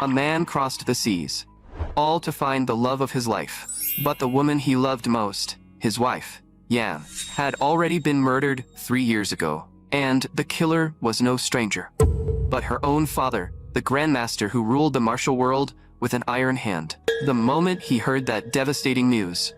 A man crossed the seas, all to find the love of his life. But the woman he loved most, his wife, Yan, had already been murdered 3 years ago, and the killer was no stranger, but her own father, the Grandmaster who ruled the martial world with an iron hand. The moment he heard that devastating news,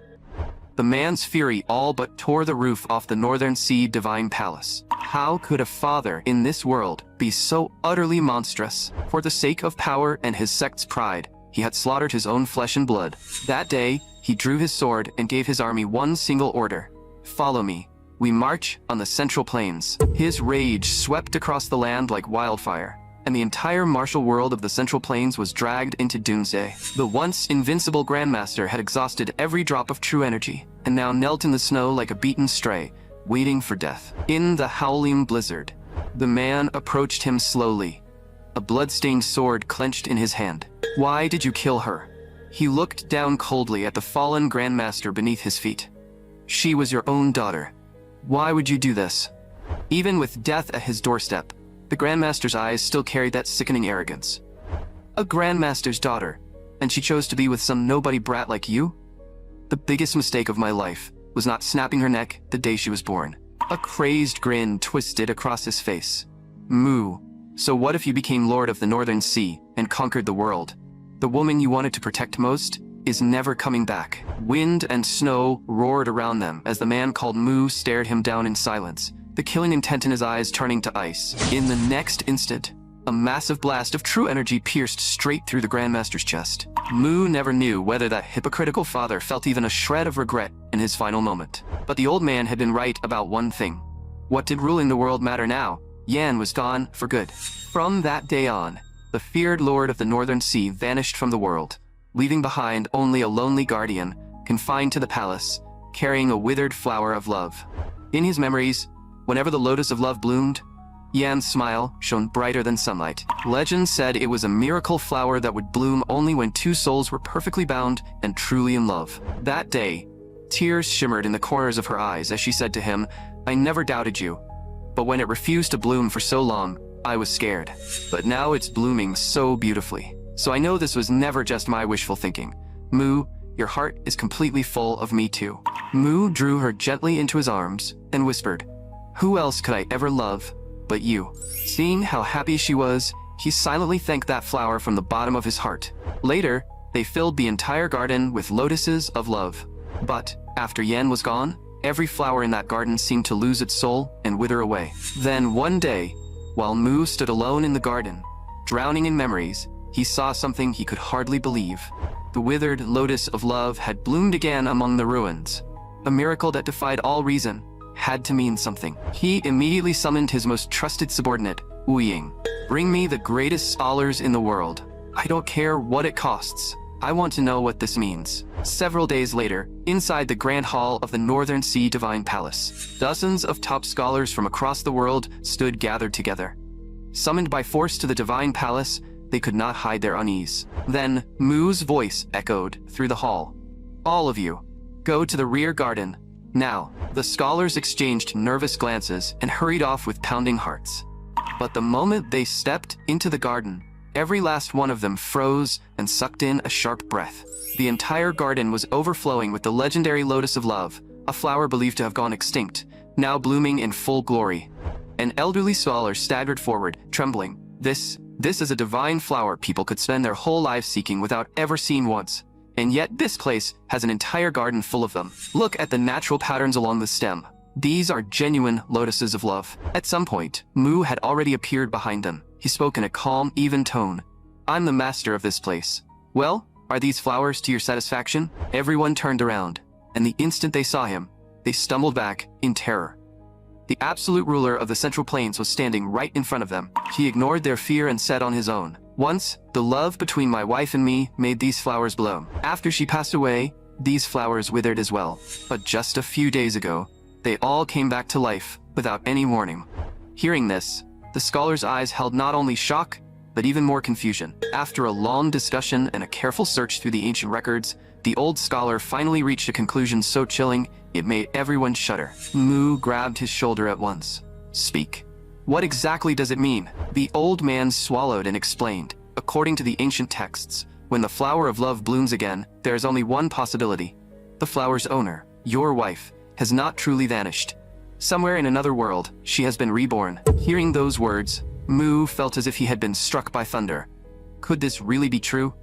the man's fury all but tore the roof off the Northern Sea Divine Palace. How could a father in this world be so utterly monstrous? For the sake of power and his sect's pride, he had slaughtered his own flesh and blood. That day, he drew his sword and gave his army one single order: "Follow me. We march on the Central Plains." His rage swept across the land like wildfire, and the entire martial world of the Central Plains was dragged into Dronzer. The once invincible Grandmaster had exhausted every drop of true energy, and now knelt in the snow like a beaten stray, waiting for death. In the howling blizzard, the man approached him slowly, a blood-stained sword clenched in his hand. "Why did you kill her?" He looked down coldly at the fallen Grandmaster beneath his feet. "She was your own daughter. Why would you do this?" Even with death at his doorstep, the Grandmaster's eyes still carried that sickening arrogance. "A Grandmaster's daughter, and she chose to be with some nobody brat like you? The biggest mistake of my life was not snapping her neck the day she was born." A crazed grin twisted across his face. "Moo, so what if you became Lord of the Northern Sea and conquered the world? The woman you wanted to protect most is never coming back." Wind and snow roared around them as the man called Moo stared him down in silence, the killing intent in his eyes turning to ice. In the next instant, a massive blast of true energy pierced straight through the Grandmaster's chest. Moo never knew whether that hypocritical father felt even a shred of regret in his final moment. But the old man had been right about one thing. What did ruling the world matter now? Yan was gone for good. From that day on, the feared Lord of the Northern Sea vanished from the world, leaving behind only a lonely guardian, confined to the palace, carrying a withered flower of love. In his memories, whenever the lotus of love bloomed, Yan's smile shone brighter than sunlight. Legend said it was a miracle flower that would bloom only when two souls were perfectly bound and truly in love. That day, tears shimmered in the corners of her eyes as she said to him, "I never doubted you, but when it refused to bloom for so long, I was scared. But now it's blooming so beautifully. So I know this was never just my wishful thinking. Moo, your heart is completely full of me too." Moo drew her gently into his arms and whispered, "Who else could I ever love but you?" Seeing how happy she was, he silently thanked that flower from the bottom of his heart. Later, they filled the entire garden with lotuses of love. But after Yan was gone, every flower in that garden seemed to lose its soul and wither away. Then one day, while Moo stood alone in the garden, drowning in memories, he saw something he could hardly believe. The withered lotus of love had bloomed again among the ruins. A miracle that defied all reason had to mean something. He immediately summoned his most trusted subordinate, Wu Ying. "Bring me the greatest scholars in the world. I don't care what it costs. I want to know what this means." Several days later, inside the Grand Hall of the Northern Sea Divine Palace, dozens of top scholars from across the world stood gathered together. Summoned by force to the Divine Palace, they could not hide their unease. Then, Moo's voice echoed through the hall. "All of you, go to the rear garden, now." The scholars exchanged nervous glances and hurried off with pounding hearts. But the moment they stepped into the garden, every last one of them froze and sucked in a sharp breath. The entire garden was overflowing with the legendary lotus of love, a flower believed to have gone extinct, now blooming in full glory. An elderly scholar staggered forward, trembling. This is a divine flower people could spend their whole lives seeking without ever seeing once. And yet this place has an entire garden full of them. Look at the natural patterns along the stem. These are genuine lotuses of love." At some point, Moo had already appeared behind them. He spoke in a calm, even tone. "I'm the master of this place. Well, are these flowers to your satisfaction?" Everyone turned around, and the instant they saw him, they stumbled back in terror. The absolute ruler of the Central Plains was standing right in front of them. He ignored their fear and said on his own, "Once, the love between my wife and me made these flowers bloom. After she passed away, these flowers withered as well. But just a few days ago, they all came back to life without any warning." Hearing this, the scholar's eyes held not only shock, but even more confusion. After a long discussion and a careful search through the ancient records, the old scholar finally reached a conclusion so chilling, it made everyone shudder. Moo grabbed his shoulder at once. "Speak. What exactly does it mean?" The old man swallowed and explained. According to the ancient texts, when the flower of love blooms again, there is only one possibility. The flower's owner, your wife, has not truly vanished. Somewhere in another world, she has been reborn. Hearing those words, Mu felt as if he had been struck by thunder. Could this really be true?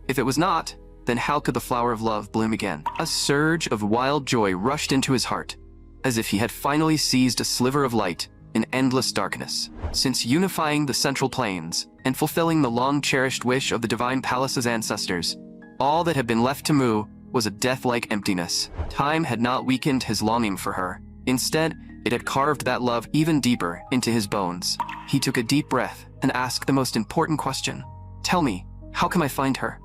If it was not, then how could the flower of love bloom again? A surge of wild joy rushed into his heart, as if he had finally seized a sliver of light in endless darkness. Since unifying the Central Plains and fulfilling the long-cherished wish of the Divine Palace's ancestors, all that had been left to Mu was a death-like emptiness. Time had not weakened his longing for her. Instead, it had carved that love even deeper into his bones. He took a deep breath and asked the most important question. Tell me, how can I find her?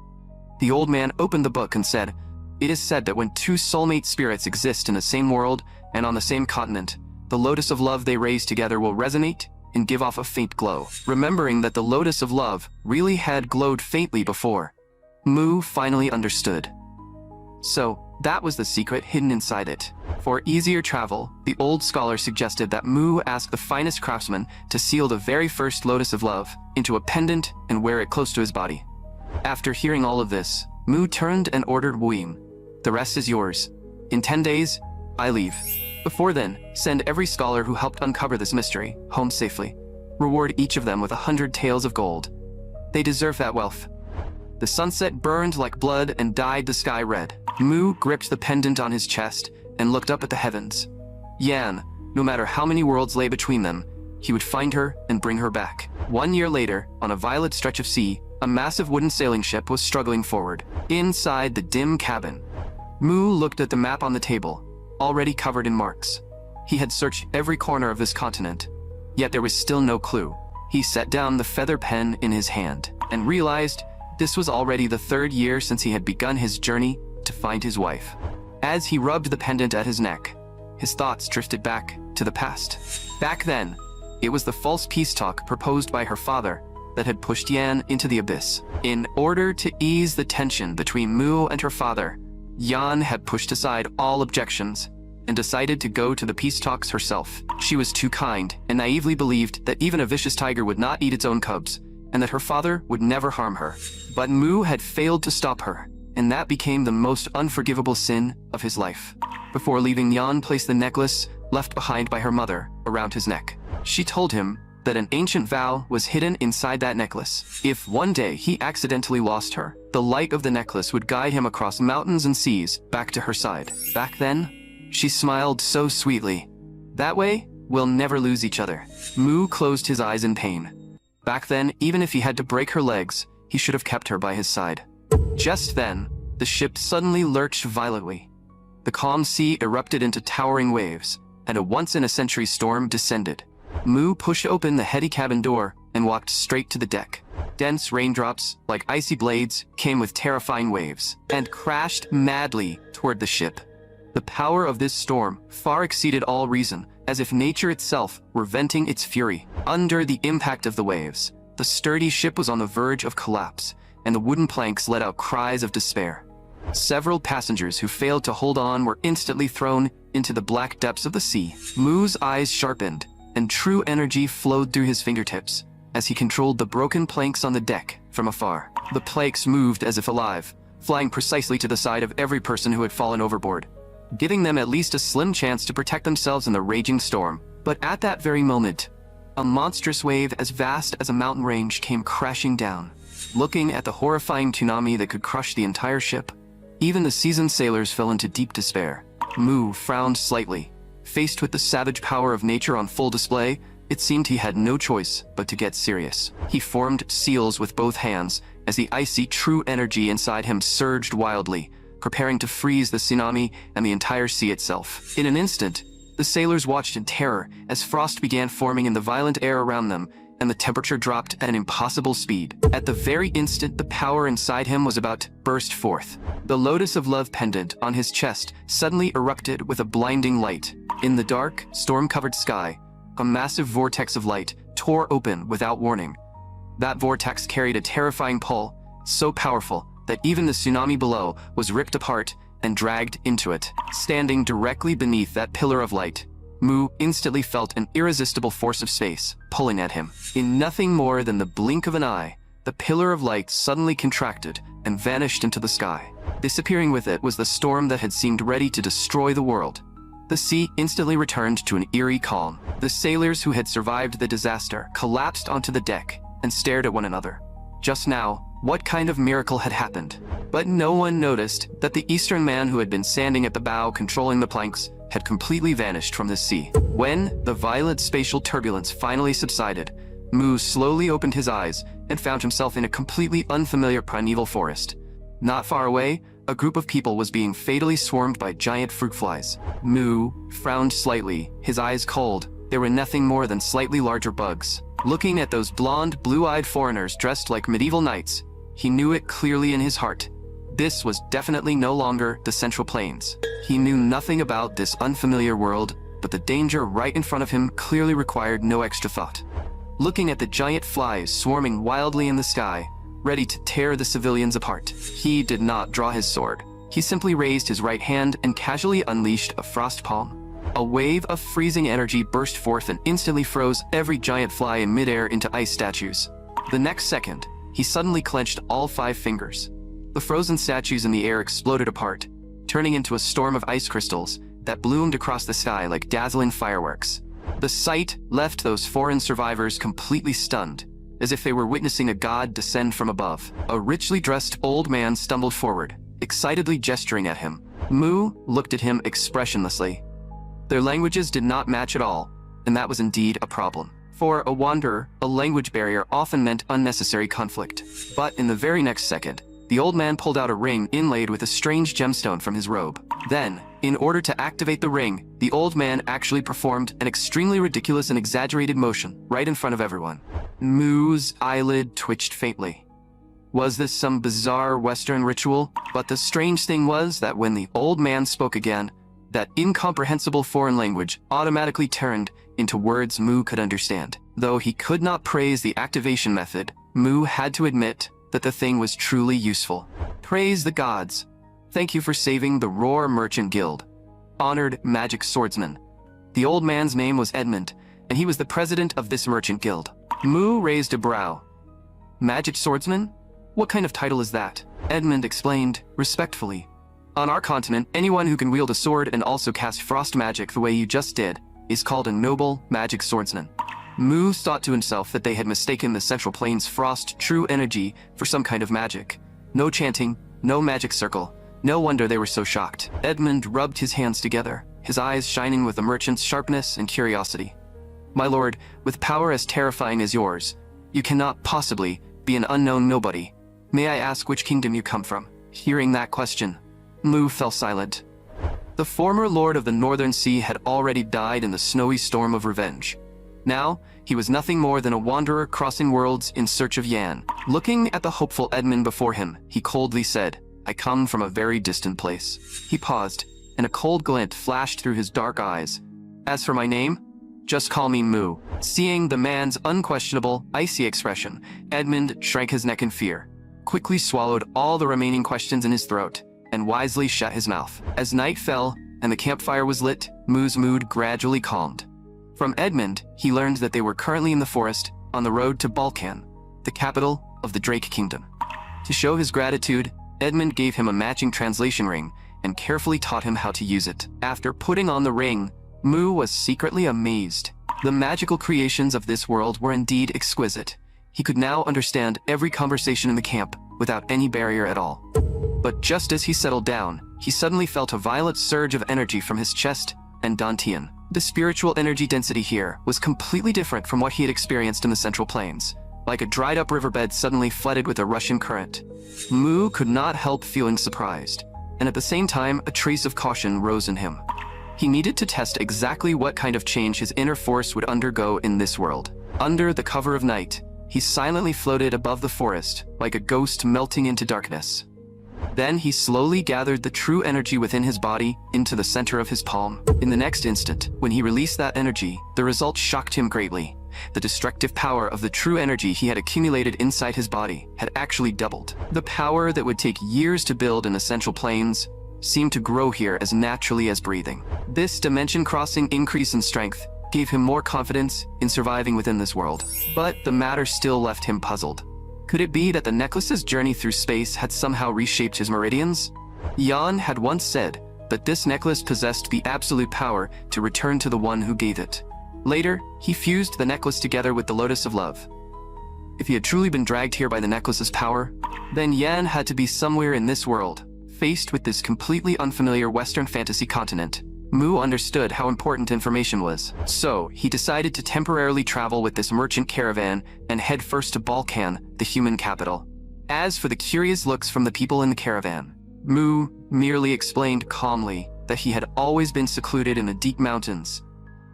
The old man opened the book and said, It is said that when two soulmate spirits exist in the same world and on the same continent, the lotus of love they raise together will resonate and give off a faint glow. Remembering that the lotus of love really had glowed faintly before, Mu finally understood. So, that was the secret hidden inside it. For easier travel, the old scholar suggested that Mu ask the finest craftsman to seal the very first lotus of love into a pendant and wear it close to his body. After hearing all of this, Mu turned and ordered Wuim. The rest is yours. In 10 days, I leave. Before then, send every scholar who helped uncover this mystery home safely. Reward each of them with 100 taels of gold. They deserve that wealth. The sunset burned like blood and dyed the sky red. Mu gripped the pendant on his chest and looked up at the heavens. Yan, no matter how many worlds lay between them, he would find her and bring her back. 1 year later, on a violet stretch of sea, a massive wooden sailing ship was struggling forward. Inside the dim cabin, Mu looked at the map on the table, already covered in marks. He had searched every corner of this continent, yet there was still no clue. He set down the feather pen in his hand and realized this was already the 3rd year since he had begun his journey to find his wife. As he rubbed the pendant at his neck, his thoughts drifted back to the past. Back then, it was the false peace talk proposed by her father that had pushed Yan into the abyss. In order to ease the tension between Mu and her father, Yan had pushed aside all objections and decided to go to the peace talks herself. She was too kind and naively believed that even a vicious tiger would not eat its own cubs, and that her father would never harm her. But Mu had failed to stop her, and that became the most unforgivable sin of his life. Before leaving, Yan placed the necklace left behind by her mother around his neck. She told him that an ancient vow was hidden inside that necklace. If one day he accidentally lost her, the light of the necklace would guide him across mountains and seas back to her side. Back then, she smiled so sweetly. That way, we'll never lose each other. Mu closed his eyes in pain. Back then, even if he had to break her legs, he should have kept her by his side. Just then, the ship suddenly lurched violently. The calm sea erupted into towering waves, and a once-in-a-century storm descended. Mu pushed open the heady cabin door and walked straight to the deck. Dense raindrops, like icy blades, came with terrifying waves and crashed madly toward the ship. The power of this storm far exceeded all reason, as if nature itself were venting its fury. Under the impact of the waves, the sturdy ship was on the verge of collapse, and the wooden planks let out cries of despair. Several passengers who failed to hold on were instantly thrown into the black depths of the sea. Mu's eyes sharpened, and true energy flowed through his fingertips as he controlled the broken planks on the deck from afar. The planks moved as if alive, flying precisely to the side of every person who had fallen overboard, giving them at least a slim chance to protect themselves in the raging storm. But at that very moment, a monstrous wave as vast as a mountain range came crashing down. Looking at the horrifying tsunami that could crush the entire ship, even the seasoned sailors fell into deep despair. Mu frowned slightly. Faced with the savage power of nature on full display, it seemed he had no choice but to get serious. He formed seals with both hands as the icy true energy inside him surged wildly, preparing to freeze the tsunami and the entire sea itself. In an instant, the sailors watched in terror as frost began forming in the violent air around them, and the temperature dropped at an impossible speed. At the very instant the power inside him was about to burst forth, the Lotus of Love pendant on his chest suddenly erupted with a blinding light. In the dark, storm-covered sky, a massive vortex of light tore open without warning. That vortex carried a terrifying pull, so powerful that even the tsunami below was ripped apart and dragged into it. Standing directly beneath that pillar of light, Mu instantly felt an irresistible force of space pulling at him. In nothing more than the blink of an eye, the pillar of light suddenly contracted and vanished into the sky. Disappearing with it was the storm that had seemed ready to destroy the world. The sea instantly returned to an eerie calm. The sailors who had survived the disaster collapsed onto the deck and stared at one another. Just now, what kind of miracle had happened? But no one noticed that the eastern man who had been standing at the bow controlling the planks had completely vanished from the sea. When the violent spatial turbulence finally subsided, Mu slowly opened his eyes and found himself in a completely unfamiliar primeval forest. Not far away, a group of people was being fatally swarmed by giant fruit flies. Mu frowned slightly, his eyes cold. They were nothing more than slightly larger bugs. Looking at those blonde, blue-eyed foreigners dressed like medieval knights, he knew it clearly in his heart. This was definitely no longer the Central Plains. He knew nothing about this unfamiliar world, but the danger right in front of him clearly required no extra thought. Looking at the giant flies swarming wildly in the sky, ready to tear the civilians apart, he did not draw his sword. He simply raised his right hand and casually unleashed a frost palm. A wave of freezing energy burst forth and instantly froze every giant fly in midair into ice statues. The next second, he suddenly clenched all 5 fingers. The frozen statues in the air exploded apart, turning into a storm of ice crystals that bloomed across the sky like dazzling fireworks. The sight left those foreign survivors completely stunned, as if they were witnessing a god descend from above. A richly dressed old man stumbled forward, excitedly gesturing at him. Mu looked at him expressionlessly. Their languages did not match at all, and that was indeed a problem. For a wanderer, a language barrier often meant unnecessary conflict. But in the very next second, the old man pulled out a ring inlaid with a strange gemstone from his robe. Then, in order to activate the ring, the old man actually performed an extremely ridiculous and exaggerated motion right in front of everyone. Mu's eyelid twitched faintly. Was this some bizarre Western ritual? But the strange thing was that when the old man spoke again, that incomprehensible foreign language automatically turned into words Mu could understand. Though he could not praise the activation method, Mu had to admit that the thing was truly useful. Praise the gods. Thank you for saving the Roar Merchant Guild. Honored magic swordsman. The old man's name was Edmund, and he was the president of this merchant guild. Mu raised a brow. Magic swordsman? What kind of title is that? Edmund explained, respectfully. On our continent, anyone who can wield a sword and also cast frost magic the way you just did is called a noble magic swordsman. Mu thought to himself that they had mistaken the Central Plains frost true energy for some kind of magic. No chanting, no magic circle. No wonder they were so shocked. Edmund rubbed his hands together, his eyes shining with the merchant's sharpness and curiosity. My lord, with power as terrifying as yours, you cannot possibly be an unknown nobody. May I ask which kingdom you come from? Hearing that question, Mu fell silent. The former lord of the Northern Sea had already died in the snowy storm of revenge. Now, he was nothing more than a wanderer crossing worlds in search of Yan. Looking at the hopeful Edmund before him, he coldly said, I come from a very distant place. He paused, and a cold glint flashed through his dark eyes. As for my name, just call me Mu. Seeing the man's unquestionable, icy expression, Edmund shrank his neck in fear, quickly swallowed all the remaining questions in his throat, and wisely shut his mouth. As night fell and the campfire was lit, Mu's mood gradually calmed. From Edmund, he learned that they were currently in the forest, on the road to Balkan, the capital of the Drake Kingdom. To show his gratitude, Edmund gave him a matching translation ring and carefully taught him how to use it. After putting on the ring, Mu was secretly amazed. The magical creations of this world were indeed exquisite. He could now understand every conversation in the camp without any barrier at all. But just as he settled down, he suddenly felt a violent surge of energy from his chest and dantian. The spiritual energy density here was completely different from what he had experienced in the Central Plains. Like a dried-up riverbed suddenly flooded with a rushing current. Mu could not help feeling surprised, and at the same time a trace of caution rose in him. He needed to test exactly what kind of change his inner force would undergo in this world. Under the cover of night, he silently floated above the forest, like a ghost melting into darkness. Then he slowly gathered the true energy within his body into the center of his palm. In the next instant, when he released that energy, the result shocked him greatly. The destructive power of the true energy he had accumulated inside his body had actually doubled. The power that would take years to build in the Central Plains seemed to grow here as naturally as breathing. This dimension-crossing increase in strength gave him more confidence in surviving within this world. But the matter still left him puzzled. Could it be that the necklace's journey through space had somehow reshaped his meridians? Yan had once said that this necklace possessed the absolute power to return to the one who gave it. Later, he fused the necklace together with the Lotus of Love. If he had truly been dragged here by the necklace's power, then Yan had to be somewhere in this world, faced with this completely unfamiliar Western fantasy continent. Mu understood how important information was, so he decided to temporarily travel with this merchant caravan and head first to Balkan, the human capital. As for the curious looks from the people in the caravan, Mu merely explained calmly that he had always been secluded in the deep mountains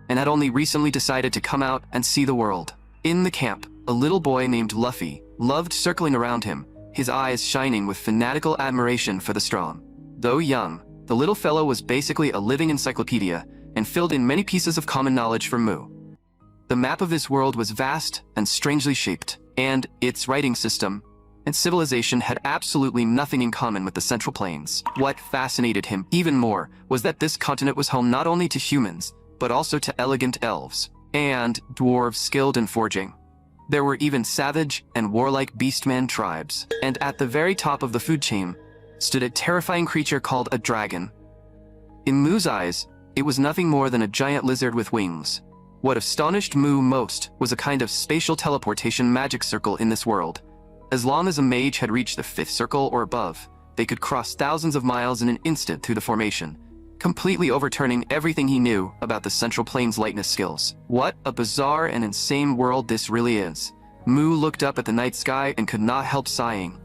and had only recently decided to come out and see the world. In the camp, a little boy named Luffy loved circling around him, his eyes shining with fanatical admiration for the strong. Though young, the little fellow was basically a living encyclopedia and filled in many pieces of common knowledge for Mu. The map of this world was vast and strangely shaped, and its writing system and civilization had absolutely nothing in common with the Central Plains. What fascinated him even more was that this continent was home not only to humans, but also to elegant elves and dwarves skilled in forging. There were even savage and warlike beastman tribes, and at the very top of the food chain stood a terrifying creature called a dragon. In Mu's eyes, it was nothing more than a giant lizard with wings. What astonished Mu most was a kind of spatial teleportation magic circle in this world. As long as a mage had reached the 5th circle or above, they could cross thousands of miles in an instant through the formation, completely overturning everything he knew about the Central Plains lightness skills. What a bizarre and insane world this really is. Mu looked up at the night sky and could not help sighing.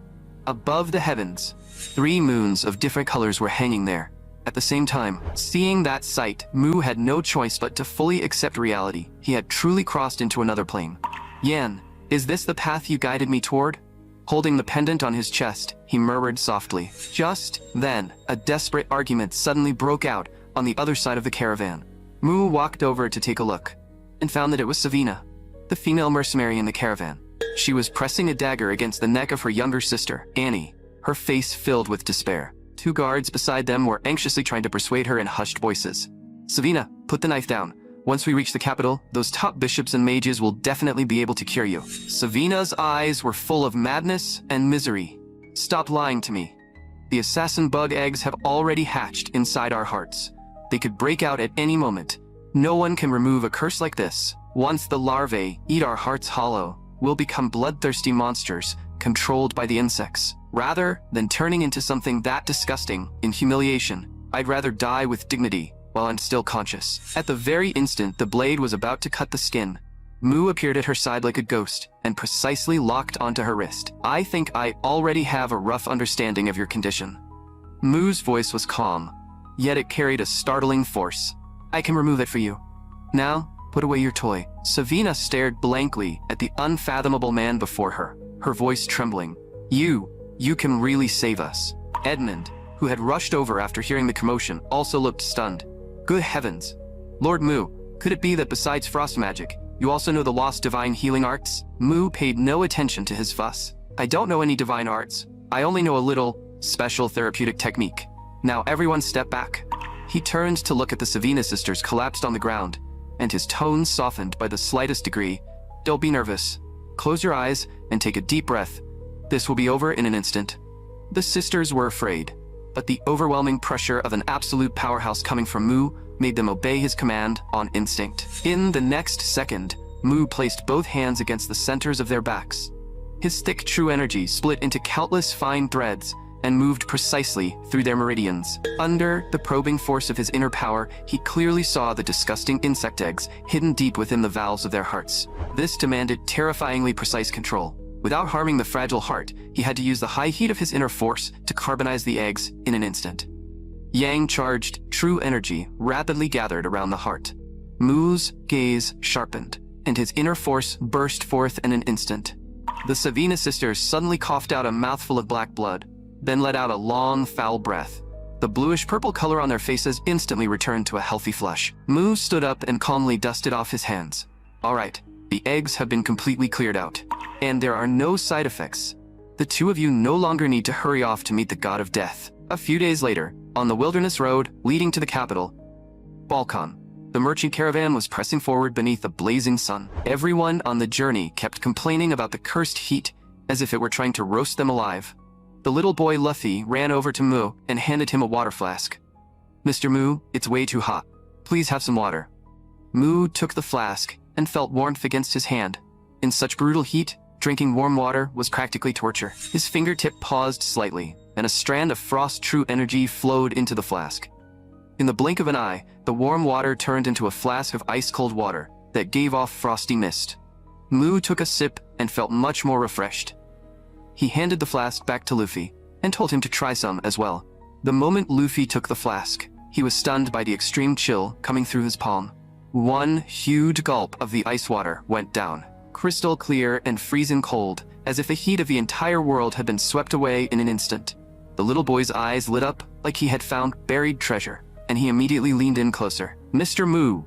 Above the heavens, 3 moons of different colors were hanging there. At the same time, seeing that sight, Mu had no choice but to fully accept reality. He had truly crossed into another plane. Yan, is this the path you guided me toward? Holding the pendant on his chest, he murmured softly. Just then, a desperate argument suddenly broke out on the other side of the caravan. Mu walked over to take a look, and found that it was Savina, the female mercenary in the caravan. She was pressing a dagger against the neck of her younger sister, Annie, her face filled with despair. 2 guards beside them were anxiously trying to persuade her in hushed voices. Savina, put the knife down. Once we reach the capital, those top bishops and mages will definitely be able to cure you. Savina's eyes were full of madness and misery. Stop lying to me. The assassin bug eggs have already hatched inside our hearts. They could break out at any moment. No one can remove a curse like this. Once the larvae eat our hearts hollow, we'll become bloodthirsty monsters, controlled by the insects. Rather than turning into something that disgusting in humiliation, I'd rather die with dignity while I'm still conscious. At the very instant the blade was about to cut the skin, Mu appeared at her side like a ghost and precisely locked onto her wrist. I think I already have a rough understanding of your condition. Mu's voice was calm, yet it carried a startling force. I can remove it for you. Now, put away your toy. Savina stared blankly at the unfathomable man before her, her voice trembling. You can really save us. Edmund, who had rushed over after hearing the commotion, also looked stunned. Good heavens. Lord Mu, could it be that besides frost magic, you also know the lost divine healing arts? Mu paid no attention to his fuss. I don't know any divine arts. I only know a little special therapeutic technique. Now everyone step back. He turned to look at the Savina sisters collapsed on the ground, and his tone softened by the slightest degree. Don't be nervous. Close your eyes and take a deep breath. This will be over in an instant. The sisters were afraid, but the overwhelming pressure of an absolute powerhouse coming from Mu made them obey his command on instinct. In the next second, Mu placed both hands against the centers of their backs. His thick true energy split into countless fine threads and moved precisely through their meridians. Under the probing force of his inner power, he clearly saw the disgusting insect eggs hidden deep within the valves of their hearts. This demanded terrifyingly precise control. Without harming the fragile heart, he had to use the high heat of his inner force to carbonize the eggs in an instant. Yang-charged, true energy rapidly gathered around the heart. Mu's gaze sharpened, and his inner force burst forth in an instant. The Savina sisters suddenly coughed out a mouthful of black blood, then let out a long, foul breath. The bluish-purple color on their faces instantly returned to a healthy flush. Mu stood up and calmly dusted off his hands. All right, the eggs have been completely cleared out, and there are no side effects. The 2 of you no longer need to hurry off to meet the god of death. A few days later, on the wilderness road leading to the capital, Balkan, the merchant caravan was pressing forward beneath a blazing sun. Everyone on the journey kept complaining about the cursed heat as if it were trying to roast them alive. The little boy Luffy ran over to Mu and handed him a water flask. "Mr. Mu, it's way too hot. Please have some water." Mu took the flask and felt warmth against his hand. In such brutal heat, drinking warm water was practically torture. His fingertip paused slightly, and a strand of frost true energy flowed into the flask. In the blink of an eye, the warm water turned into a flask of ice-cold water that gave off frosty mist. Mu took a sip and felt much more refreshed. He handed the flask back to Luffy and told him to try some as well. The moment Luffy took the flask, he was stunned by the extreme chill coming through his palm. One huge gulp of the ice water went down, crystal clear and freezing cold, as if the heat of the entire world had been swept away in an instant. The little boy's eyes lit up like he had found buried treasure, and he immediately leaned in closer. "Mr. Mu,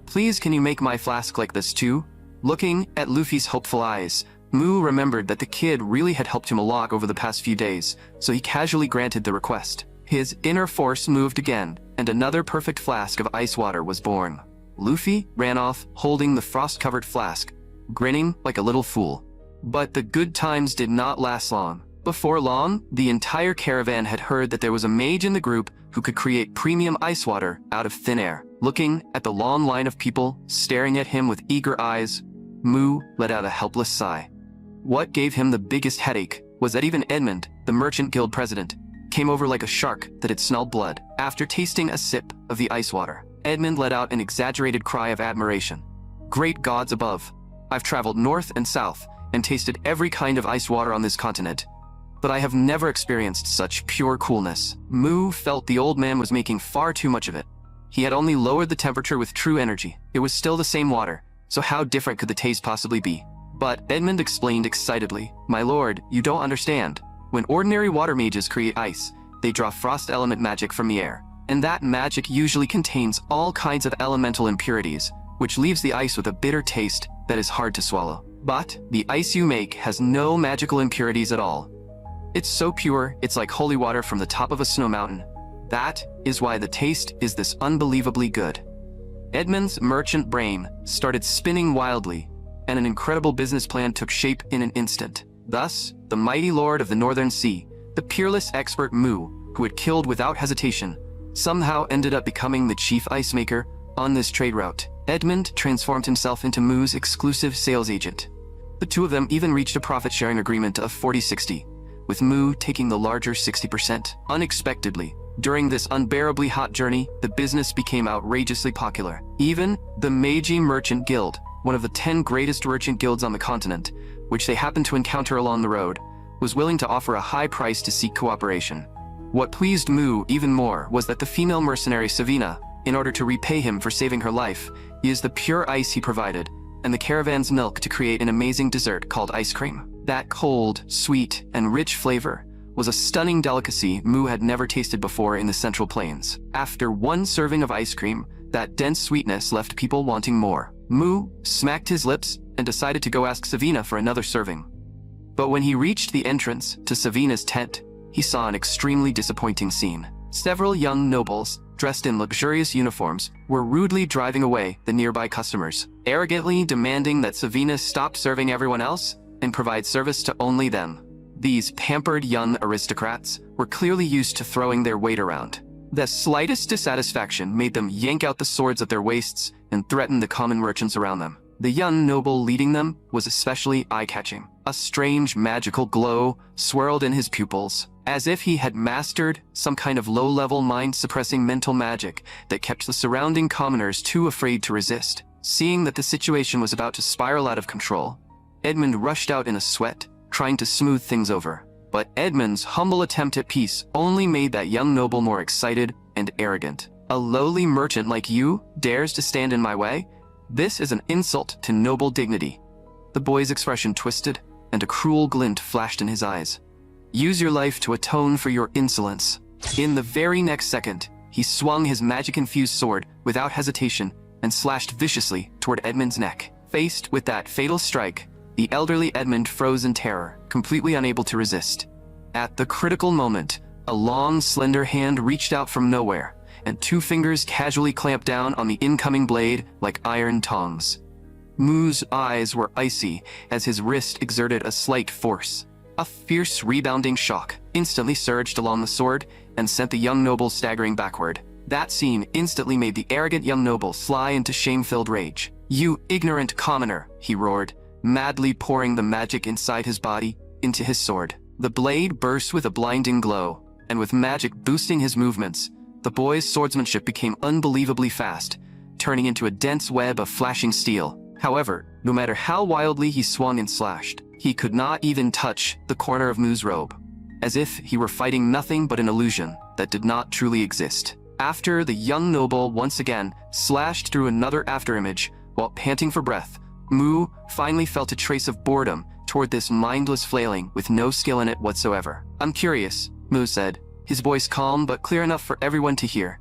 please can you make my flask like this too?" Looking at Luffy's hopeful eyes, Mu remembered that the kid really had helped him a lot over the past few days, so he casually granted the request. His inner force moved again, and another perfect flask of ice water was born. Luffy ran off, holding the frost-covered flask, grinning like a little fool. But the good times did not last long. Before long, the entire caravan had heard that there was a mage in the group who could create premium ice water out of thin air. Looking at the long line of people staring at him with eager eyes, Mu let out a helpless sigh. What gave him the biggest headache was that even Edmund, the Merchant Guild president, came over like a shark that had smelled blood. After tasting a sip of the ice water, Edmund let out an exaggerated cry of admiration. "Great gods above! I've traveled north and south and tasted every kind of ice water on this continent, but I have never experienced such pure coolness." Mu felt the old man was making far too much of it. He had only lowered the temperature with true energy. It was still the same water, so how different could the taste possibly be? But Edmund explained excitedly, "My lord, you don't understand. When ordinary water mages create ice, they draw frost element magic from the air, and that magic usually contains all kinds of elemental impurities, which leaves the ice with a bitter taste that is hard to swallow. But the ice you make has no magical impurities at all. It's so pure, it's like holy water from the top of a snow mountain. That is why the taste is this unbelievably good." Edmund's merchant brain started spinning wildly, and an incredible business plan took shape in an instant. Thus, the mighty lord of the Northern Sea, the peerless expert Mu, who had killed without hesitation, somehow ended up becoming the chief ice maker on this trade route. Edmund transformed himself into Mu's exclusive sales agent. The two of them even reached a profit-sharing agreement of 40-60, with Mu taking the larger 60%. Unexpectedly, during this unbearably hot journey, the business became outrageously popular. Even the Meiji Merchant Guild, one of the 10 greatest merchant guilds on the continent, which they happened to encounter along the road, was willing to offer a high price to seek cooperation. What pleased Mu even more was that the female mercenary Savina, in order to repay him for saving her life, used the pure ice he provided and the caravan's milk to create an amazing dessert called ice cream. That cold, sweet, and rich flavor was a stunning delicacy Mu had never tasted before in the Central Plains. After one serving of ice cream, that dense sweetness left people wanting more. Mu smacked his lips and decided to go ask Savina for another serving. But when he reached the entrance to Savina's tent, he saw an extremely disappointing scene. Several young nobles, dressed in luxurious uniforms, were rudely driving away the nearby customers, arrogantly demanding that Savina stop serving everyone else and provide service to only them. These pampered young aristocrats were clearly used to throwing their weight around. The slightest dissatisfaction made them yank out the swords at their waists and threaten the common merchants around them. The young noble leading them was especially eye-catching. A strange magical glow swirled in his pupils, as if he had mastered some kind of low-level mind-suppressing mental magic that kept the surrounding commoners too afraid to resist. Seeing that the situation was about to spiral out of control, Edmund rushed out in a sweat, trying to smooth things over. But Edmund's humble attempt at peace only made that young noble more excited and arrogant. "A lowly merchant like you dares to stand in my way? This is an insult to noble dignity." The boy's expression twisted, and a cruel glint flashed in his eyes. "Use your life to atone for your insolence." In the very next second, he swung his magic-infused sword without hesitation and slashed viciously toward Edmund's neck. Faced with that fatal strike, the elderly Edmund froze in terror, completely unable to resist. At the critical moment, a long, slender hand reached out from nowhere, and two fingers casually clamped down on the incoming blade like iron tongs. Mu's eyes were icy as his wrist exerted a slight force. A fierce rebounding shock instantly surged along the sword and sent the young noble staggering backward. That scene instantly made the arrogant young noble fly into shame-filled rage. "You ignorant commoner," he roared, madly pouring the magic inside his body into his sword. The blade burst with a blinding glow, and with magic boosting his movements, the boy's swordsmanship became unbelievably fast, turning into a dense web of flashing steel. However, no matter how wildly he swung and slashed, he could not even touch the corner of Mu's robe, as if he were fighting nothing but an illusion that did not truly exist. After the young noble once again slashed through another afterimage while panting for breath, Mu finally felt a trace of boredom toward this mindless flailing with no skill in it whatsoever. "I'm curious," Mu said, his voice calm but clear enough for everyone to hear.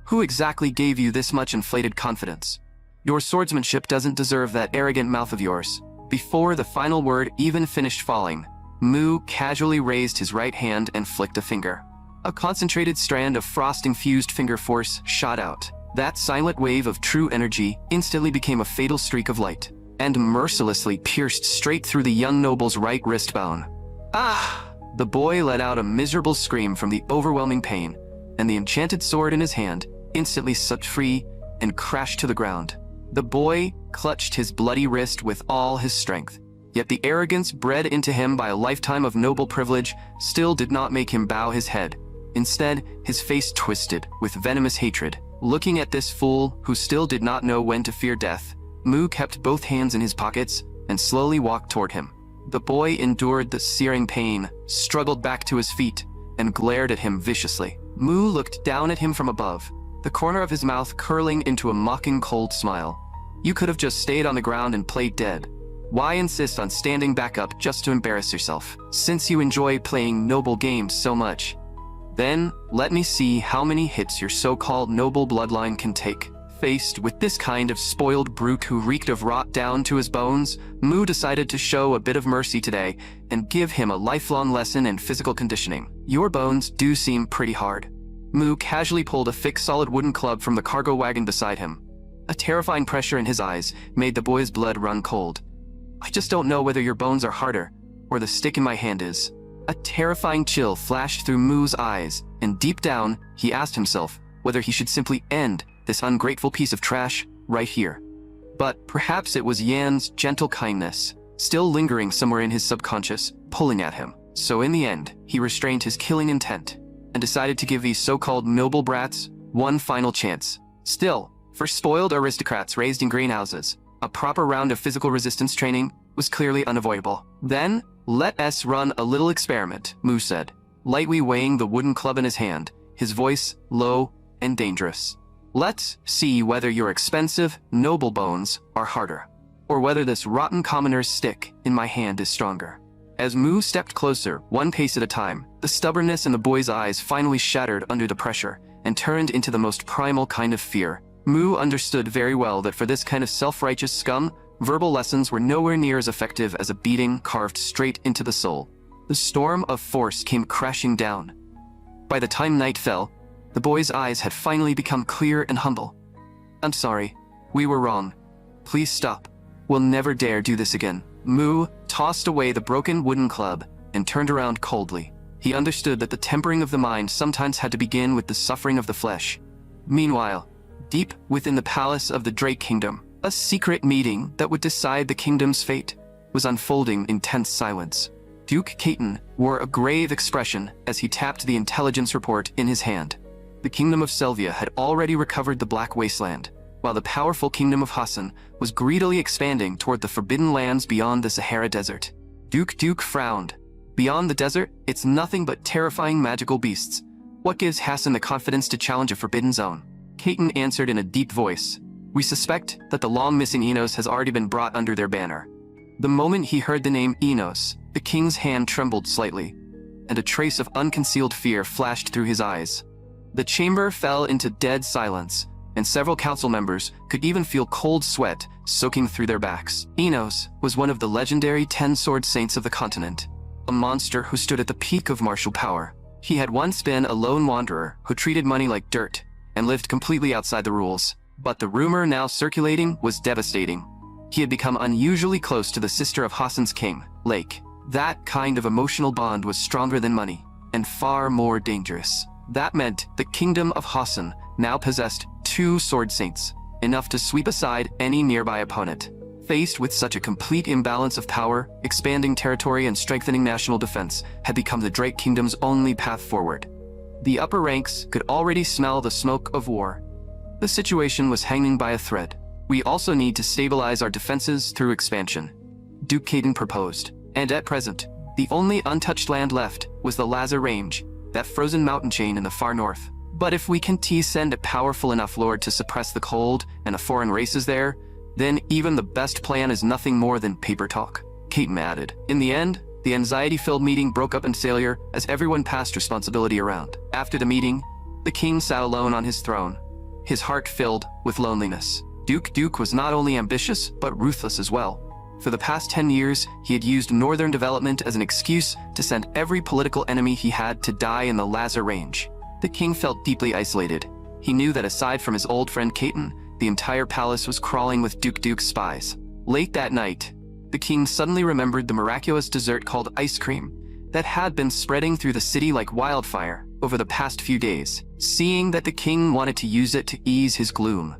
"Who exactly gave you this much inflated confidence? Your swordsmanship doesn't deserve that arrogant mouth of yours." Before the final word even finished falling, Mu casually raised his right hand and flicked a finger. A concentrated strand of frost-infused finger force shot out. That silent wave of true energy instantly became a fatal streak of light, and mercilessly pierced straight through the young noble's right wrist bone. "Ah!" The boy let out a miserable scream from the overwhelming pain, and the enchanted sword in his hand instantly sucked free and crashed to the ground. The boy clutched his bloody wrist with all his strength, yet the arrogance bred into him by a lifetime of noble privilege still did not make him bow his head. Instead, his face twisted with venomous hatred. Looking at this fool who still did not know when to fear death, Mu kept both hands in his pockets and slowly walked toward him. The boy endured the searing pain, struggled back to his feet, and glared at him viciously. Mu looked down at him from above, the corner of his mouth curling into a mocking cold smile. "You could have just stayed on the ground and played dead. Why insist on standing back up just to embarrass yourself? Since you enjoy playing noble games so much, then let me see how many hits your so-called noble bloodline can take." Faced with this kind of spoiled brute who reeked of rot down to his bones, Mu decided to show a bit of mercy today and give him a lifelong lesson in physical conditioning. "Your bones do seem pretty hard." Mu casually pulled a thick solid wooden club from the cargo wagon beside him. A terrifying pressure in his eyes made the boy's blood run cold. "I just don't know whether your bones are harder, or the stick in my hand is." A terrifying chill flashed through Mu's eyes, and deep down, he asked himself whether he should simply end this ungrateful piece of trash right here. But perhaps it was Yan's gentle kindness, still lingering somewhere in his subconscious, pulling at him. So in the end, he restrained his killing intent, and decided to give these so-called noble brats one final chance. Still, for spoiled aristocrats raised in greenhouses, a proper round of physical resistance training was clearly unavoidable. "Then, let us run a little experiment," Mu said, lightly weighing the wooden club in his hand, his voice low and dangerous. "Let's see whether your expensive, noble bones are harder, or whether this rotten commoner's stick in my hand is stronger." As Mu stepped closer, one pace at a time, the stubbornness in the boy's eyes finally shattered under the pressure and turned into the most primal kind of fear. Mu understood very well that for this kind of self-righteous scum, verbal lessons were nowhere near as effective as a beating carved straight into the soul. The storm of force came crashing down. By the time night fell, the boy's eyes had finally become clear and humble. "I'm sorry. We were wrong. Please stop. We'll never dare do this again." Mu tossed away the broken wooden club and turned around coldly. He understood that the tempering of the mind sometimes had to begin with the suffering of the flesh. Meanwhile, deep within the palace of the Drake Kingdom, a secret meeting that would decide the kingdom's fate was unfolding in tense silence. Duke Caton wore a grave expression as he tapped the intelligence report in his hand. The kingdom of Selvia had already recovered the Black Wasteland, while the powerful kingdom of Hassan was greedily expanding toward the forbidden lands beyond the Sahara Desert. Duke frowned. "Beyond the desert, it's nothing but terrifying magical beasts. What gives Hassan the confidence to challenge a forbidden zone?" Caton answered in a deep voice. "We suspect that the long-missing Enos has already been brought under their banner." The moment he heard the name Enos, the king's hand trembled slightly, and a trace of unconcealed fear flashed through his eyes. The chamber fell into dead silence, and several council members could even feel cold sweat soaking through their backs. Enos was one of the legendary 10-sword saints of the continent, a monster who stood at the peak of martial power. He had once been a lone wanderer who treated money like dirt and lived completely outside the rules. But the rumor now circulating was devastating. He had become unusually close to the sister of Hassan's king, Lake. That kind of emotional bond was stronger than money, and far more dangerous. That meant the kingdom of Hassan now possessed 2 sword saints, enough to sweep aside any nearby opponent. Faced with such a complete imbalance of power, expanding territory and strengthening national defense had become the Drake Kingdom's only path forward. The upper ranks could already smell the smoke of war. The situation was hanging by a thread. We also need to stabilize our defenses through expansion, Duke Caden proposed. And at present, the only untouched land left was the Lazar Range, that frozen mountain chain in the far north. But if we can send a powerful enough lord to suppress the cold and the foreign races there, then even the best plan is nothing more than paper talk, Caden added. In the end, the anxiety-filled meeting broke up in failure as everyone passed responsibility around. After the meeting, the king sat alone on his throne, his heart filled with loneliness. Duke was not only ambitious, but ruthless as well. For the past 10 years, he had used northern development as an excuse to send every political enemy he had to die in the Lazar Range. The king felt deeply isolated. He knew that aside from his old friend Caden, the entire palace was crawling with Duke's spies. Late that night, the king suddenly remembered the miraculous dessert called ice cream that had been spreading through the city like wildfire over the past few days. Seeing that the king wanted to use it to ease his gloom,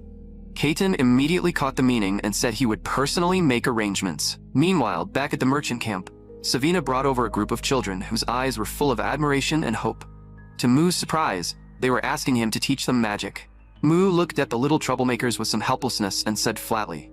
Caden immediately caught the meaning and said he would personally make arrangements. Meanwhile, back at the merchant camp, Savina brought over a group of children whose eyes were full of admiration and hope. To Mu's surprise, they were asking him to teach them magic. Mu looked at the little troublemakers with some helplessness and said flatly,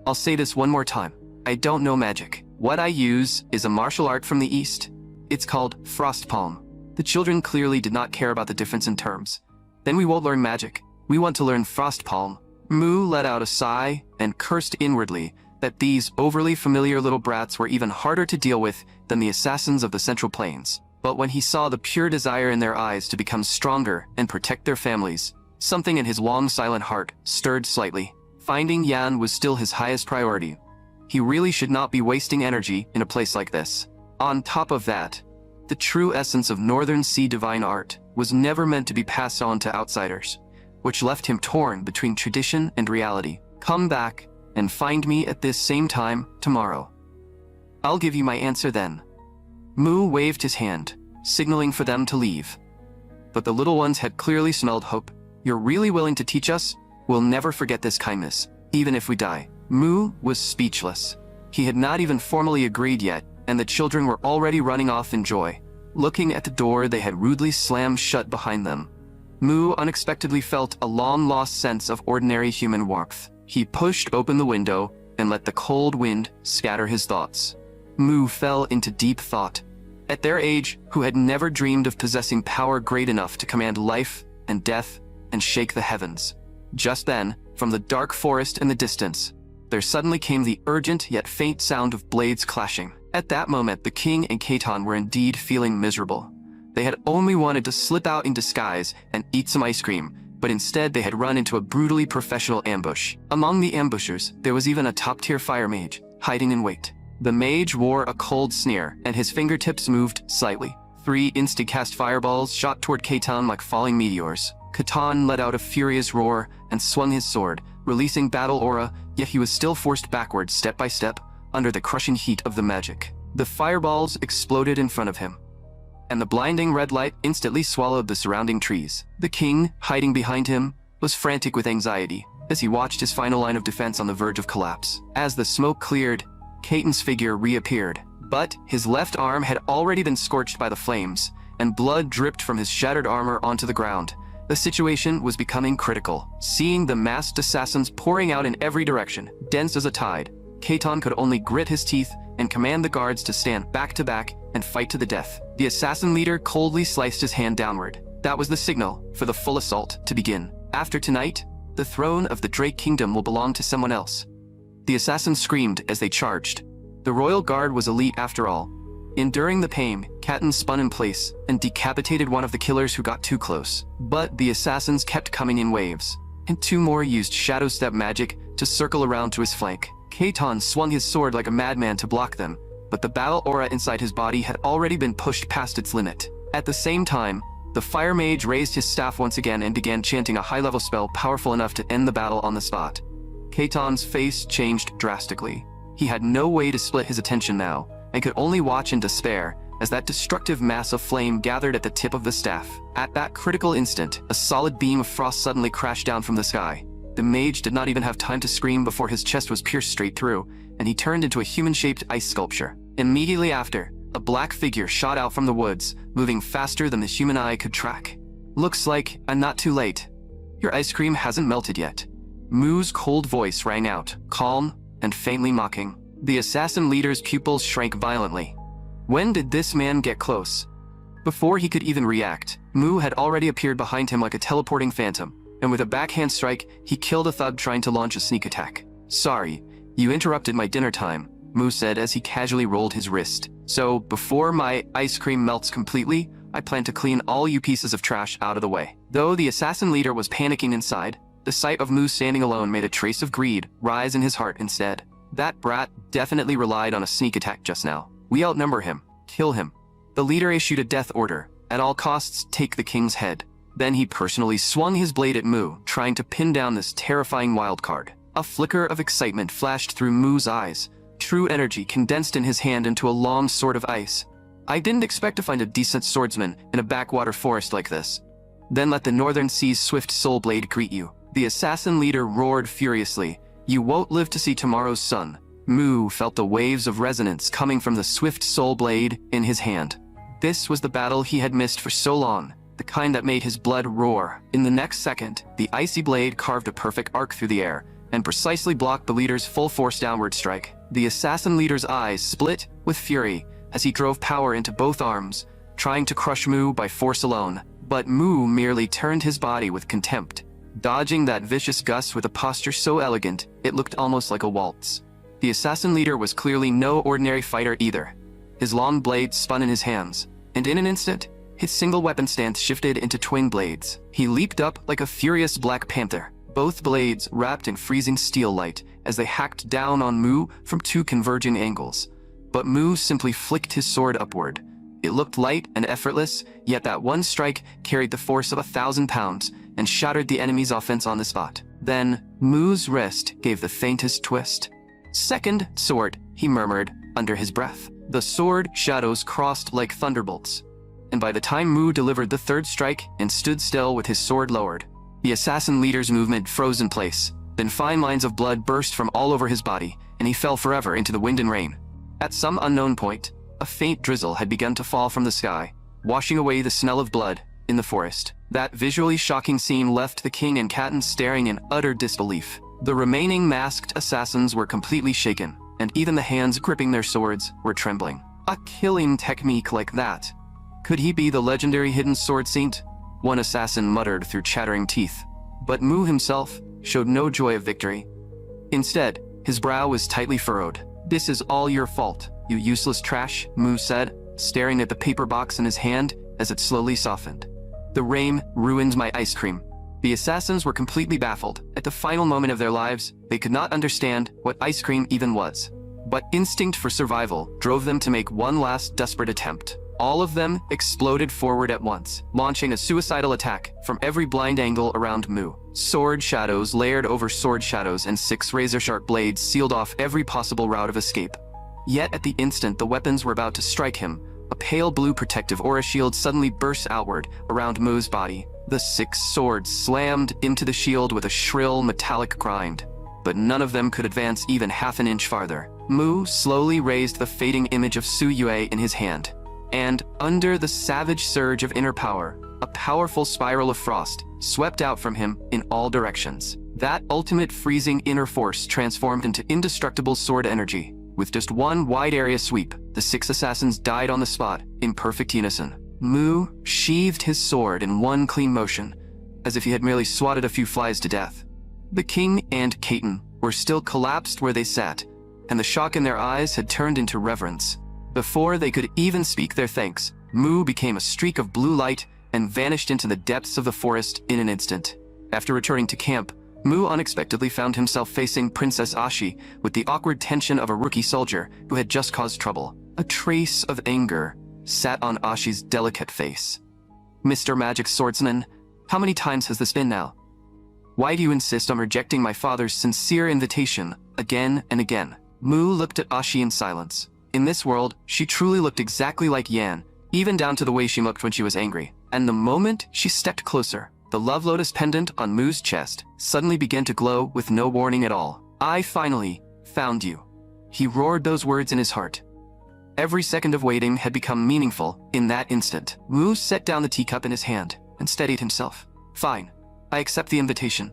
"I'll say this one more time. I don't know magic. What I use is a martial art from the East. It's called Frost Palm." The children clearly did not care about the difference in terms. "Then we won't learn magic. We want to learn Frost Palm." Mu let out a sigh and cursed inwardly that these overly familiar little brats were even harder to deal with than the assassins of the Central Plains. But when he saw the pure desire in their eyes to become stronger and protect their families, something in his long silent heart stirred slightly. Finding Yan was still his highest priority. He really should not be wasting energy in a place like this. On top of that, the true essence of Northern Sea divine art was never meant to be passed on to outsiders, which left him torn between tradition and reality. "Come back and find me at this same time tomorrow. I'll give you my answer then." Mu waved his hand, signaling for them to leave. But the little ones had clearly smelled hope. "You're really willing to teach us? We'll never forget this kindness, even if we die." Mu was speechless. He had not even formally agreed yet, and the children were already running off in joy. Looking at the door they had rudely slammed shut behind them, Mu unexpectedly felt a long-lost sense of ordinary human warmth. He pushed open the window and let the cold wind scatter his thoughts. Mu fell into deep thought. At their age, who had never dreamed of possessing power great enough to command life and death and shake the heavens? Just then, from the dark forest in the distance, there suddenly came the urgent yet faint sound of blades clashing. At that moment, the king and Caton were indeed feeling miserable. They had only wanted to slip out in disguise and eat some ice cream, but instead they had run into a brutally professional ambush. Among the ambushers, there was even a top-tier fire mage, hiding in wait. The mage wore a cold sneer, and his fingertips moved slightly. 3 insta-cast fireballs shot toward Caton like falling meteors. Caton let out a furious roar and swung his sword, releasing battle aura, yet he was still forced backwards step by step, under the crushing heat of the magic. The fireballs exploded in front of him, and the blinding red light instantly swallowed the surrounding trees. The king, hiding behind him, was frantic with anxiety as he watched his final line of defense on the verge of collapse. As the smoke cleared, Caton's figure reappeared, but his left arm had already been scorched by the flames, and blood dripped from his shattered armor onto the ground. The situation was becoming critical. Seeing the masked assassins pouring out in every direction, dense as a tide, Caton could only grit his teeth and command the guards to stand back to back and fight to the death. The assassin leader coldly sliced his hand downward. That was the signal for the full assault to begin. After tonight, the throne of the Drake Kingdom will belong to someone else. The assassins screamed as they charged. The royal guard was elite after all. Enduring the pain, Caton spun in place and decapitated one of the killers who got too close. But the assassins kept coming in waves, and 2 more used shadow step magic to circle around to his flank. Caton swung his sword like a madman to block them, but the battle aura inside his body had already been pushed past its limit. At the same time, the fire mage raised his staff once again and began chanting a high-level spell powerful enough to end the battle on the spot. Keitan's face changed drastically. He had no way to split his attention now, and could only watch in despair as that destructive mass of flame gathered at the tip of the staff. At that critical instant, a solid beam of frost suddenly crashed down from the sky. The mage did not even have time to scream before his chest was pierced straight through, and he turned into a human-shaped ice sculpture. Immediately after, a black figure shot out from the woods, moving faster than the human eye could track. "Looks like I'm not too late. Your ice cream hasn't melted yet." Mu's cold voice rang out, calm and faintly mocking. The assassin leader's pupils shrank violently. When did this man get close? Before he could even react, Mu had already appeared behind him like a teleporting phantom, and with a backhand strike, he killed a thug trying to launch a sneak attack. "Sorry, you interrupted my dinner time," Mu said as he casually rolled his wrist. "So, before my ice cream melts completely, I plan to clean all you pieces of trash out of the way." Though the assassin leader was panicking inside, the sight of Mu standing alone made a trace of greed rise in his heart instead. That brat definitely relied on a sneak attack just now. We outnumber him. Kill him. The leader issued a death order. At all costs, take the king's head. Then he personally swung his blade at Mu, trying to pin down this terrifying wildcard. A flicker of excitement flashed through Mu's eyes. True energy condensed in his hand into a long sword of ice. "I didn't expect to find a decent swordsman in a backwater forest like this." "Then let the Northern Sea's swift soul blade greet you." The assassin leader roared furiously. "You won't live to see tomorrow's sun." Mu felt the waves of resonance coming from the swift soul blade in his hand. This was the battle he had missed for so long, the kind that made his blood roar. In the next second, the icy blade carved a perfect arc through the air and precisely blocked the leader's full-force downward strike. The assassin leader's eyes split with fury as he drove power into both arms, trying to crush Mu by force alone. But Mu merely turned his body with contempt, dodging that vicious gust with a posture so elegant it looked almost like a waltz. The assassin leader was clearly no ordinary fighter either. His long blade spun in his hands, and in an instant, his single weapon stance shifted into twin blades. He leaped up like a furious black panther, both blades wrapped in freezing steel light as they hacked down on Mu from two converging angles. But Mu simply flicked his sword upward. It looked light and effortless, yet that one strike carried the force of 1,000 pounds and shattered the enemy's offense on the spot. Then, Mu's wrist gave the faintest twist. "Second sword," he murmured under his breath. The sword shadows crossed like thunderbolts, and by the time Mu delivered the third strike and stood still with his sword lowered, the assassin leader's movement froze in place. Then fine lines of blood burst from all over his body, and he fell forever into the wind and rain. At some unknown point, a faint drizzle had begun to fall from the sky, washing away the smell of blood in the forest. That visually shocking scene left the king and Catan staring in utter disbelief. The remaining masked assassins were completely shaken, and even the hands gripping their swords were trembling. A killing technique like that. Could he be the legendary hidden sword saint? One assassin muttered through chattering teeth. But Mu himself showed no joy of victory. Instead, his brow was tightly furrowed. "This is all your fault, you useless trash," Mu said, staring at the paper box in his hand as it slowly softened. "The rain ruined my ice cream." The assassins were completely baffled. At the final moment of their lives, they could not understand what ice cream even was. But instinct for survival drove them to make one last desperate attempt. All of them exploded forward at once, launching a suicidal attack from every blind angle around Mu. Sword shadows layered over sword shadows and 6 razor-sharp blades sealed off every possible route of escape. Yet at the instant the weapons were about to strike him, a pale blue protective aura shield suddenly burst outward around Mu's body. The 6 swords slammed into the shield with a shrill metallic grind, but none of them could advance even half an inch farther. Mu slowly raised the fading image of Su Yue in his hand, and under the savage surge of inner power, a powerful spiral of frost swept out from him in all directions. That ultimate freezing inner force transformed into indestructible sword energy. With just one wide area sweep, the 6 assassins died on the spot in perfect unison. Mu sheathed his sword in one clean motion, as if he had merely swatted a few flies to death. The king and Catan were still collapsed where they sat, and the shock in their eyes had turned into reverence. Before they could even speak their thanks, Mu became a streak of blue light and vanished into the depths of the forest in an instant. After returning to camp, Mu unexpectedly found himself facing Princess Ashi with the awkward tension of a rookie soldier who had just caused trouble. A trace of anger sat on Ashi's delicate face. "Mr. Magic Swordsman, how many times has this been now?" Why do you insist on rejecting my father's sincere invitation again and again? Mu looked at Ashi in silence. In this world, she truly looked exactly like Yan, even down to the way she looked when she was angry. And the moment she stepped closer, the love lotus pendant on Mu's chest suddenly began to glow with no warning at all. I finally found you. He roared those words in his heart. Every second of waiting had become meaningful in that instant. Mu set down the teacup in his hand and steadied himself. Fine. I accept the invitation.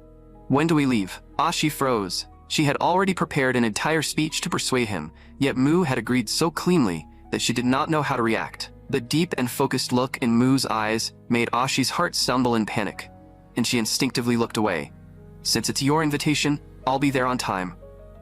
When do we leave? Ashi froze. She had already prepared an entire speech to persuade him, yet Mu had agreed so cleanly that she did not know how to react. The deep and focused look in Mu's eyes made Ashi's heart stumble in panic, and she instinctively looked away. Since it's your invitation, I'll be there on time.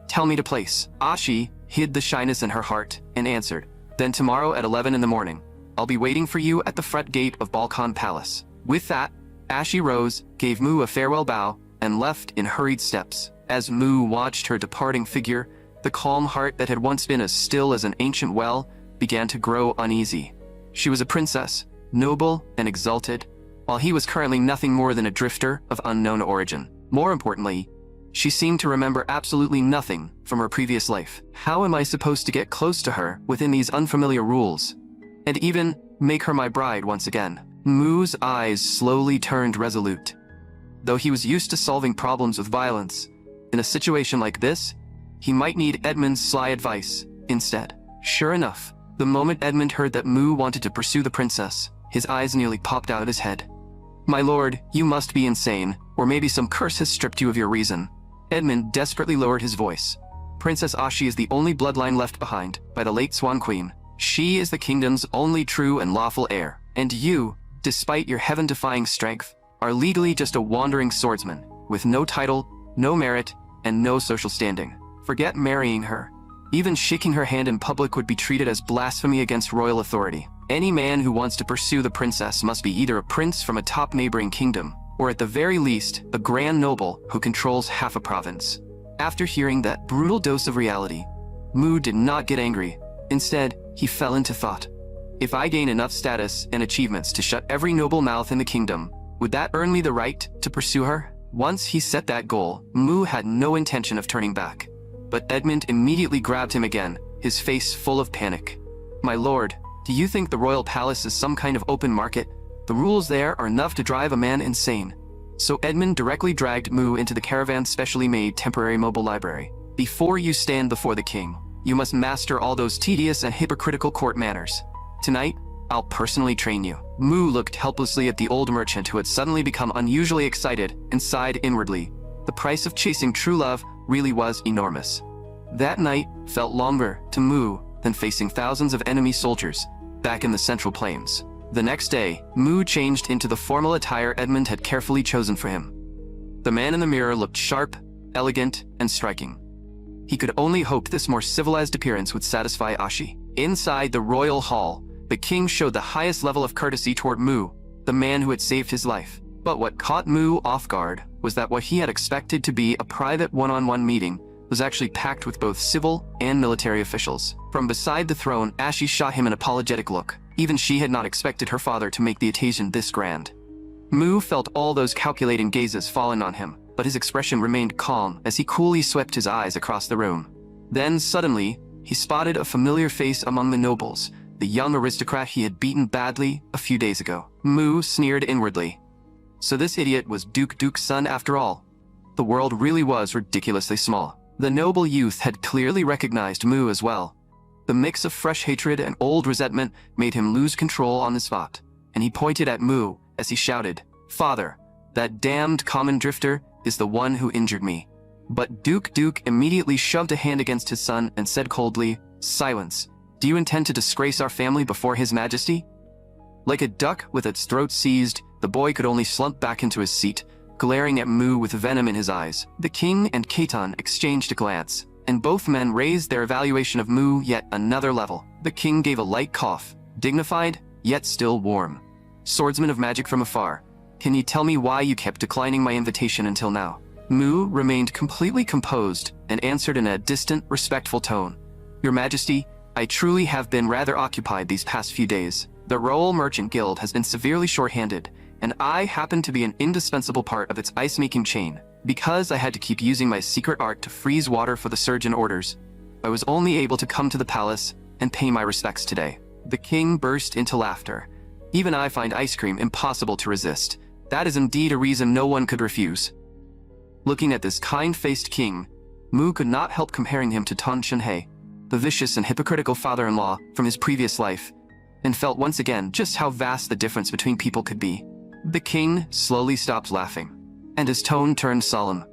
Tell me the place. Ashi hid the shyness in her heart and answered, Then tomorrow at 11 in the morning, I'll be waiting for you at the front gate of Balkan Palace. With that, Ashi rose, gave Mu a farewell bow, and left in hurried steps. As Mu watched her departing figure, the calm heart that had once been as still as an ancient well began to grow uneasy. She was a princess, noble and exalted, while he was currently nothing more than a drifter of unknown origin. More importantly, she seemed to remember absolutely nothing from her previous life. How am I supposed to get close to her within these unfamiliar rules, and even make her my bride once again? Mu's eyes slowly turned resolute. Though he was used to solving problems with violence, in a situation like this, he might need Edmund's sly advice instead. Sure enough, the moment Edmund heard that Mu wanted to pursue the princess, his eyes nearly popped out of his head. My lord, you must be insane, or maybe some curse has stripped you of your reason. Edmund desperately lowered his voice. Princess Ashi is the only bloodline left behind by the late Swan Queen. She is the kingdom's only true and lawful heir. And you, despite your heaven-defying strength, are legally just a wandering swordsman, with no title, no merit, and no social standing. Forget marrying her. Even shaking her hand in public would be treated as blasphemy against royal authority. Any man who wants to pursue the princess must be either a prince from a top neighboring kingdom, or at the very least, a grand noble who controls half a province. After hearing that brutal dose of reality, Mu did not get angry. Instead, he fell into thought. If I gain enough status and achievements to shut every noble mouth in the kingdom, would that earn me the right to pursue her? Once he set that goal, Mu had no intention of turning back. But Edmund immediately grabbed him again, his face full of panic. My lord, do you think the royal palace is some kind of open market? The rules there are enough to drive a man insane. So Edmund directly dragged Mu into the caravan's specially made temporary mobile library. Before you stand before the king, you must master all those tedious and hypocritical court manners. Tonight, I'll personally train you. Mu looked helplessly at the old merchant who had suddenly become unusually excited and sighed inwardly. The price of chasing true love really was enormous. That night felt longer to Mu than facing thousands of enemy soldiers back in the Central Plains. The next day, Mu changed into the formal attire Edmund had carefully chosen for him. The man in the mirror looked sharp, elegant, and striking. He could only hope this more civilized appearance would satisfy Ashi. Inside the royal hall, the king showed the highest level of courtesy toward Mu, the man who had saved his life. But what caught Mu off guard was that what he had expected to be a private one-on-one meeting was actually packed with both civil and military officials. From beside the throne, Ashi shot him an apologetic look. Even she had not expected her father to make the occasion this grand. Mu felt all those calculating gazes falling on him, but his expression remained calm as he coolly swept his eyes across the room. Then suddenly, he spotted a familiar face among the nobles, the young aristocrat he had beaten badly a few days ago. Mu sneered inwardly. So this idiot was Duke's son after all. The world really was ridiculously small. The noble youth had clearly recognized Mu as well. The mix of fresh hatred and old resentment made him lose control on the spot, and he pointed at Mu as he shouted, Father, that damned common drifter is the one who injured me. But Duke immediately shoved a hand against his son and said coldly, Silence. Do you intend to disgrace our family before His Majesty? Like a duck with its throat seized, the boy could only slump back into his seat, glaring at Mu with venom in his eyes. The king and Kaitan exchanged a glance, and both men raised their evaluation of Mu yet another level. The king gave a light cough, dignified, yet still warm. Swordsman of magic from afar, can you tell me why you kept declining my invitation until now? Mu remained completely composed and answered in a distant, respectful tone. Your Majesty, I truly have been rather occupied these past few days. The Royal Merchant Guild has been severely short-handed, and I happen to be an indispensable part of its ice-making chain. Because I had to keep using my secret art to freeze water for the surgeon orders, I was only able to come to the palace and pay my respects today." The king burst into laughter. "Even I find ice cream impossible to resist. That is indeed a reason no one could refuse." Looking at this kind-faced king, Mu could not help comparing him to Tan Shenhe, the vicious and hypocritical father-in-law from his previous life, and felt once again just how vast the difference between people could be. The king slowly stopped laughing, and his tone turned solemn.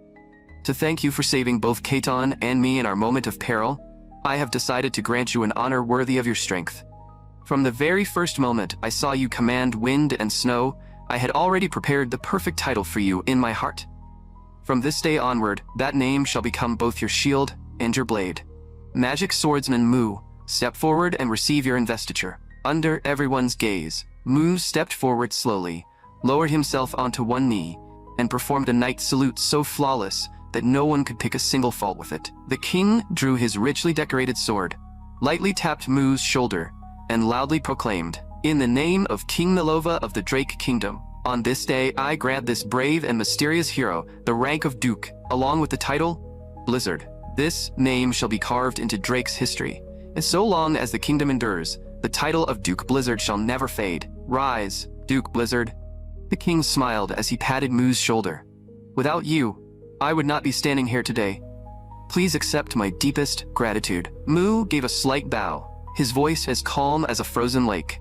"To thank you for saving both Keitan and me in our moment of peril, I have decided to grant you an honor worthy of your strength. From the very first moment I saw you command wind and snow, I had already prepared the perfect title for you in my heart. From this day onward, that name shall become both your shield and your blade. Magic swordsman Mu, step forward and receive your investiture." Under everyone's gaze, Mu stepped forward slowly, lowered himself onto one knee, and performed a knight's salute so flawless that no one could pick a single fault with it. The king drew his richly decorated sword, lightly tapped Mu's shoulder, and loudly proclaimed, "In the name of King Nalova of the Drake Kingdom, on this day I grant this brave and mysterious hero the rank of Duke, along with the title, Blizzard. This name shall be carved into Drake's history, and so long as the kingdom endures, the title of Duke Blizzard shall never fade. Rise, Duke Blizzard." The king smiled as he patted Mu's shoulder. "Without you, I would not be standing here today. Please accept my deepest gratitude." Mu gave a slight bow, his voice as calm as a frozen lake.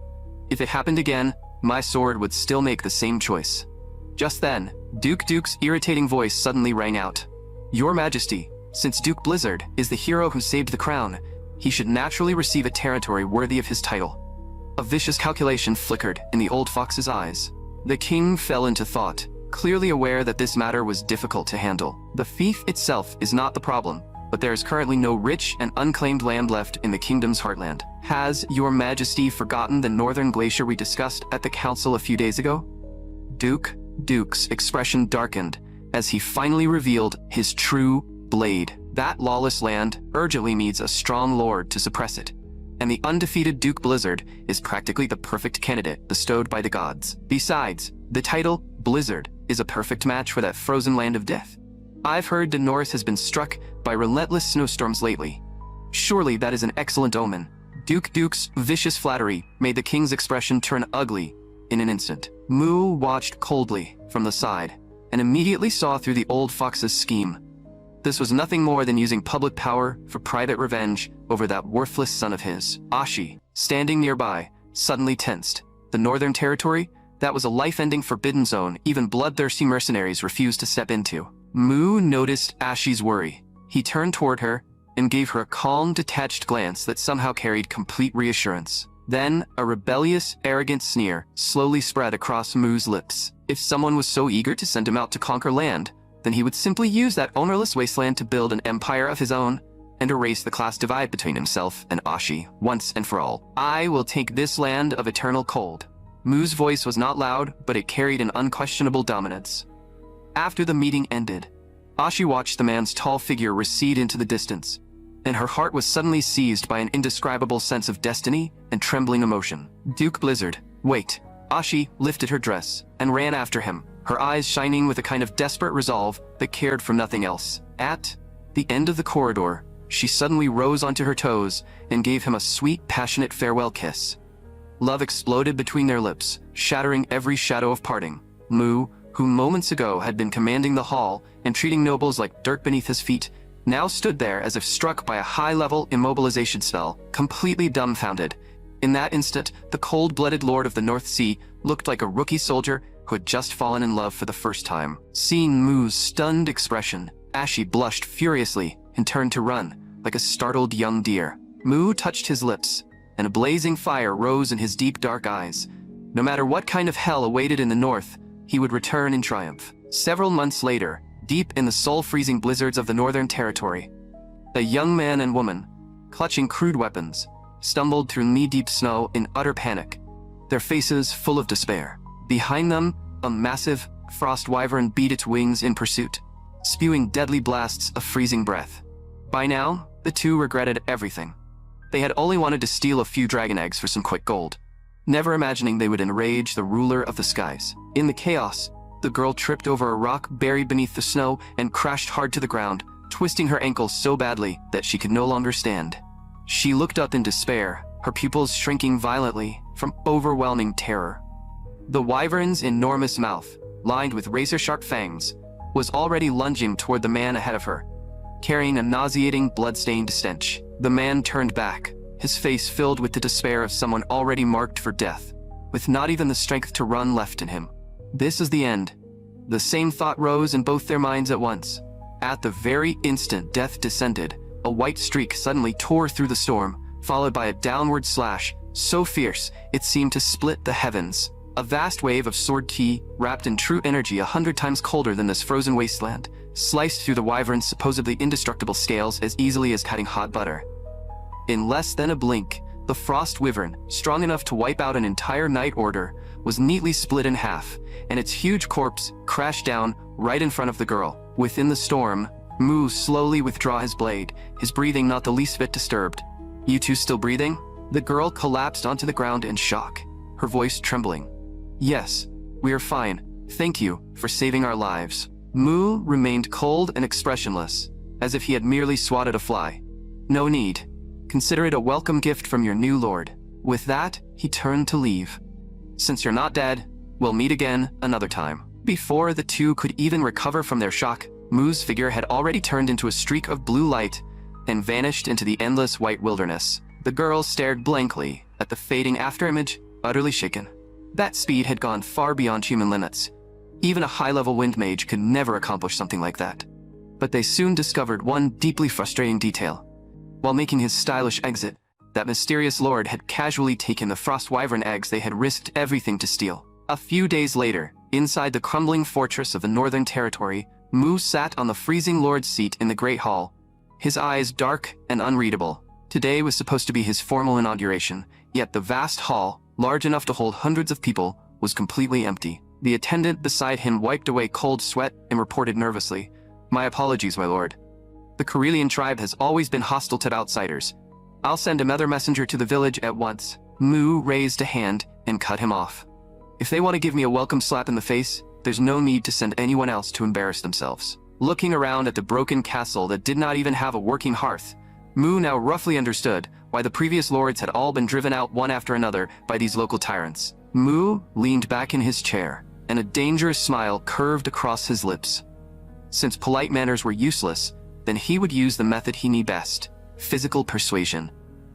"If it happened again, my sword would still make the same choice." Just then, Duke's irritating voice suddenly rang out. "Your Majesty, since Duke Blizzard is the hero who saved the crown, he should naturally receive a territory worthy of his title." A vicious calculation flickered in the old fox's eyes. The king fell into thought, clearly aware that this matter was difficult to handle. The fief itself is not the problem, but there is currently no rich and unclaimed land left in the kingdom's heartland. Has your Majesty forgotten the northern glacier we discussed at the council a few days ago? Duke's expression darkened as he finally revealed his true blade. That lawless land urgently needs a strong lord to suppress it, and the undefeated Duke Blizzard is practically the perfect candidate bestowed by the gods. Besides, the title, Blizzard, is a perfect match for that frozen land of death. I've heard the North has been struck by relentless snowstorms lately. Surely that is an excellent omen. Duke's vicious flattery made the king's expression turn ugly in an instant. Mu watched coldly from the side and immediately saw through the old fox's scheme. This was nothing more than using public power for private revenge over that worthless son of his. Ashi, standing nearby, suddenly tensed. The Northern Territory? That was a life-ending forbidden zone even bloodthirsty mercenaries refused to step into. Mu noticed Ashi's worry. He turned toward her and gave her a calm, detached glance that somehow carried complete reassurance. Then, a rebellious, arrogant sneer slowly spread across Mu's lips. If someone was so eager to send him out to conquer land, then he would simply use that ownerless wasteland to build an empire of his own and erase the class divide between himself and Ashi once and for all. "I will take this land of eternal cold." Mu's voice was not loud, but it carried an unquestionable dominance. After the meeting ended, Ashi watched the man's tall figure recede into the distance, and her heart was suddenly seized by an indescribable sense of destiny and trembling emotion. "Duke Blizzard, wait." Ashi lifted her dress and ran after him, her eyes shining with a kind of desperate resolve that cared for nothing else. At the end of the corridor, she suddenly rose onto her toes and gave him a sweet, passionate farewell kiss. Love exploded between their lips, shattering every shadow of parting. Mu, who moments ago had been commanding the hall and treating nobles like dirt beneath his feet, now stood there as if struck by a high-level immobilization spell, completely dumbfounded. In that instant, the cold-blooded lord of the North Sea looked like a rookie soldier who had just fallen in love for the first time. Seeing Mu's stunned expression, Ashi blushed furiously and turned to run, like a startled young deer. Mu touched his lips, and a blazing fire rose in his deep dark eyes. No matter what kind of hell awaited in the north, he would return in triumph. Several months later, deep in the soul-freezing blizzards of the Northern Territory, a young man and woman, clutching crude weapons, stumbled through knee-deep snow in utter panic, their faces full of despair. Behind them, a massive frost wyvern beat its wings in pursuit, spewing deadly blasts of freezing breath. By now, the two regretted everything. They had only wanted to steal a few dragon eggs for some quick gold, never imagining they would enrage the ruler of the skies. In the chaos, The girl tripped over a rock buried beneath the snow and crashed hard to the ground, twisting her ankles so badly that she could no longer stand. She looked up in despair, her pupils shrinking violently from overwhelming terror. The wyvern's enormous mouth, lined with razor-sharp fangs, was already lunging toward the man ahead of her, carrying a nauseating, blood-stained stench. The man turned back, his face filled with the despair of someone already marked for death, with not even the strength to run left in him. This is the end. The same thought rose in both their minds at once. At the very instant death descended, a white streak suddenly tore through the storm, followed by a downward slash, so fierce it seemed to split the heavens. A vast wave of sword ki, wrapped in true energy 100 times colder than this frozen wasteland, sliced through the wyvern's supposedly indestructible scales as easily as cutting hot butter. In less than a blink, the frost wyvern, strong enough to wipe out an entire night order, was neatly split in half, and its huge corpse crashed down right in front of the girl. Within the storm, Mu slowly withdrew his blade, his breathing not the least bit disturbed. "You two still breathing?" The girl collapsed onto the ground in shock, her voice trembling. "Yes, we are fine. Thank you for saving our lives." Mu remained cold and expressionless, as if he had merely swatted a fly. "No need. Consider it a welcome gift from your new lord." With that, he turned to leave. "Since you're not dead, we'll meet again another time." Before the two could even recover from their shock, Mu's figure had already turned into a streak of blue light and vanished into the endless white wilderness. The girl stared blankly at the fading afterimage, utterly shaken. That speed had gone far beyond human limits. Even a high-level wind mage could never accomplish something like that. But they soon discovered one deeply frustrating detail. While making his stylish exit, that mysterious lord had casually taken the frost wyvern eggs they had risked everything to steal. A few days later, inside the crumbling fortress of the Northern Territory, Mu sat on the freezing lord's seat in the Great Hall, his eyes dark and unreadable. Today was supposed to be his formal inauguration, yet the vast hall, large enough to hold hundreds of people, was completely empty. The attendant beside him wiped away cold sweat and reported nervously, "My apologies, my lord. The Karelian tribe has always been hostile to outsiders. I'll send another messenger to the village at once." Mu raised a hand and cut him off. "If they want to give me a welcome slap in the face, there's no need to send anyone else to embarrass themselves." Looking around at the broken castle that did not even have a working hearth, Mu now roughly understood why the previous lords had all been driven out one after another by these local tyrants. Mu leaned back in his chair, and a dangerous smile curved across his lips. Since polite manners were useless, then he would use the method he knew best: physical persuasion.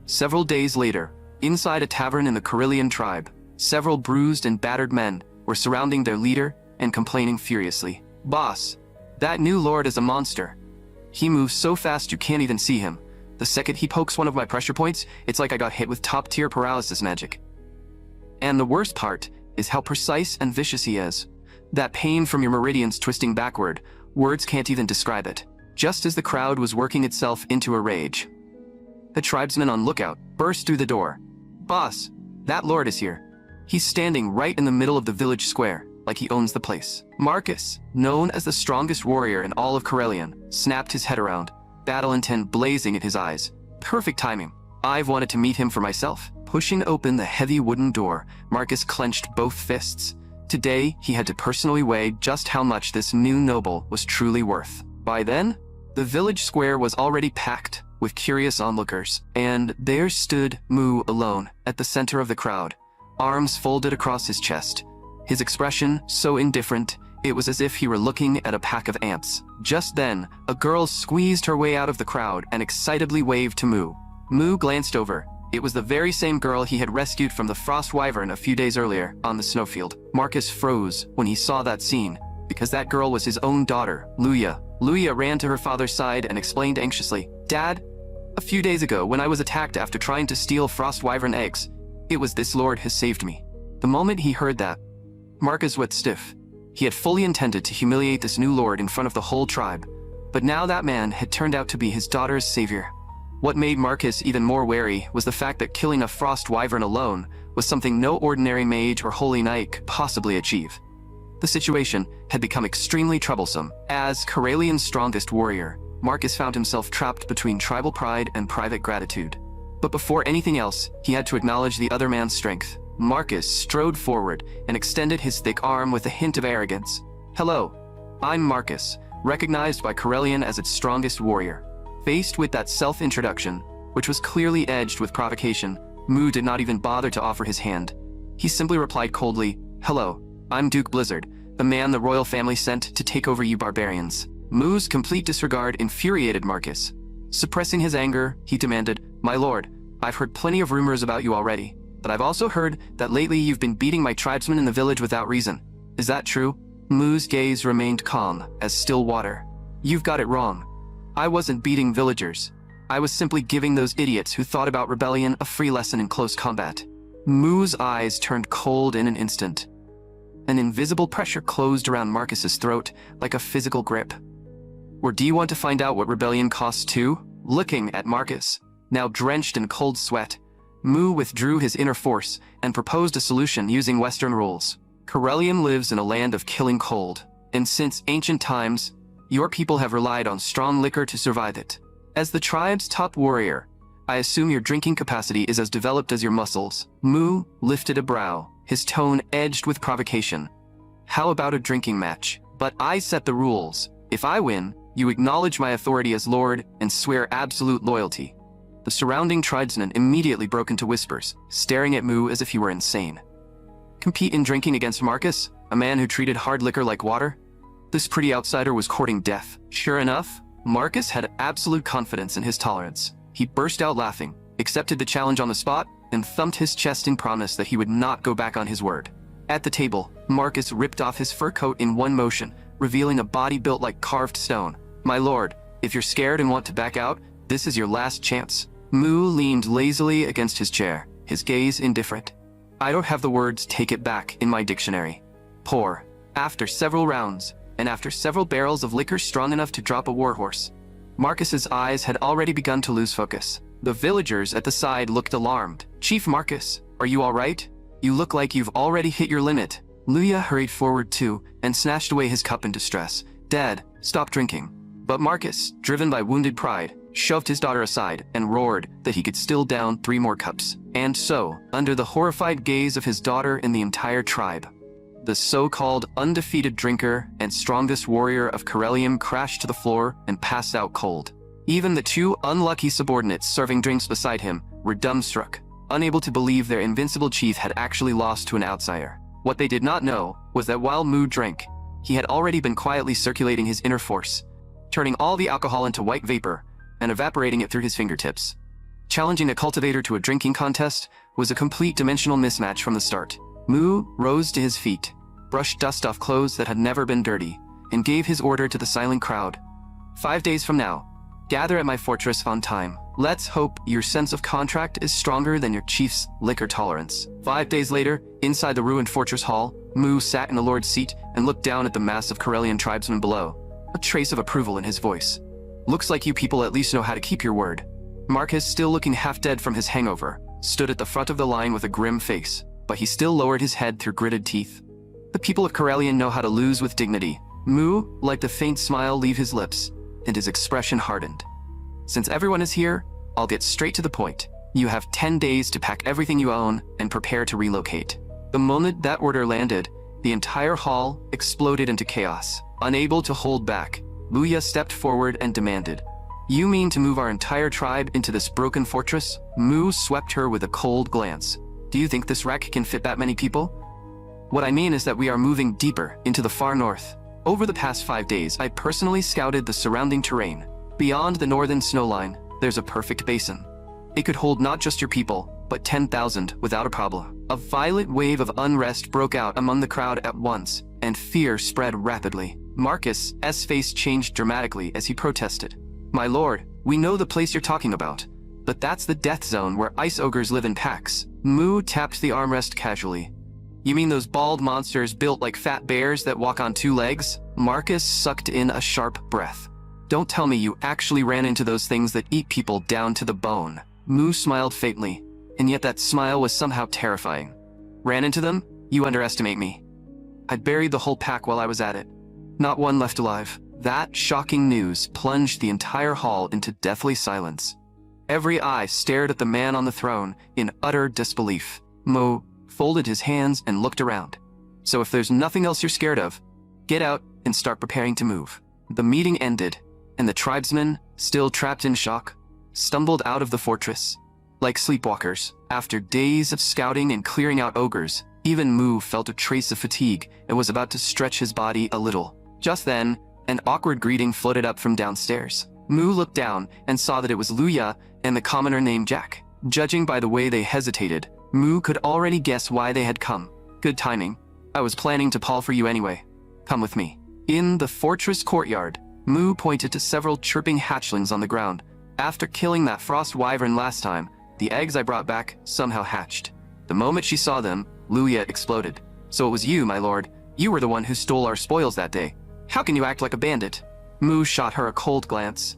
Several days later, inside a tavern in the Karelian tribe, several bruised and battered men were surrounding their leader and complaining furiously. "Boss, that new lord is a monster. He moves so fast you can't even see him. The second he pokes one of my pressure points, it's like I got hit with top-tier paralysis magic. And the worst part is how precise and vicious he is. That pain from your meridians twisting backward, words can't even describe it." Just as the crowd was working itself into a rage, the tribesman on lookout burst through the door. "Boss, that lord is here. He's standing right in the middle of the village square, like he owns the place." Marcus, known as the strongest warrior in all of Karelian, snapped his head around, battle intent blazing at his eyes. Perfect timing. I've wanted to meet him for myself. Pushing open the heavy wooden door, Marcus clenched both fists. Today, he had to personally weigh just how much this new noble was truly worth. By then, the village square was already packed with curious onlookers, and there stood Mu alone at the center of the crowd, arms folded across his chest. His expression so indifferent, it was as if he were looking at a pack of ants. Just then, a girl squeezed her way out of the crowd and excitedly waved to Mu. Mu glanced over. It was the very same girl he had rescued from the frost wyvern a few days earlier on the snowfield. Marcus froze when he saw that scene, because that girl was his own daughter, Luya. Luya ran to her father's side and explained anxiously, "Dad, a few days ago when I was attacked after trying to steal frost wyvern eggs, it was this lord who saved me." The moment he heard that, Marcus went stiff. He had fully intended to humiliate this new lord in front of the whole tribe, but now that man had turned out to be his daughter's savior. What made Marcus even more wary was the fact that killing a frost wyvern alone was something no ordinary mage or holy knight could possibly achieve. The situation had become extremely troublesome. As Karelian's strongest warrior, Marcus found himself trapped between tribal pride and private gratitude. But before anything else, he had to acknowledge the other man's strength. Marcus strode forward and extended his thick arm with a hint of arrogance. Hello, I'm Marcus, recognized by Corellian as its strongest warrior. Faced with that self-introduction, which was clearly edged with provocation, Mu did not even bother to offer his hand. He simply replied coldly, "Hello, I'm Duke Blizzard, the man the royal family sent to take over you barbarians." Mu's complete disregard infuriated Marcus. Suppressing his anger, he demanded, "My lord, I've heard plenty of rumors about you already, but I've also heard that lately you've been beating my tribesmen in the village without reason. Is that true?" Mu's gaze remained calm as still water. "You've got it wrong. I wasn't beating villagers. I was simply giving those idiots who thought about rebellion a free lesson in close combat." Mu's eyes turned cold in an instant. An invisible pressure closed around Marcus's throat like a physical grip. "Or do you want to find out what rebellion costs too?" Looking at Marcus, now drenched in cold sweat, Mu withdrew his inner force and proposed a solution using Western rules. Corellian lives in a land of killing cold, and since ancient times, your people have relied on strong liquor to survive it. As the tribe's top warrior, I assume your drinking capacity is as developed as your muscles. Mu lifted a brow, his tone edged with provocation. "How about a drinking match? But I set the rules. If I win, you acknowledge my authority as lord and swear absolute loyalty." The surrounding tribesmen immediately broke into whispers, staring at Mu as if he were insane. Compete in drinking against Marcus, a man who treated hard liquor like water? This pretty outsider was courting death. Sure enough, Marcus had absolute confidence in his tolerance. He burst out laughing, accepted the challenge on the spot, and thumped his chest in promise that he would not go back on his word. At the table, Marcus ripped off his fur coat in one motion, revealing a body built like carved stone. "My lord, if you're scared and want to back out, this is your last chance." Mu leaned lazily against his chair, his gaze indifferent. "I don't have the words 'take it back' in my dictionary." Pour. After several rounds, and after several barrels of liquor strong enough to drop a warhorse, Marcus's eyes had already begun to lose focus. The villagers at the side looked alarmed. "Chief Marcus, are you all right? You look like you've already hit your limit." Luya hurried forward too and snatched away his cup in distress. "Dad, stop drinking." But Marcus, driven by wounded pride, shoved his daughter aside and roared that he could still down 3 more cups. And so, under the horrified gaze of his daughter and the entire tribe, the so-called undefeated drinker and strongest warrior of Corellium crashed to the floor and passed out cold. Even the 2 unlucky subordinates serving drinks beside him were dumbstruck, unable to believe their invincible chief had actually lost to an outsider. What they did not know was that while Mu drank, he had already been quietly circulating his inner force, turning all the alcohol into white vapor and evaporating it through his fingertips. Challenging a cultivator to a drinking contest was a complete dimensional mismatch from the start. Mu rose to his feet, brushed dust off clothes that had never been dirty, and gave his order to the silent crowd. 5 days from now, gather at my fortress on time. Let's hope your sense of contract is stronger than your chief's liquor tolerance. 5 days later, inside the ruined fortress hall, Mu sat in the lord's seat and looked down at the mass of Corellian tribesmen below, a trace of approval in his voice. "Looks like you people at least know how to keep your word." Marcus, still looking half dead from his hangover, stood at the front of the line with a grim face, but he still lowered his head through gritted teeth. The people of Corellian know how to lose with dignity. Mu let the faint smile leave his lips, and his expression hardened. "Since everyone is here, I'll get straight to the point. You have 10 days to pack everything you own and prepare to relocate." The moment that order landed, the entire hall exploded into chaos. Unable to hold back, Luya stepped forward and demanded, "You mean to move our entire tribe into this broken fortress?" Mu swept her with a cold glance. "Do you think this wreck can fit that many people?" "What I mean is that we are moving deeper into the far north. Over the past 5 days, I personally scouted the surrounding terrain. Beyond the northern snowline, there's a perfect basin. It could hold not just your people, but 10,000 without a problem." A violent wave of unrest broke out among the crowd at once, and fear spread rapidly. Marcus' face changed dramatically as he protested. "My lord, we know the place you're talking about, but that's the death zone where ice ogres live in packs." Mu tapped the armrest casually. "You mean those bald monsters built like fat bears that walk on 2 legs? Marcus sucked in a sharp breath. "Don't tell me you actually ran into those things that eat people down to the bone." Mu smiled faintly, and yet that smile was somehow terrifying. "Ran into them? You underestimate me. I'd buried the whole pack while I was at it. Not one left alive." That shocking news plunged the entire hall into deathly silence. Every eye stared at the man on the throne in utter disbelief. Mu folded his hands and looked around. "So if there's nothing else you're scared of, Get out and start preparing to move." The meeting ended, and the tribesmen, still trapped in shock, stumbled out of the fortress. Like sleepwalkers, after days of scouting and clearing out ogres, even Mu felt a trace of fatigue and was about to stretch his body a little. Just then, an awkward greeting floated up from downstairs. Mu looked down and saw that it was Luya and the commoner named Jack. Judging by the way they hesitated, Mu could already guess why they had come. "Good timing. I was planning to call for you anyway. Come with me." In the fortress courtyard, Mu pointed to several chirping hatchlings on the ground. "After killing that frost wyvern last time, the eggs I brought back somehow hatched." The moment she saw them, Luya exploded. "So it was you, my lord. You were the one who stole our spoils that day. How can you act like a bandit?" Mu shot her a cold glance.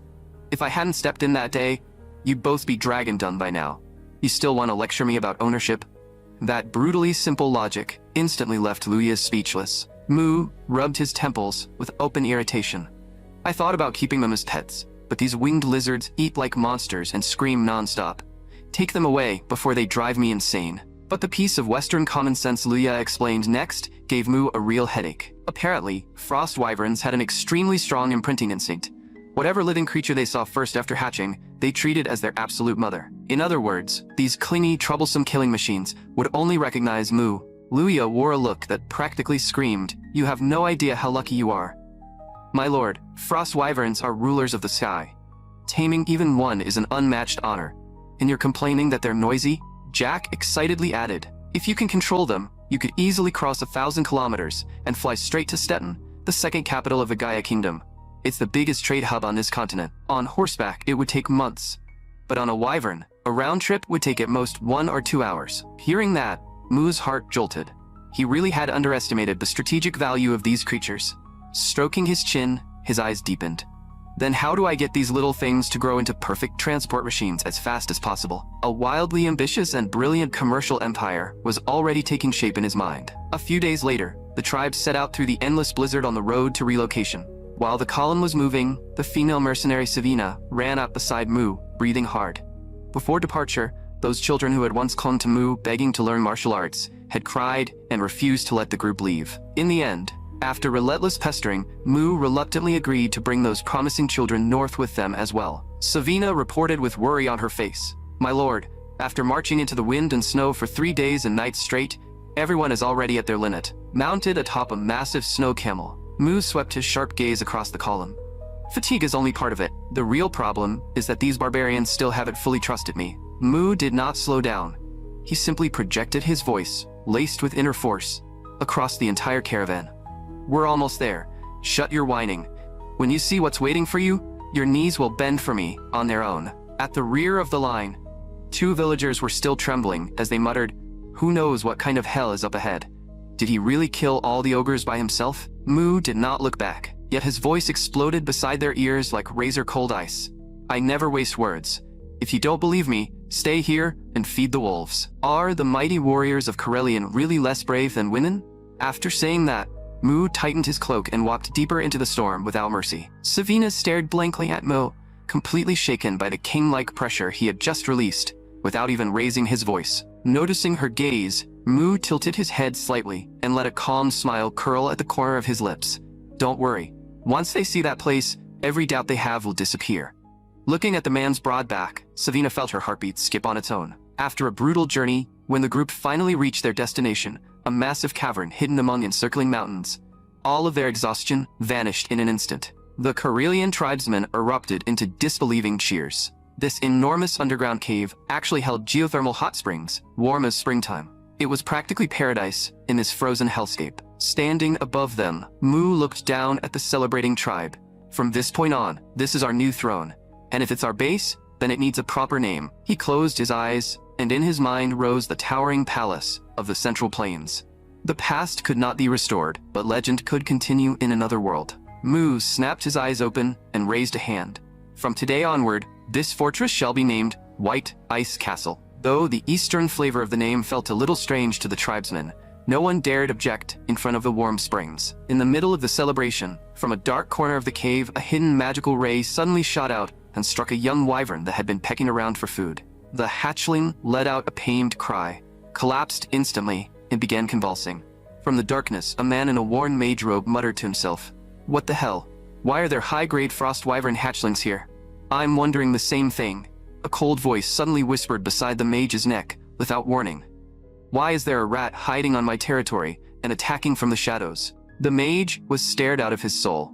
"If I hadn't stepped in that day, you'd both be dragon done by now. You still want to lecture me about ownership?" That brutally simple logic instantly left Luya speechless. Mu rubbed his temples with open irritation. "I thought about keeping them as pets, but these winged lizards eat like monsters and scream non-stop. Take them away before they drive me insane." But the piece of Western common sense Luya explained next gave Mu a real headache. Apparently, frost wyverns had an extremely strong imprinting instinct. Whatever living creature they saw first after hatching, they treated as their absolute mother. In other words, these clingy, troublesome killing machines would only recognize Mu. Luya wore a look that practically screamed, "You have no idea how lucky you are. My lord, frost wyverns are rulers of the sky. Taming even one is an unmatched honor. And you're complaining that they're noisy?" Jack excitedly added, "If you can control them, you could easily cross 1,000 kilometers and fly straight to Stettin, the second capital of the Gaia Kingdom. It's the biggest trade hub on this continent. On horseback, it would take months. But on a wyvern, a round trip would take at most 1 or 2 hours." Hearing that, Mu's heart jolted. He really had underestimated the strategic value of these creatures. Stroking his chin, his eyes deepened. "Then how do I get these little things to grow into perfect transport machines as fast as possible?" A wildly ambitious and brilliant commercial empire was already taking shape in his mind. A few days later, the tribe set out through the endless blizzard on the road to relocation. While the column was moving, the female mercenary Savina ran up beside Mu, breathing hard. Before departure, those children who had once clung to Mu begging to learn martial arts had cried and refused to let the group leave. In the end, after relentless pestering, Mu reluctantly agreed to bring those promising children north with them as well. Savina reported with worry on her face, "My lord, after marching into the wind and snow for 3 days and nights straight, everyone is already at their limit." Mounted atop a massive snow camel, Mu swept his sharp gaze across the column. "Fatigue is only part of it. The real problem is that these barbarians still haven't fully trusted me." Mu did not slow down. He simply projected his voice, laced with inner force, across the entire caravan. "We're almost there. Shut your whining. When you see what's waiting for you, your knees will bend for me on their own." At the rear of the line, 2 villagers were still trembling as they muttered, "Who knows what kind of hell is up ahead? Did he really kill all the ogres by himself?" Mu did not look back, yet his voice exploded beside their ears like razor-cold ice. "I never waste words. If you don't believe me, stay here and feed the wolves." Are the mighty warriors of Corellian really less brave than women? After saying that, Mu tightened his cloak and walked deeper into the storm without mercy. Savina stared blankly at Mu, completely shaken by the king-like pressure he had just released, without even raising his voice. Noticing her gaze, Mu tilted his head slightly and let a calm smile curl at the corner of his lips. "Don't worry. Once they see that place, every doubt they have will disappear." Looking at the man's broad back, Savina felt her heartbeat skip on its own. After a brutal journey, when the group finally reached their destination, a massive cavern hidden among encircling mountains, all of their exhaustion vanished in an instant. The Karelian tribesmen erupted into disbelieving cheers. This enormous underground cave actually held geothermal hot springs, warm as springtime. It was practically paradise in this frozen hellscape. Standing above them, Mu looked down at the celebrating tribe. "From this point on, this is our new throne. And if it's our base, then it needs a proper name." He closed his eyes, and in his mind rose the towering palace of the Central Plains. The past could not be restored, but legend could continue in another world. Mu snapped his eyes open and raised a hand. "From today onward, this fortress shall be named White Ice Castle." Though the eastern flavor of the name felt a little strange to the tribesmen, no one dared object in front of the warm springs. In the middle of the celebration, from a dark corner of the cave, a hidden magical ray suddenly shot out and struck a young wyvern that had been pecking around for food. The hatchling let out a pained cry, collapsed instantly, and began convulsing. From the darkness, a man in a worn mage robe muttered to himself, "What the hell? Why are there high-grade frost wyvern hatchlings here?" "I'm wondering the same thing," a cold voice suddenly whispered beside the mage's neck, without warning. "Why is there a rat hiding on my territory and attacking from the shadows?" The mage was stared out of his soul.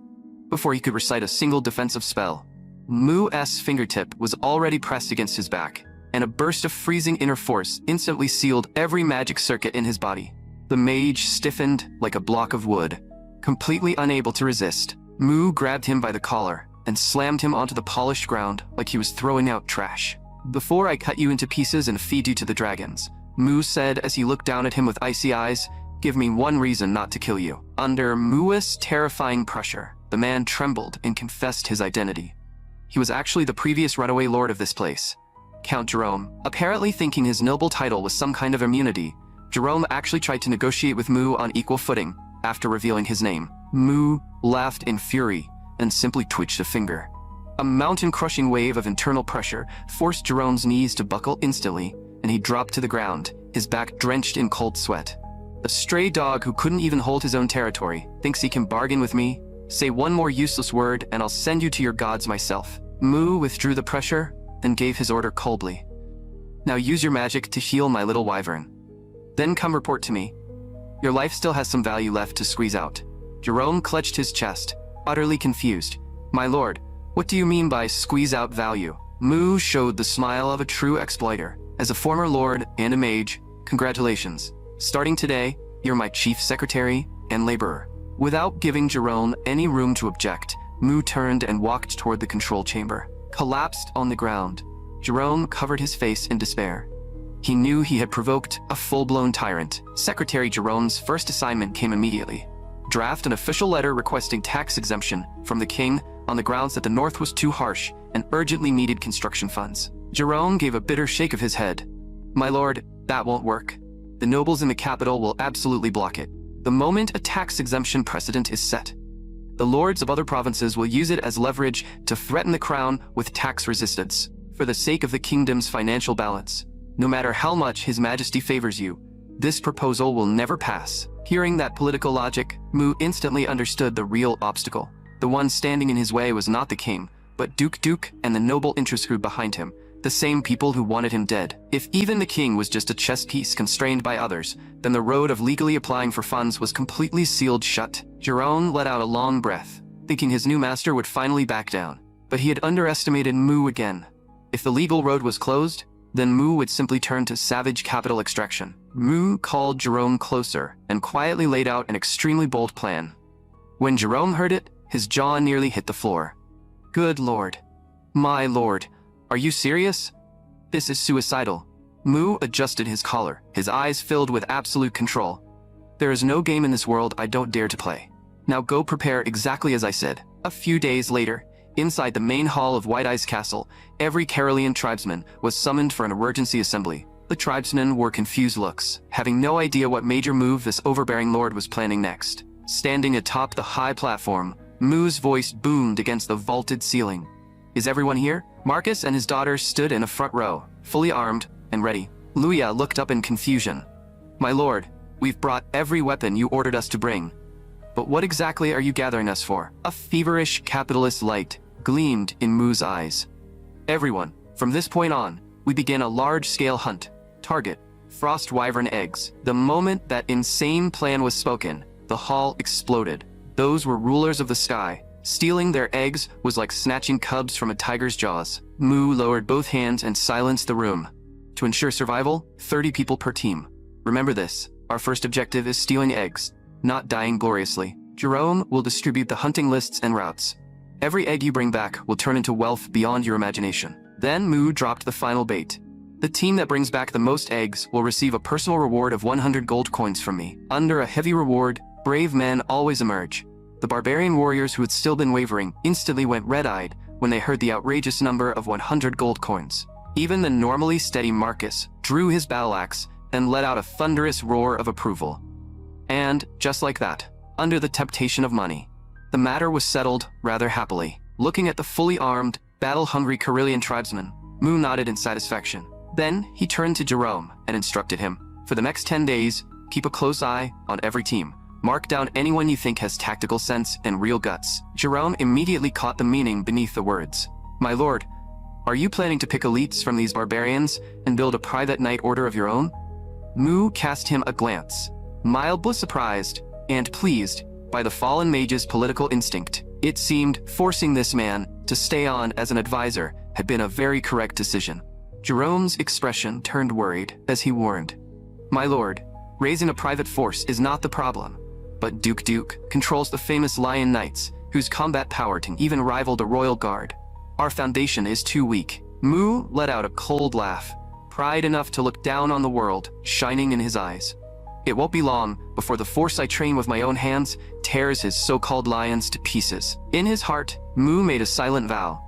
Before he could recite a single defensive spell, Mu's fingertip was already pressed against his back, and a burst of freezing inner force instantly sealed every magic circuit in his body. The mage stiffened like a block of wood. Completely unable to resist, Mu grabbed him by the collar and slammed him onto the polished ground like he was throwing out trash. "Before I cut you into pieces and feed you to the dragons," Mu said as he looked down at him with icy eyes, "give me one reason not to kill you." Under Mu's terrifying pressure, the man trembled and confessed his identity. He was actually the previous runaway lord of this place, Count Jerome. Apparently thinking his noble title was some kind of immunity, Jerome actually tried to negotiate with Mu on equal footing after revealing his name. Mu laughed in fury and simply twitched a finger. A mountain-crushing wave of internal pressure forced Jerome's knees to buckle instantly, and he dropped to the ground, his back drenched in cold sweat. "A stray dog who couldn't even hold his own territory thinks he can bargain with me? Say one more useless word and I'll send you to your gods myself." Mu withdrew the pressure and gave his order coldly. "Now use your magic to heal my little wyvern. Then come report to me. Your life still has some value left to squeeze out." Jerome clutched his chest, utterly confused. "My lord, what do you mean by squeeze out value?" Mu showed the smile of a true exploiter. "As a former lord and a mage, congratulations. Starting today, you're my chief secretary and laborer." Without giving Jerome any room to object, Mu turned and walked toward the control chamber. Collapsed on the ground, Jerome covered his face in despair. He knew he had provoked a full-blown tyrant. Secretary Jerome's first assignment came immediately. Draft an official letter requesting tax exemption from the king on the grounds that the North was too harsh and urgently needed construction funds. Jerome gave a bitter shake of his head. "My lord, that won't work. The nobles in the capital will absolutely block it. The moment a tax exemption precedent is set, the lords of other provinces will use it as leverage to threaten the crown with tax resistance. For the sake of the kingdom's financial balance, no matter how much His Majesty favors you, this proposal will never pass." Hearing that political logic, Mu instantly understood the real obstacle. The one standing in his way was not the king, but Duke and the noble interest group behind him, the same people who wanted him dead. If even the king was just a chess piece constrained by others, then the road of legally applying for funds was completely sealed shut. Jerome let out a long breath, thinking his new master would finally back down. But he had underestimated Mu again. If the legal road was closed, then Mu would simply turn to savage capital extraction. Mu called Jerome closer and quietly laid out an extremely bold plan. When Jerome heard it, his jaw nearly hit the floor. "Good lord. My lord, are you serious? This is suicidal." Mu adjusted his collar, his eyes filled with absolute control. "There is no game in this world I don't dare to play. Now go prepare exactly as I said." A few days later, inside the main hall of White Eye's castle, every Carolean tribesman was summoned for an emergency assembly. The tribesmen wore confused looks, having no idea what major move this overbearing lord was planning next. Standing atop the high platform, Mu's voice boomed against the vaulted ceiling. "Is everyone here?" Marcus and his daughter stood in a front row, fully armed and ready. Luya looked up in confusion. "My lord, we've brought every weapon you ordered us to bring. But what exactly are you gathering us for?" A feverish capitalist light gleamed in Mu's eyes. "Everyone, from this point on, we begin a large-scale hunt. Target, frost wyvern eggs." The moment that insane plan was spoken, the hall exploded. Those were rulers of the sky. Stealing their eggs was like snatching cubs from a tiger's jaws. Mu lowered both hands and silenced the room. "To ensure survival, 30 people per team. Remember this, our first objective is stealing eggs, not dying gloriously. Jerome will distribute the hunting lists and routes. Every egg you bring back will turn into wealth beyond your imagination." Then Mu dropped the final bait. "The team that brings back the most eggs will receive a personal reward of 100 gold coins from me. Under a heavy reward, brave men always emerge." The barbarian warriors who had still been wavering instantly went red-eyed when they heard the outrageous number of 100 gold coins. Even the normally steady Marcus drew his battle axe and let out a thunderous roar of approval. And, just like that, under the temptation of money, the matter was settled rather happily. Looking at the fully armed, battle-hungry Carolean tribesmen, Mu nodded in satisfaction. Then he turned to Jerome and instructed him. "For the next 10 days, Keep a close eye on every team. Mark down anyone you think has tactical sense and real guts. Jerome immediately caught the meaning beneath the words. My lord, are you planning to pick elites from these barbarians and build a private knight order of your own? Mu cast him a glance, mildly surprised and pleased by the fallen mage's political instinct. It seemed forcing this man to stay on as an advisor had been a very correct decision. Jerome's expression turned worried as he warned. My lord, raising a private force is not the problem, but Duke controls the famous Lion Knights, whose combat power can even rival the Royal Guard. Our foundation is too weak. Mu let out a cold laugh, pride enough to look down on the world, shining in his eyes. It won't be long before the force I train with my own hands tears his so-called lions to pieces. In his heart, Mu made a silent vow.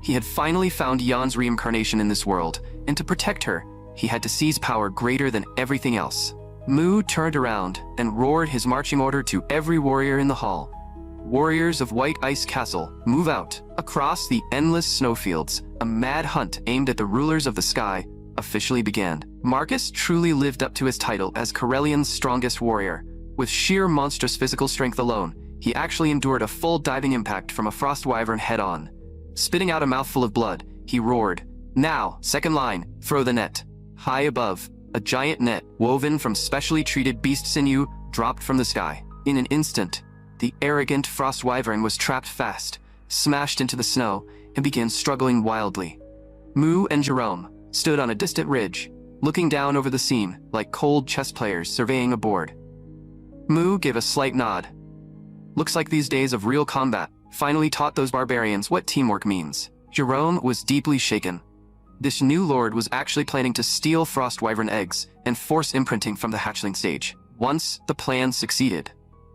He had finally found Yan's reincarnation in this world, and to protect her, he had to seize power greater than everything else. Mu turned around and roared his marching order to every warrior in the hall. Warriors of White Ice Castle, move out. Across the endless snowfields, a mad hunt aimed at the rulers of the sky officially began. Marcus truly lived up to his title as Corellian's strongest warrior. With sheer monstrous physical strength alone, he actually endured a full diving impact from a frost wyvern head-on. Spitting out a mouthful of blood, he roared, Now, second line, throw the net. High above, a giant net, woven from specially treated beast sinew, dropped from the sky. In an instant, the arrogant frost wyvern was trapped fast, smashed into the snow, and began struggling wildly. Mu and Jerome stood on a distant ridge, looking down over the scene like cold chess players surveying a board. Mu gave a slight nod. Looks like these days of real combat finally taught those barbarians what teamwork means. Jerome was deeply shaken. This new lord was actually planning to steal frost wyvern eggs and force imprinting from the hatchling stage. Once the plan succeeded,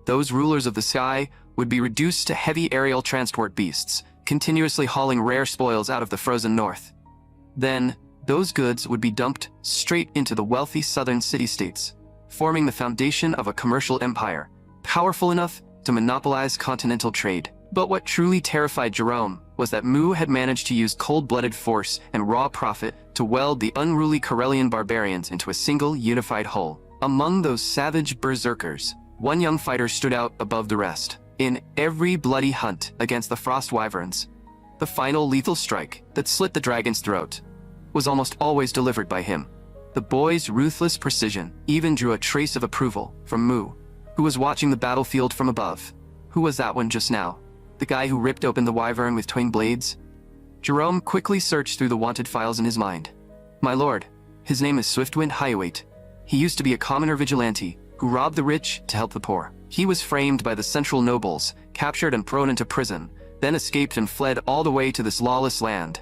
those rulers of the sky would be reduced to heavy aerial transport beasts, continuously hauling rare spoils out of the frozen north. Then, those goods would be dumped straight into the wealthy southern city-states, forming the foundation of a commercial empire, powerful enough to monopolize continental trade. But what truly terrified Jerome was that Mu had managed to use cold-blooded force and raw profit to weld the unruly Corellian barbarians into a single unified whole. Among those savage berserkers, one young fighter stood out above the rest. In every bloody hunt against the frost wyverns, the final lethal strike that slit the dragon's throat was almost always delivered by him. The boy's ruthless precision even drew a trace of approval from Mu, who was watching the battlefield from above. Who was that one just now? The guy who ripped open the wyvern with twin blades? Jerome quickly searched through the wanted files in his mind. My lord, his name is Swiftwind Highweight. He used to be a commoner vigilante who robbed the rich to help the poor. He was framed by the central nobles, captured and thrown into prison, then escaped and fled all the way to this lawless land.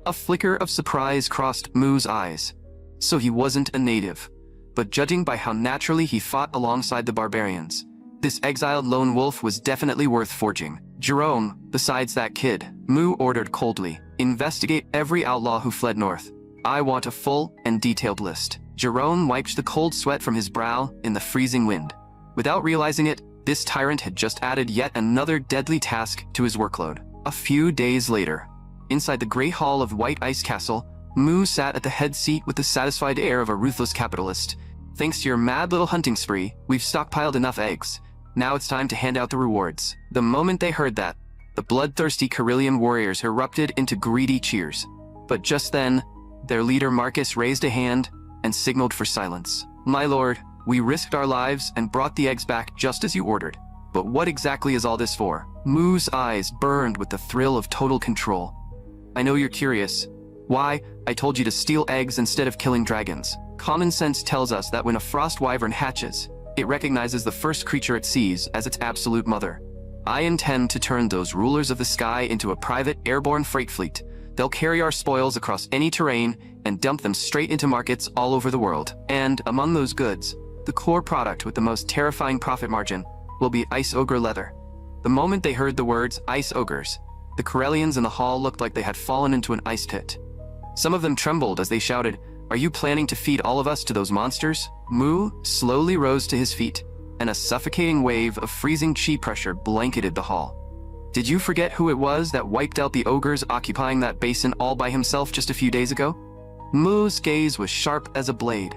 A flicker of surprise crossed Mu's eyes. So he wasn't a native, but judging by how naturally he fought alongside the barbarians, this exiled lone wolf was definitely worth forging. Jerome, besides that kid, Mu ordered coldly, investigate every outlaw who fled north. I want a full and detailed list. Jerome wiped the cold sweat from his brow in the freezing wind. Without realizing it, this tyrant had just added yet another deadly task to his workload. A few days later, inside the great hall of White Ice Castle, Mu sat at the head seat with the satisfied air of a ruthless capitalist. Thanks to your mad little hunting spree, we've stockpiled enough eggs. Now it's time to hand out the rewards. The moment they heard that, the bloodthirsty Corellian warriors erupted into greedy cheers. But just then, their leader Marcus raised a hand and signaled for silence. My lord, we risked our lives and brought the eggs back just as you ordered. But what exactly is all this for? Mu's eyes burned with the thrill of total control. I know you're curious. Why, I told you to steal eggs instead of killing dragons. Common sense tells us that when a frost wyvern hatches, it recognizes the first creature it sees as its absolute mother. I intend to turn those rulers of the sky into a private airborne freight fleet. They'll carry our spoils across any terrain and dump them straight into markets all over the world. And among those goods, the core product with the most terrifying profit margin will be ice ogre leather. The moment they heard the words ice ogres, the Corellians in the hall looked like they had fallen into an ice pit. Some of them trembled as they shouted, "Are you planning to feed all of us to those monsters?" Mu slowly rose to his feet, and a suffocating wave of freezing chi pressure blanketed the hall. Did you forget who it was that wiped out the ogres occupying that basin all by himself just a few days ago? Mu's gaze was sharp as a blade.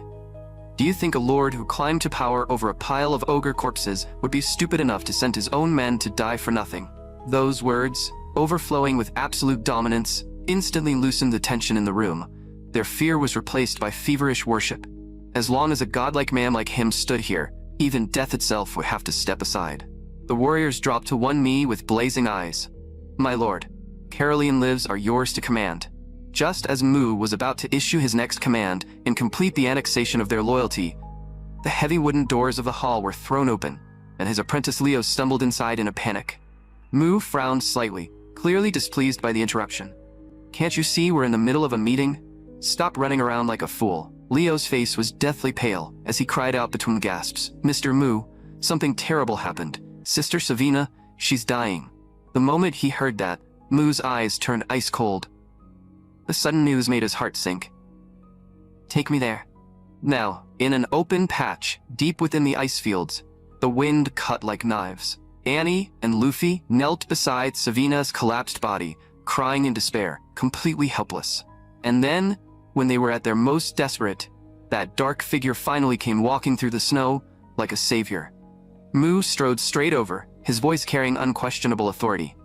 Do you think a lord who climbed to power over a pile of ogre corpses would be stupid enough to send his own men to die for nothing? Those words, overflowing with absolute dominance, instantly loosened the tension in the room. Their fear was replaced by feverish worship. As long as a godlike man like him stood here, even death itself would have to step aside. The warriors dropped to one knee with blazing eyes. "My lord, Caroline lives are yours to command." Just as Mu was about to issue his next command and complete the annexation of their loyalty, the heavy wooden doors of the hall were thrown open, and his apprentice Leo stumbled inside in a panic. Mu frowned slightly, clearly displeased by the interruption. "Can't you see we're in the middle of a meeting? Stop running around like a fool." Leo's face was deathly pale as he cried out between gasps, "Mr. Mu, something terrible happened. Sister Savina, she's dying." The moment he heard that, Mu's eyes turned ice cold. The sudden news made his heart sink. "Take me there." Now, in an open patch, deep within the ice fields, the wind cut like knives. Annie and Luffy knelt beside Savina's collapsed body, crying in despair, completely helpless. And then, when they were at their most desperate, that dark figure finally came walking through the snow like a savior. Mu strode straight over, his voice carrying unquestionable authority.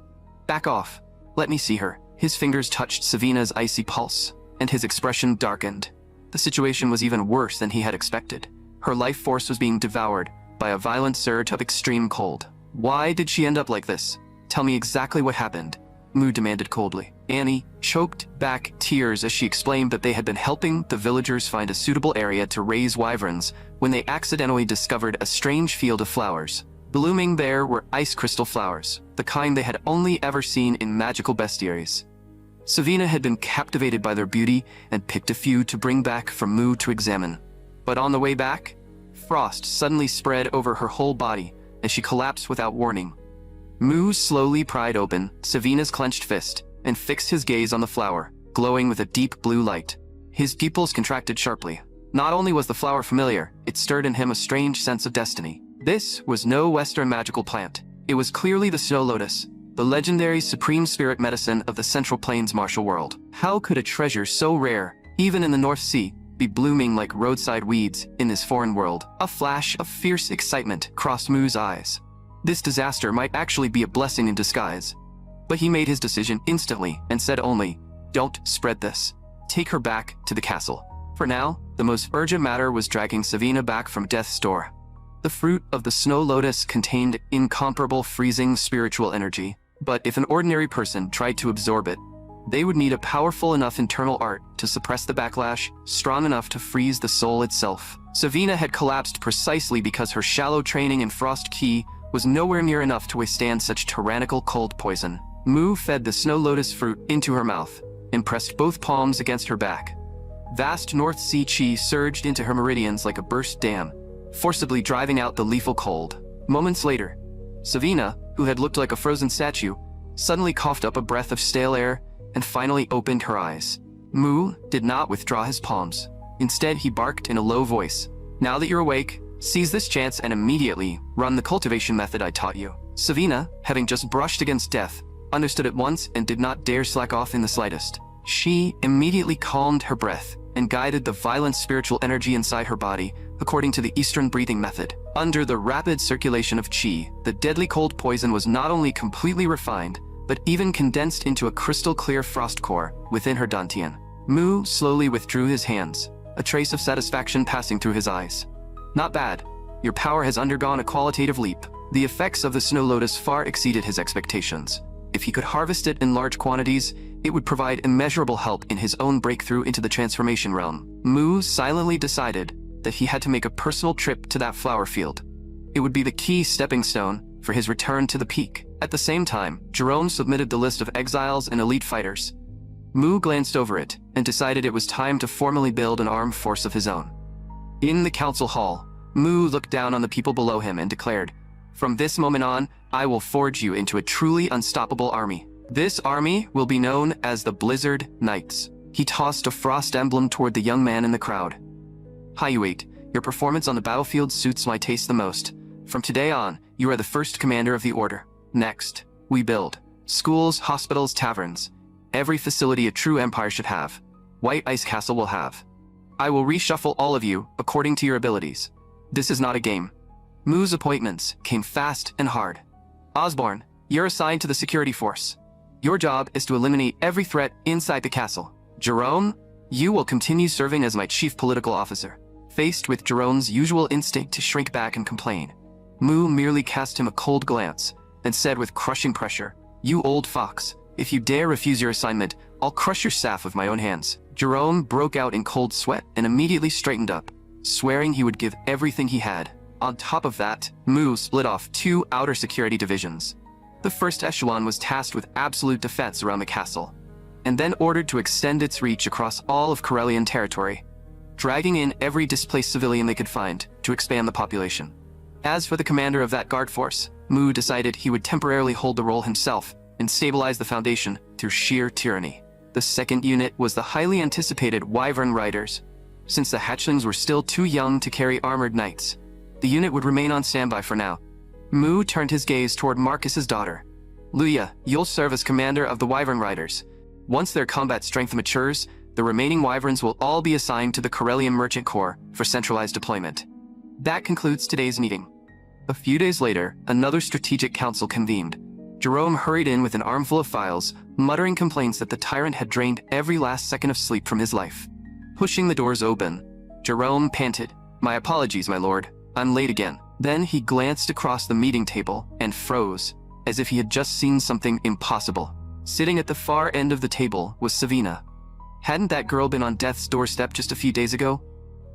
"Back off. Let me see her." His fingers touched Savina's icy pulse, and his expression darkened. The situation was even worse than he had expected. Her life force was being devoured by a violent surge of extreme cold. "Why did she end up like this? Tell me exactly what happened," Mu demanded coldly. Annie choked back tears as she explained that they had been helping the villagers find a suitable area to raise wyverns when they accidentally discovered a strange field of flowers. Blooming there were ice crystal flowers, the kind they had only ever seen in magical bestiaries. Savina had been captivated by their beauty and picked a few to bring back for Mu to examine. But on the way back, frost suddenly spread over her whole body as she collapsed without warning. Mu slowly pried open Savina's clenched fist and fixed his gaze on the flower, glowing with a deep blue light. His pupils contracted sharply. Not only was the flower familiar, it stirred in him a strange sense of destiny. This was no Western magical plant. It was clearly the snow lotus, the legendary supreme spirit medicine of the Central Plains martial world. How could a treasure so rare, even in the North Sea, be blooming like roadside weeds in this foreign world? A flash of fierce excitement crossed Mu's eyes. This disaster might actually be a blessing in disguise. But he made his decision instantly and said only, "Don't spread this. Take her back to the castle." For now, the most urgent matter was dragging Savina back from death's door. The fruit of the snow lotus contained incomparable freezing spiritual energy, but if an ordinary person tried to absorb it, they would need a powerful enough internal art to suppress the backlash, strong enough to freeze the soul itself. Savina had collapsed precisely because her shallow training in frost ki was nowhere near enough to withstand such tyrannical cold poison. Mu fed the snow lotus fruit into her mouth and pressed both palms against her back. Vast North Sea chi surged into her meridians like a burst dam, forcibly driving out the lethal cold. Moments later, Savina, who had looked like a frozen statue, suddenly coughed up a breath of stale air and finally opened her eyes. Mu did not withdraw his palms. Instead, he barked in a low voice, "Now that you're awake, seize this chance and immediately run the cultivation method I taught you." Savina, having just brushed against death, understood at once and did not dare slack off in the slightest. She immediately calmed her breath and guided the violent spiritual energy inside her body according to the Eastern breathing method. Under the rapid circulation of chi, the deadly cold poison was not only completely refined, but even condensed into a crystal-clear frost core within her dantian. Mu slowly withdrew his hands, a trace of satisfaction passing through his eyes. "Not bad. Your power has undergone a qualitative leap." The effects of the snow lotus far exceeded his expectations. If he could harvest it in large quantities, it would provide immeasurable help in his own breakthrough into the transformation realm. Mu silently decided that he had to make a personal trip to that flower field. It would be the key stepping stone for his return to the peak. At the same time, Jerome submitted the list of exiles and elite fighters. Mu glanced over it and decided it was time to formally build an armed force of his own. In the council hall, Mu looked down on the people below him and declared, "From this moment on, I will forge you into a truly unstoppable army. This army will be known as the Blizzard Knights." He tossed a frost emblem toward the young man in the crowd. "Hyuate, your performance on the battlefield suits my taste the most. From today on, you are the first commander of the order. Next, we build schools, hospitals, taverns. Every facility a true empire should have. White Ice Castle will have. I will reshuffle all of you according to your abilities. This is not a game. Mu's appointments came fast and hard. Osborne, you're assigned to the security force. Your job is to eliminate every threat inside the castle. Jerome, you will continue serving as my chief political officer. Faced with Jerome's usual instinct to shrink back and complain, Mu merely cast him a cold glance and said with crushing pressure, "You old fox, if you dare refuse your assignment, I'll crush your staff with my own hands." Jerome broke out in cold sweat and immediately straightened up, swearing he would give everything he had. On top of that, Mu split off 2 outer security divisions. The first echelon was tasked with absolute defense around the castle, and then ordered to extend its reach across all of Corellian territory, dragging in every displaced civilian they could find to expand the population. As for the commander of that guard force, Mu decided he would temporarily hold the role himself and stabilize the foundation through sheer tyranny. The second unit was the highly anticipated Wyvern Riders. Since the hatchlings were still too young to carry armored knights, the unit would remain on standby for now. Mu turned his gaze toward Marcus's daughter. "Luya, you'll serve as commander of the Wyvern Riders. Once their combat strength matures, the remaining Wyverns will all be assigned to the Corellian Merchant Corps for centralized deployment." That concludes today's meeting. A few days later, another strategic council convened. Jerome hurried in with an armful of files, muttering complaints that the tyrant had drained every last second of sleep from his life. Pushing the doors open, Jerome panted, "My apologies, my lord. I'm late again." Then he glanced across the meeting table and froze, as if he had just seen something impossible. Sitting at the far end of the table was Savina. Hadn't that girl been on death's doorstep just a few days ago?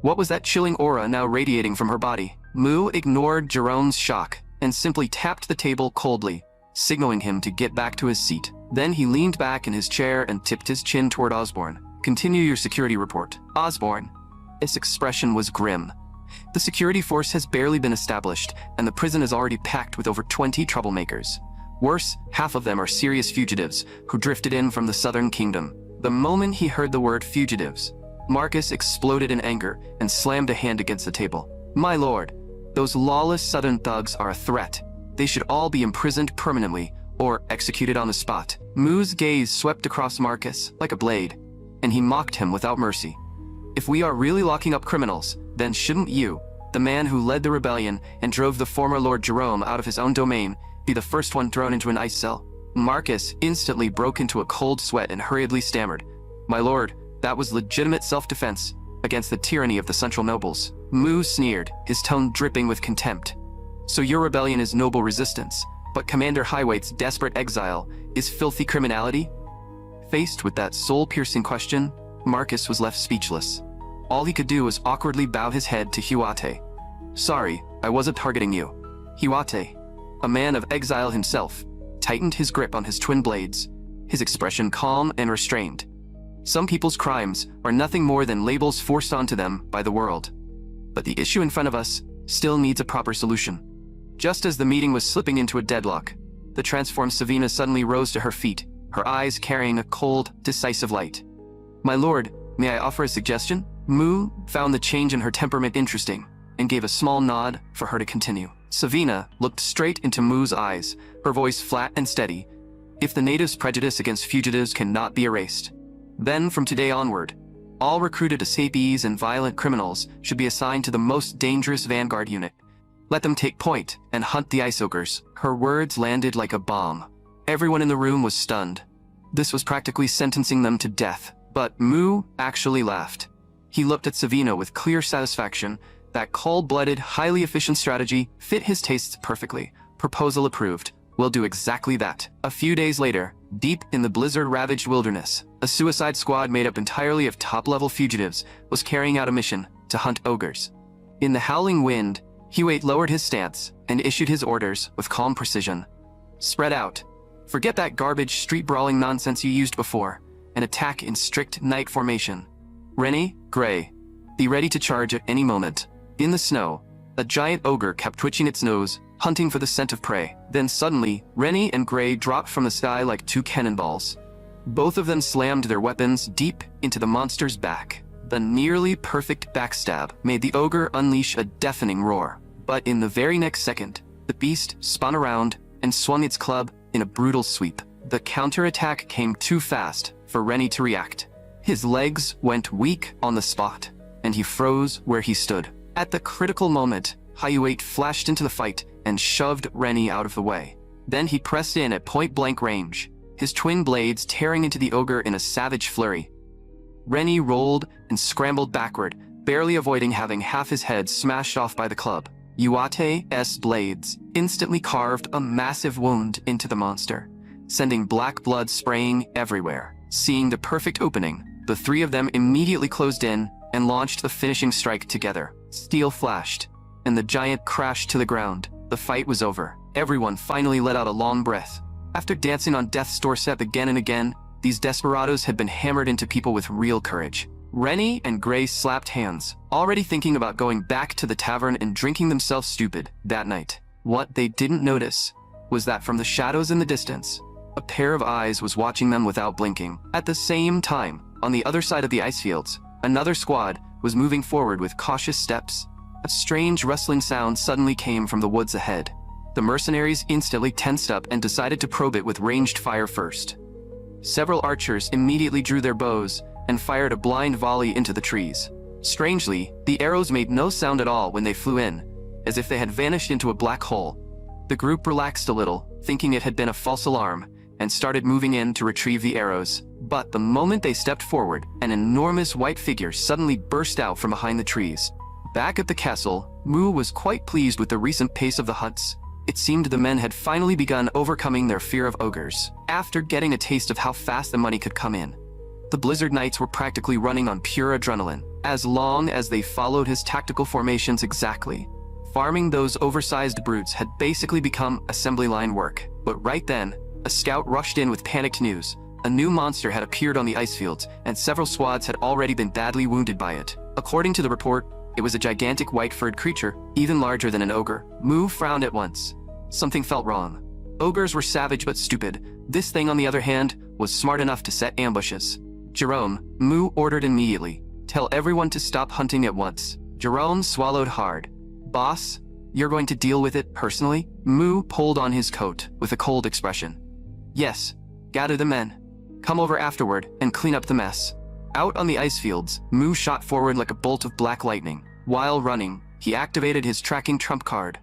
What was that chilling aura now radiating from her body? Mu ignored Jerome's shock and simply tapped the table coldly, signaling him to get back to his seat. Then he leaned back in his chair and tipped his chin toward Osborne. "Continue your security report." Osborne. His expression was grim. The security force has barely been established, and the prison is already packed with over 20 troublemakers. Worse, half of them are serious fugitives who drifted in from the southern kingdom. The moment he heard the word fugitives, Marcus exploded in anger and slammed a hand against the table. "My lord, those lawless southern thugs are a threat. They should all be imprisoned permanently or executed on the spot." Mu's gaze swept across Marcus like a blade, and he mocked him without mercy. "If we are really locking up criminals, then shouldn't you, the man who led the rebellion and drove the former Lord Jerome out of his own domain, be the first one thrown into an ice cell?" Marcus instantly broke into a cold sweat and hurriedly stammered, "My lord, that was legitimate self-defense against the tyranny of the central nobles." Mu sneered, his tone dripping with contempt. "So your rebellion is noble resistance, but Commander Highwaite's desperate exile is filthy criminality?" Faced with that soul-piercing question, Marcus was left speechless. All he could do was awkwardly bow his head to Hiwate. "Sorry, I wasn't targeting you." Hiwate, a man of exile himself, tightened his grip on his twin blades, his expression calm and restrained. Some people's crimes are nothing more than labels forced onto them by the world. But the issue in front of us still needs a proper solution. Just as the meeting was slipping into a deadlock, the transformed Savina suddenly rose to her feet, her eyes carrying a cold, decisive light. "My lord, may I offer a suggestion?" Mu found the change in her temperament interesting and gave a small nod for her to continue. Savina looked straight into Mu's eyes, her voice flat and steady. "If the natives' prejudice against fugitives cannot be erased, then from today onward, all recruited escapees and violent criminals should be assigned to the most dangerous vanguard unit. Let them take point and hunt the ice ogres." Her words landed like a bomb. Everyone in the room was stunned. This was practically sentencing them to death, but Mu actually laughed. He looked at Savina with clear satisfaction. That cold-blooded, highly efficient strategy fit his tastes perfectly. Proposal approved. We'll do exactly that. A few days later, deep in the blizzard-ravaged wilderness, a suicide squad made up entirely of top-level fugitives was carrying out a mission to hunt ogres. In the howling wind, Hiwate lowered his stance and issued his orders with calm precision. "Spread out. Forget that garbage street-brawling nonsense you used before, and attack in strict night formation. Rennie, Gray, be ready to charge at any moment." In the snow, a giant ogre kept twitching its nose, hunting for the scent of prey. Then suddenly, Rennie and Gray dropped from the sky like 2 cannonballs. Both of them slammed their weapons deep into the monster's back. The nearly perfect backstab made the ogre unleash a deafening roar. But in the very next second, the beast spun around and swung its club in a brutal sweep. The counterattack came too fast for Rennie to react. His legs went weak on the spot. and he froze where he stood. At the critical moment, Hyuate flashed into the fight and shoved Rennie out of the way. Then he pressed in at point-blank range, his twin blades tearing into the ogre in a savage flurry. Rennie rolled and scrambled backward, barely avoiding having half his head smashed off by the club. Yuate's blades instantly carved a massive wound into the monster, sending black blood spraying everywhere. Seeing the perfect opening, the three of them immediately closed in and launched the finishing strike together. Steel flashed, and the giant crashed to the ground. The fight was over. Everyone finally let out a long breath. After dancing on death's doorstep again and again, these desperados had been hammered into people with real courage. Rennie and Gray slapped hands, already thinking about going back to the tavern and drinking themselves stupid that night. What they didn't notice was that from the shadows in the distance, a pair of eyes was watching them without blinking. At the same time, on the other side of the ice fields, another squad was moving forward with cautious steps. A strange rustling sound suddenly came from the woods ahead. The mercenaries instantly tensed up and decided to probe it with ranged fire first. Several archers immediately drew their bows and fired a blind volley into the trees. Strangely, the arrows made no sound at all when they flew in, as if they had vanished into a black hole. The group relaxed a little, thinking it had been a false alarm, and started moving in to retrieve the arrows. But the moment they stepped forward, an enormous white figure suddenly burst out from behind the trees. Back at the castle, Mu was quite pleased with the recent pace of the hunts. It seemed the men had finally begun overcoming their fear of ogres, after getting a taste of how fast the money could come in. The Blizzard Knights were practically running on pure adrenaline, as long as they followed his tactical formations exactly. Farming those oversized brutes had basically become assembly line work. But right then, a scout rushed in with panicked news. A new monster had appeared on the ice fields, and several squads had already been badly wounded by it. According to the report, it was a gigantic white-furred creature, even larger than an ogre. Mu frowned at once. Something felt wrong. Ogres were savage but stupid. This thing, on the other hand, was smart enough to set ambushes. Jerome, Mu ordered immediately. Tell everyone to stop hunting at once. Jerome swallowed hard. Boss, you're going to deal with it personally? Mu pulled on his coat with a cold expression. Yes, gather the men. Come over afterward and clean up the mess. Out on the ice fields, Mu shot forward like a bolt of black lightning. While running, he activated his tracking trump card,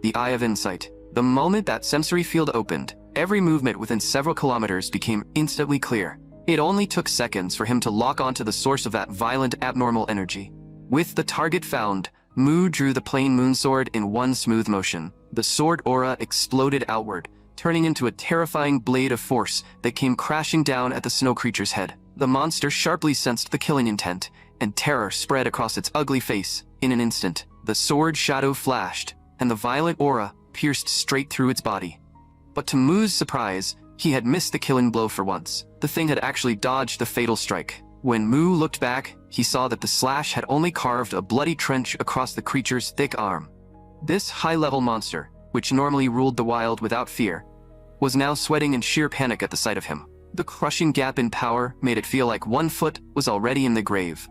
the Eye of Insight. The moment that sensory field opened, every movement within several kilometers became instantly clear. It only took seconds for him to lock onto the source of that violent, abnormal energy. With the target found, Mu drew the plain moonsword in one smooth motion. The sword aura exploded outward, turning into a terrifying blade of force that came crashing down at the snow creature's head. The monster sharply sensed the killing intent, and terror spread across its ugly face. In an instant, the sword shadow flashed, and the violent aura pierced straight through its body. But to Mu's surprise, he had missed the killing blow for once. The thing had actually dodged the fatal strike. When Mu looked back, he saw that the slash had only carved a bloody trench across the creature's thick arm. This high-level monster, which normally ruled the wild without fear, was now sweating in sheer panic at the sight of him. The crushing gap in power made it feel like one foot was already in the grave.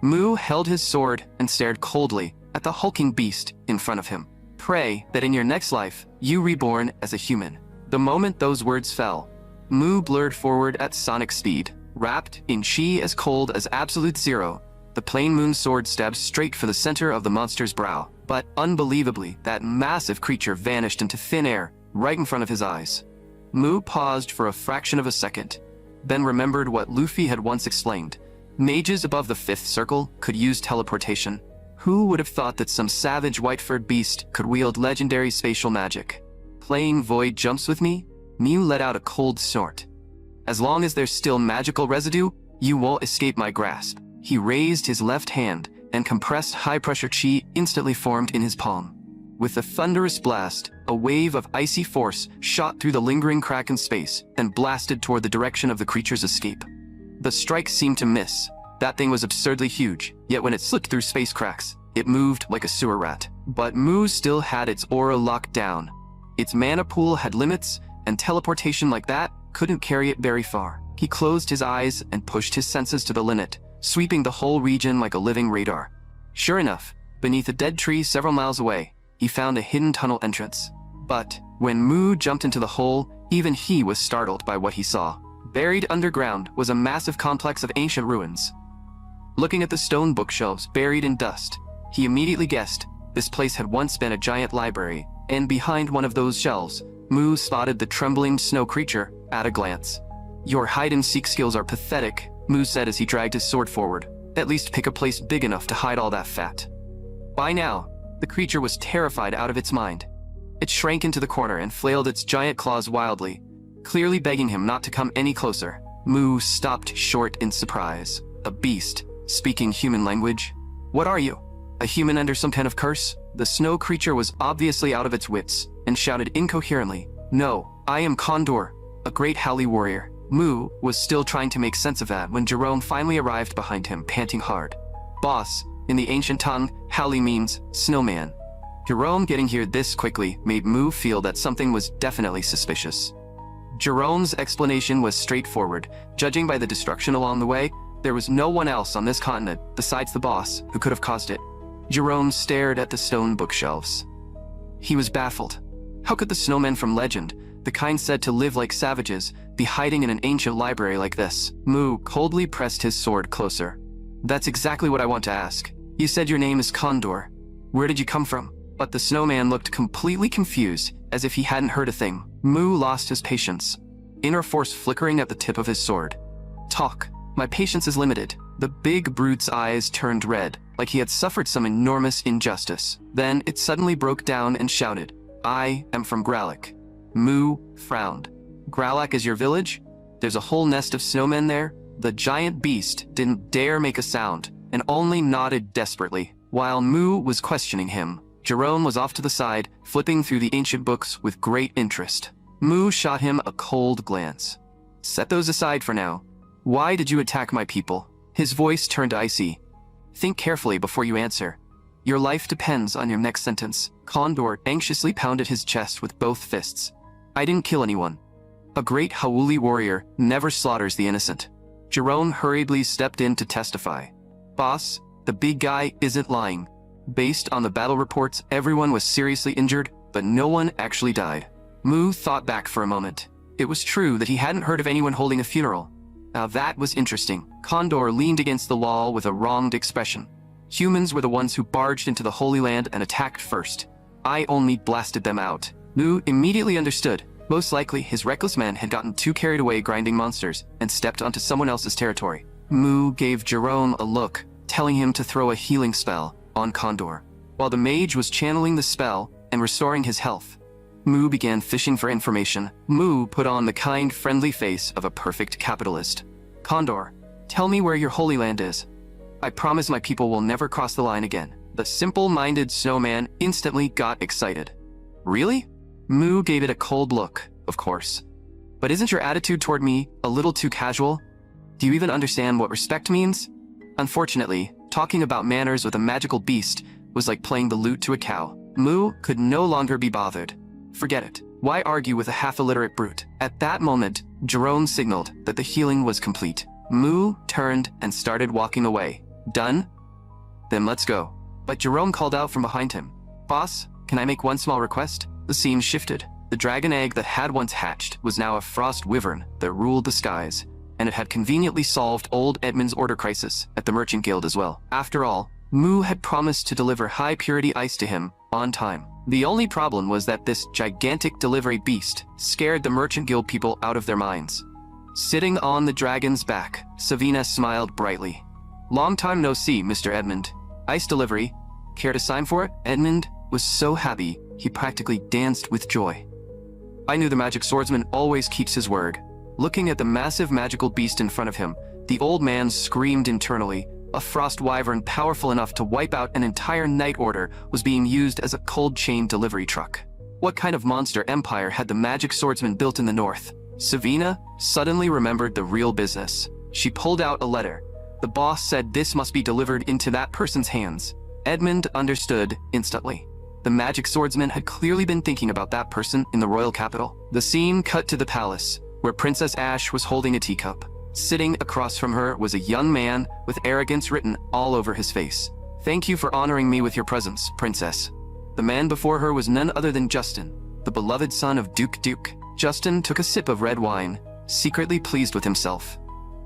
Mu held his sword and stared coldly at the hulking beast in front of him. Pray that in your next life, you reborn as a human. The moment those words fell, Mu blurred forward at sonic speed. Wrapped in chi as cold as absolute zero, the plain moon sword stabbed straight for the center of the monster's brow. But unbelievably, that massive creature vanished into thin air, right in front of his eyes. Mu paused for a fraction of a second, then remembered what Luffy had once explained. Mages above the fifth circle could use teleportation. Who would have thought that some savage white-furred beast could wield legendary spatial magic? Playing void jumps with me? Mu let out a cold snort. As long as there's still magical residue, you won't escape my grasp. He raised his left hand, and compressed high-pressure chi instantly formed in his palm. With a thunderous blast, a wave of icy force shot through the lingering crack in space and blasted toward the direction of the creature's escape. The strike seemed to miss. That thing was absurdly huge, yet when it slipped through space cracks, it moved like a sewer rat. But Mu still had its aura locked down. Its mana pool had limits, and teleportation like that couldn't carry it very far. He closed his eyes and pushed his senses to the limit, sweeping the whole region like a living radar. Sure enough, beneath a dead tree several miles away, he found a hidden tunnel entrance. But when Mu jumped into the hole, even he was startled by what he saw. Buried underground was a massive complex of ancient ruins. Looking at the stone bookshelves buried in dust, he immediately guessed this place had once been a giant library, and behind one of those shelves, Mu spotted the trembling snow creature at a glance. "Your hide-and-seek skills are pathetic," Mu said as he dragged his sword forward. "At least pick a place big enough to hide all that fat." By now, the creature was terrified out of its mind. It shrank into the corner and flailed its giant claws wildly, clearly begging him not to come any closer. Mu stopped short in surprise. A beast, speaking human language? "What are you? A human under some kind of curse?" The snow creature was obviously out of its wits and shouted incoherently, "No, I am Condor, a great Howly warrior." Mu was still trying to make sense of that when Jerome finally arrived behind him, panting hard. "Boss," in the ancient tongue, Howly means snowman. Jerome getting here this quickly made Mu feel that something was definitely suspicious. Jerome's explanation was straightforward. Judging by the destruction along the way, there was no one else on this continent, besides the boss, who could have caused it. Jerome stared at the stone bookshelves. He was baffled. How could the snowmen from legend, the kind said to live like savages, be hiding in an ancient library like this? Mu coldly pressed his sword closer. "That's exactly what I want to ask. You said your name is Condor. Where did you come from?" But the snowman looked completely confused, as if he hadn't heard a thing. Mu lost his patience, inner force flickering at the tip of his sword. "Talk. My patience is limited." The big brute's eyes turned red, like he had suffered some enormous injustice. Then it suddenly broke down and shouted, "I am from Gralak." Mu frowned. "Gralak is your village? There's a whole nest of snowmen there?" The giant beast didn't dare make a sound, and only nodded desperately. While Mu was questioning him, Jerome was off to the side, flipping through the ancient books with great interest. Mu shot him a cold glance. "Set those aside for now. Why did you attack my people?" His voice turned icy. "Think carefully before you answer. Your life depends on your next sentence." Condor anxiously pounded his chest with both fists. "I didn't kill anyone. A great Howuli warrior never slaughters the innocent." Jerome hurriedly stepped in to testify. "Boss, the big guy isn't lying. Based on the battle reports, everyone was seriously injured, but no one actually died." Mu thought back for a moment. It was true that he hadn't heard of anyone holding a funeral. Now that was interesting. Condor leaned against the wall with a wronged expression. "Humans were the ones who barged into the Holy Land and attacked first. I only blasted them out." Mu immediately understood. Most likely, his reckless men had gotten too carried away grinding monsters and stepped onto someone else's territory. Mu gave Jerome a look, telling him to throw a healing spell on Condor. While the mage was channeling the spell and restoring his health, Mu began fishing for information. Mu put on the kind, friendly face of a perfect capitalist. "Condor, tell me where your Holy Land is. I promise my people will never cross the line again." The simple-minded snowman instantly got excited. "Really?" Mu gave it a cold look, of course. "But isn't your attitude toward me a little too casual? Do you even understand what respect means?" Unfortunately, talking about manners with a magical beast was like playing the lute to a cow. Mu could no longer be bothered. Forget it. Why argue with a half-illiterate brute? At that moment, Jerome signaled that the healing was complete. Mu turned and started walking away. "Done? Then let's go." But Jerome called out from behind him. "Boss, can I make one small request?" The scene shifted. The dragon egg that had once hatched was now a frost wyvern that ruled the skies, and it had conveniently solved old Edmund's order crisis at the Merchant Guild as well. After all, Mu had promised to deliver high-purity ice to him on time. The only problem was that this gigantic delivery beast scared the Merchant Guild people out of their minds. Sitting on the dragon's back, Savina smiled brightly. "Long time no see, Mr. Edmund. Ice delivery. Care to sign for it?" Edmund was so happy, he practically danced with joy. I knew the magic swordsman always keeps his word. Looking at the massive magical beast in front of him, the old man screamed internally. A frost wyvern powerful enough to wipe out an entire night order was being used as a cold chain delivery truck. What kind of monster empire had the magic swordsman built in the north? Savina suddenly remembered the real business. She pulled out a letter. The boss said this must be delivered into that person's hands. Edmund understood instantly. The magic swordsman had clearly been thinking about that person in the royal capital. The scene cut to the palace, where Princess Ash was holding a teacup. Sitting across from her was a young man with arrogance written all over his face. "Thank you for honoring me with your presence, Princess." The man before her was none other than Justin, the beloved son of Duke. Justin took a sip of red wine, secretly pleased with himself.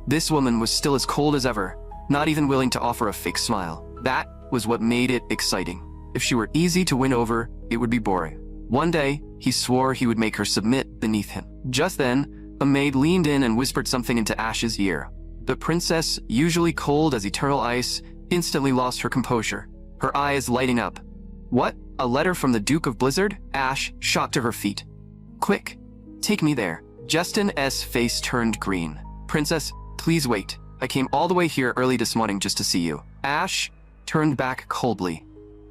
This woman was still as cold as ever, not even willing to offer a fake smile. That was what made it exciting. If she were easy to win over, it would be boring. One day, he swore he would make her submit beneath him. Just then, a maid leaned in and whispered something into Ash's ear. The princess, usually cold as eternal ice, instantly lost her composure, her eyes lighting up. What? A letter from the Duke of Blizzard? Ash shot to her feet. Quick, take me there. Justin's face turned green. Princess, please wait. I came all the way here early this morning just to see you. Ash turned back coldly.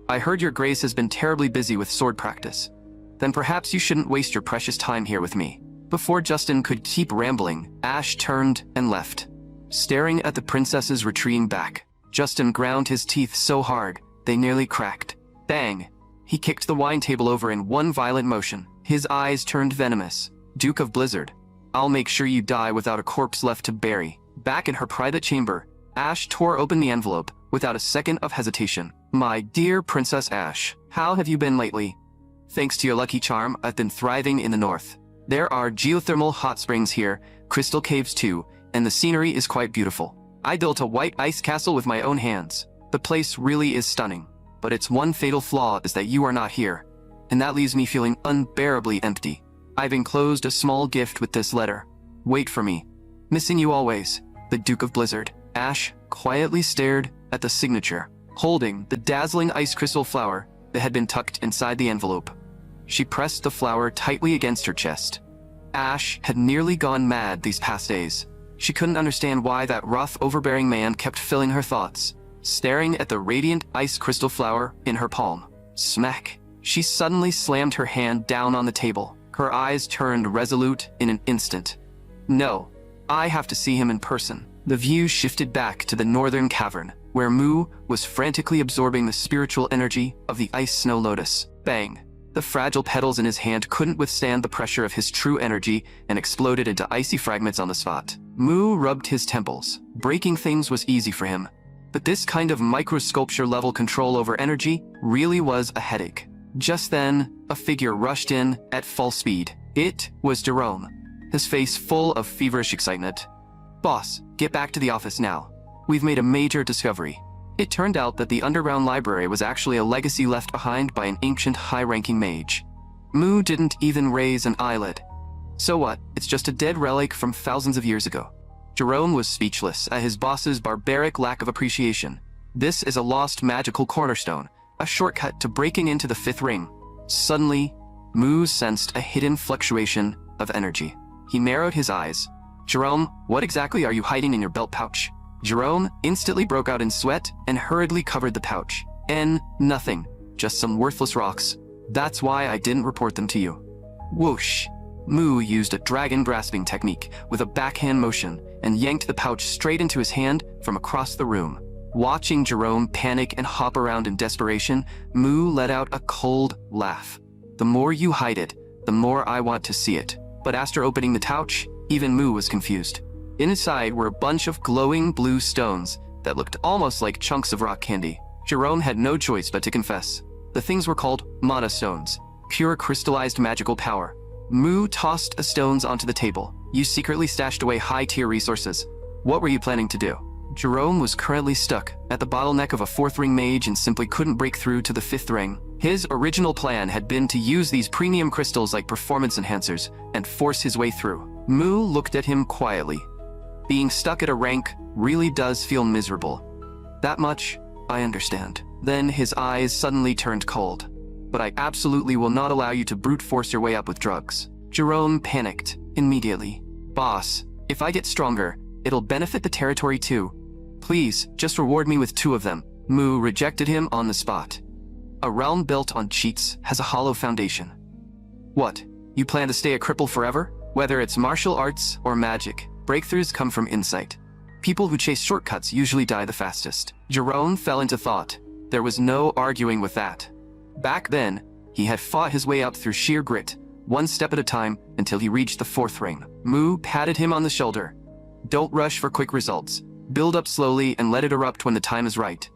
I heard your grace has been terribly busy with sword practice. Then perhaps you shouldn't waste your precious time here with me. Before Justin could keep rambling, Ash turned and left. Staring at the princess's retreating back, Justin ground his teeth so hard, they nearly cracked. Bang! He kicked the wine table over in one violent motion. His eyes turned venomous. Duke of Blizzard, I'll make sure you die without a corpse left to bury. Back in her private chamber, Ash tore open the envelope without a second of hesitation. My dear Princess Ash, how have you been lately? Thanks to your lucky charm, I've been thriving in the north. There are geothermal hot springs here, crystal caves too, and the scenery is quite beautiful. I built a white ice castle with my own hands. The place really is stunning, but its one fatal flaw is that you are not here, and that leaves me feeling unbearably empty. I've enclosed a small gift with this letter. Wait for me. Missing you always, the Duke of Blizzard. Ash quietly stared at the signature, holding the dazzling ice crystal flower that had been tucked inside the envelope. She pressed the flower tightly against her chest. Ash had nearly gone mad these past days. She couldn't understand why that rough, overbearing man kept filling her thoughts, staring at the radiant ice crystal flower in her palm. Smack! She suddenly slammed her hand down on the table. Her eyes turned resolute in an instant. No, I have to see him in person. The view shifted back to the northern cavern, where Mu was frantically absorbing the spiritual energy of the ice snow lotus. Bang! The fragile petals in his hand couldn't withstand the pressure of his true energy and exploded into icy fragments on the spot. Mu rubbed his temples. Breaking things was easy for him, but this kind of microsculpture-level control over energy really was a headache. Just then, a figure rushed in at full speed. It was Jerome, his face full of feverish excitement. Boss, get back to the office now. We've made a major discovery. It turned out that the underground library was actually a legacy left behind by an ancient high-ranking mage. Mu didn't even raise an eyelid. So what? It's just a dead relic from thousands of years ago. Jerome was speechless at his boss's barbaric lack of appreciation. This is a lost magical cornerstone, a shortcut to breaking into the fifth ring. Suddenly, Mu sensed a hidden fluctuation of energy. He narrowed his eyes. Jerome, what exactly are you hiding in your belt pouch? Jerome instantly broke out in sweat and hurriedly covered the pouch. Nothing. Just some worthless rocks. That's why I didn't report them to you. Whoosh. Mu used a dragon grasping technique with a backhand motion and yanked the pouch straight into his hand from across the room. Watching Jerome panic and hop around in desperation, Mu let out a cold laugh. The more you hide it, the more I want to see it. But after opening the pouch, even Mu was confused. Inside were a bunch of glowing blue stones that looked almost like chunks of rock candy. Jerome had no choice but to confess. The things were called mana stones, pure crystallized magical power. Mu tossed the stones onto the table. You secretly stashed away high-tier resources. What were you planning to do? Jerome was currently stuck at the bottleneck of a fourth ring mage and simply couldn't break through to the fifth ring. His original plan had been to use these premium crystals like performance enhancers and force his way through. Mu looked at him quietly. Being stuck at a rank really does feel miserable. That much, I understand. Then his eyes suddenly turned cold. But I absolutely will not allow you to brute force your way up with drugs. Jerome panicked immediately. Boss, if I get stronger, it'll benefit the territory too. Please, just reward me with 2 of them. Mu rejected him on the spot. A realm built on cheats has a hollow foundation. What? You plan to stay a cripple forever? Whether it's martial arts or magic, breakthroughs come from insight. People who chase shortcuts usually die the fastest. Jerome fell into thought. There was no arguing with that. Back then, he had fought his way up through sheer grit, one step at a time until he reached the fourth ring. Mu patted him on the shoulder. Don't rush for quick results. Build up slowly and let it erupt when the time is right.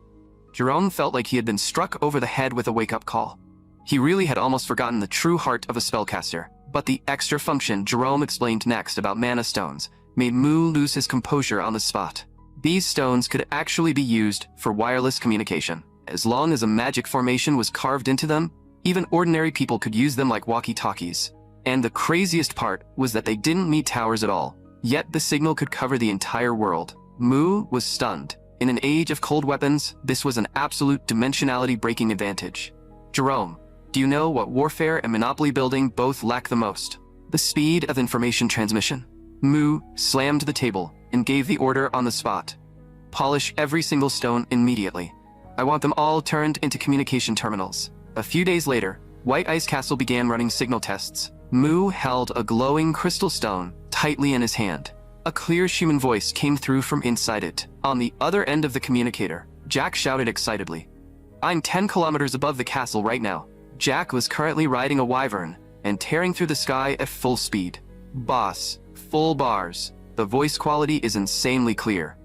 Jerome felt like he had been struck over the head with a wake-up call. He really had almost forgotten the true heart of a spellcaster. But the extra function Jerome explained next about mana stones made Mu lose his composure on the spot. These stones could actually be used for wireless communication. As long as a magic formation was carved into them, even ordinary people could use them like walkie-talkies. And the craziest part was that they didn't need towers at all, yet the signal could cover the entire world. Mu was stunned. In an age of cold weapons, this was an absolute dimensionality-breaking advantage. Jerome, do you know what warfare and monopoly building both lack the most? The speed of information transmission. Mu slammed the table and gave the order on the spot. Polish every single stone immediately. I want them all turned into communication terminals. A few days later, White Ice Castle began running signal tests. Mu held a glowing crystal stone tightly in his hand. A clear human voice came through from inside it. On the other end of the communicator, Jack shouted excitedly. I'm 10 kilometers above the castle right now. Jack was currently riding a wyvern and tearing through the sky at full speed. Boss, full bars. The voice quality is insanely clear.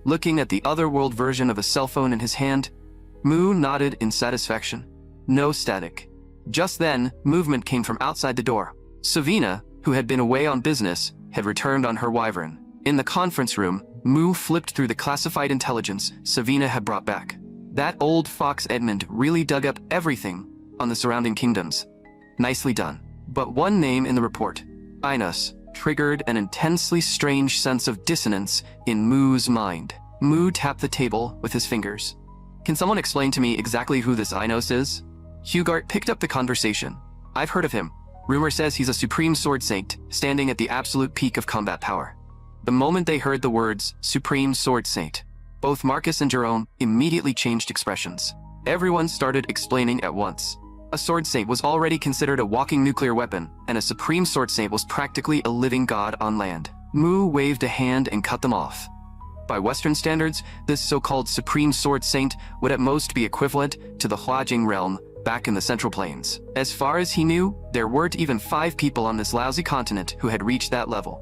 Looking at the otherworld version of a cell phone in his hand, Mu nodded in satisfaction. No static. Just then, movement came from outside the door. Savina, who had been away on business, had returned on her wyvern. In the conference room, Mu flipped through the classified intelligence Savina had brought back. That old fox Edmund really dug up everything on the surrounding kingdoms. Nicely done. But one name in the report, Inus, triggered an intensely strange sense of dissonance in Mu's mind. Mu tapped the table with his fingers. Can someone explain to me exactly who this Inus is? Hugart picked up the conversation. I've heard of him. Rumor says he's a supreme sword saint, standing at the absolute peak of combat power. The moment they heard the words, Supreme Sword Saint, both Marcus and Jerome immediately changed expressions. Everyone started explaining at once. A sword saint was already considered a walking nuclear weapon, and a supreme sword saint was practically a living god on land. Mu waved a hand and cut them off. By Western standards, this so-called supreme sword saint would at most be equivalent to the Huajing realm back in the Central Plains. As far as he knew, there weren't even 5 people on this lousy continent who had reached that level.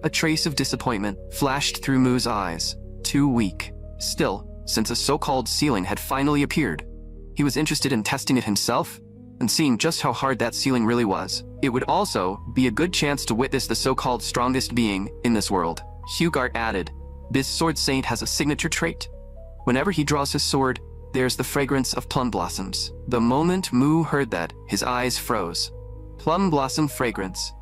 A trace of disappointment flashed through Mu's eyes. Too weak. Still, since a so-called ceiling had finally appeared, he was interested in testing it himself and seeing just how hard that ceiling really was. It would also be a good chance to witness the so-called strongest being in this world. Hugart added, this sword saint has a signature trait. Whenever he draws his sword, there's the fragrance of plum blossoms. The moment Mu heard that, his eyes froze. Plum blossom fragrance.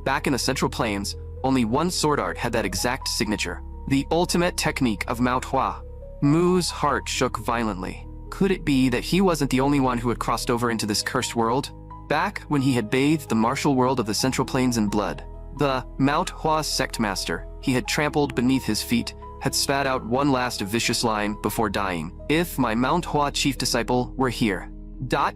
Back in the Central Plains, only one sword art had that exact signature. The ultimate technique of Manhwa. Mu's heart shook violently. Could it be that he wasn't the only one who had crossed over into this cursed world? Back when he had bathed the martial world of the Central Plains in blood, the Manhwa sect master he had trampled beneath his feet had spat out one last vicious line before dying. If my Manhwa chief disciple were here,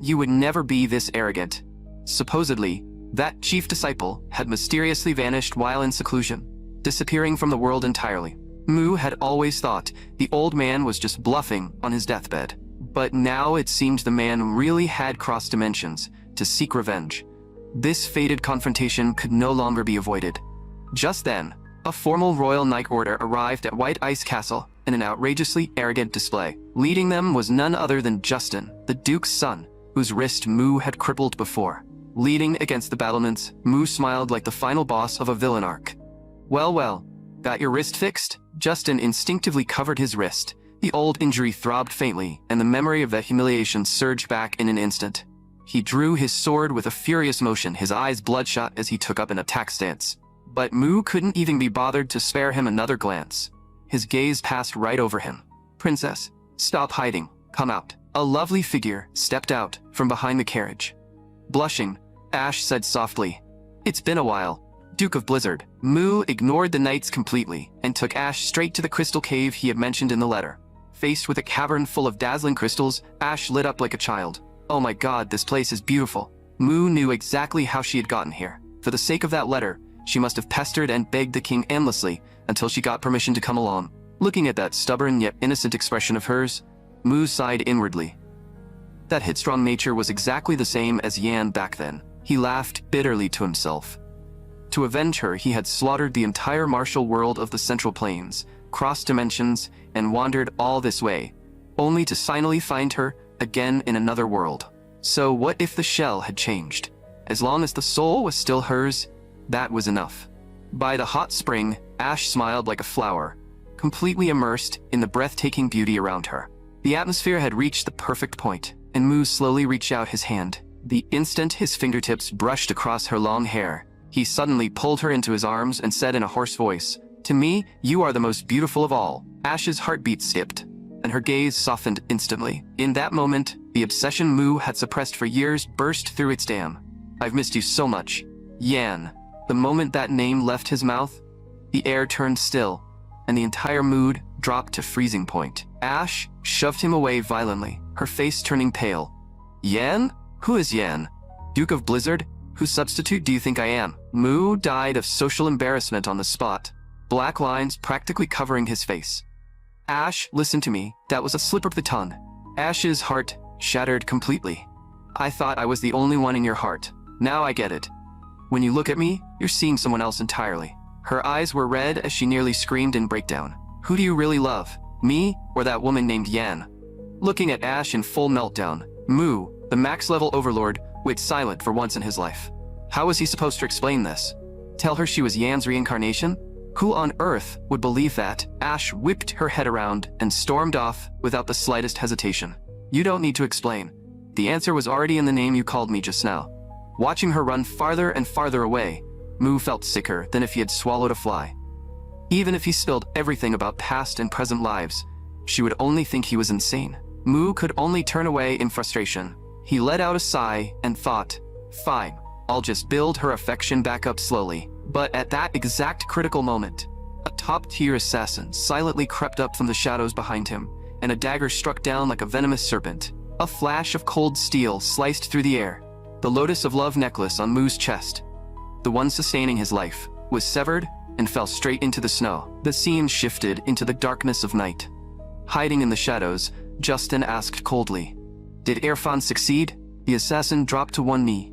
you would never be this arrogant. Supposedly, that chief disciple had mysteriously vanished while in seclusion, disappearing from the world entirely. Mu had always thought the old man was just bluffing on his deathbed. But now it seemed the man really had crossed dimensions to seek revenge. This fated confrontation could no longer be avoided. Just then, a formal royal knight order arrived at White Ice Castle in an outrageously arrogant display. Leading them was none other than Justin, the Duke's son, whose wrist Mu had crippled before. Leaning against the battlements, Mu smiled like the final boss of a villain arc. Well, got your wrist fixed? Justin instinctively covered his wrist. The old injury throbbed faintly, and the memory of that humiliation surged back in an instant. He drew his sword with a furious motion, his eyes bloodshot as he took up an attack stance. But Mu couldn't even be bothered to spare him another glance. His gaze passed right over him. Princess, stop hiding, come out. A lovely figure stepped out from behind the carriage. Blushing, Ash said softly, it's been a while. Duke of Blizzard. Mu ignored the knights completely and took Ash straight to the crystal cave he had mentioned in the letter. Faced with a cavern full of dazzling crystals, Ash lit up like a child. Oh my god, this place is beautiful. Mu knew exactly how she had gotten here. For the sake of that letter, she must have pestered and begged the king endlessly until she got permission to come along. Looking at that stubborn yet innocent expression of hers, Mu sighed inwardly. That headstrong nature was exactly the same as Yan back then. He laughed bitterly to himself. To avenge her, he had slaughtered the entire martial world of the Central Plains, crossed dimensions, and wandered all this way, only to finally find her again in another world. So what if the shell had changed? As long as the soul was still hers, that was enough. By the hot spring, Ash smiled like a flower. completely immersed in the breathtaking beauty around her. The atmosphere had reached the perfect point, and Mu slowly reached out his hand. The instant his fingertips brushed across her long hair, he suddenly pulled her into his arms and said in a hoarse voice, "To me, you are the most beautiful of all." Ash's heartbeat skipped, and her gaze softened instantly. In that moment, the obsession Mu had suppressed for years burst through its dam. "I've missed you so much, Yan." The moment that name left his mouth, the air turned still, and the entire mood dropped to freezing point. Ash shoved him away violently, her face turning pale. "Yan? Who is Yan? Duke of Blizzard? Whose substitute do you think I am?" Mu died of social embarrassment on the spot, black lines practically covering his face. "Ash, listen to me, that was a slip of the tongue." Ash's heart shattered completely. "I thought I was the only one in your heart. Now I get it. When you look at me, you're seeing someone else entirely." Her eyes were red as she nearly screamed in breakdown. "Who do you really love? Me, or that woman named Yan?" Looking at Ash in full meltdown, Mu, the max-level overlord, went silent for once in his life. How was he supposed to explain this? Tell her she was Yan's reincarnation? Who on earth would believe that? Ash whipped her head around and stormed off without the slightest hesitation. "You don't need to explain. The answer was already in the name you called me just now." Watching her run farther and farther away, Mu felt sicker than if he had swallowed a fly. Even if he spilled everything about past and present lives, she would only think he was insane. Mu could only turn away in frustration. He let out a sigh and thought, "Fine, I'll just build her affection back up slowly." But at that exact critical moment, a top-tier assassin silently crept up from the shadows behind him, and a dagger struck down like a venomous serpent. A flash of cold steel sliced through the air. The Lotus of Love necklace on Mu's chest, the one sustaining his life, was severed and fell straight into the snow. The scene shifted into the darkness of night. Hiding in the shadows, Justin asked coldly, "Did Irfan succeed?" The assassin dropped to one knee.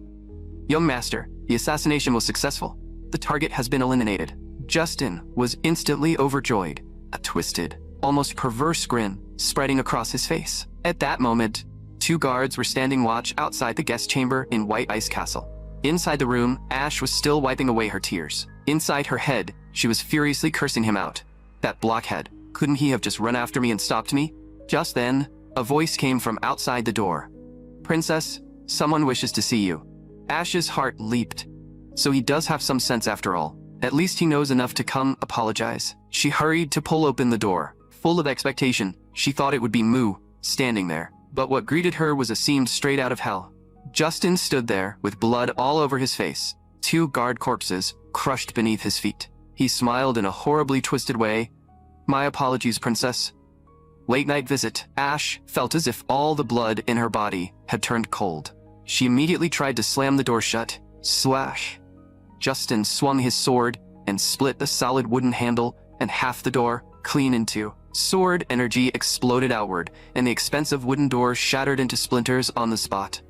"Young master, the assassination was successful. The target has been eliminated." Justin was instantly overjoyed, a twisted, almost perverse grin spreading across his face. At that moment, two guards were standing watch outside the guest chamber in White Ice Castle. Inside the room, Ash was still wiping away her tears. Inside her head, she was furiously cursing him out. That blockhead, couldn't he have just run after me and stopped me? Just then, a voice came from outside the door. "Princess, someone wishes to see you." Ash's heart leaped. So he does have some sense after all. At least he knows enough to come apologize. She hurried to pull open the door. Full of expectation, she thought it would be Mu, standing there. But what greeted her was a scene straight out of hell. Justin stood there with blood all over his face, two guard corpses crushed beneath his feet. He smiled in a horribly twisted way. "My apologies, princess." Late night visit. Ash felt as if all the blood in her body had turned cold. She immediately tried to slam the door shut. Slash. Justin swung his sword and split the solid wooden handle and half the door clean in two. Sword energy exploded outward, and the expensive wooden door shattered into splinters on the spot.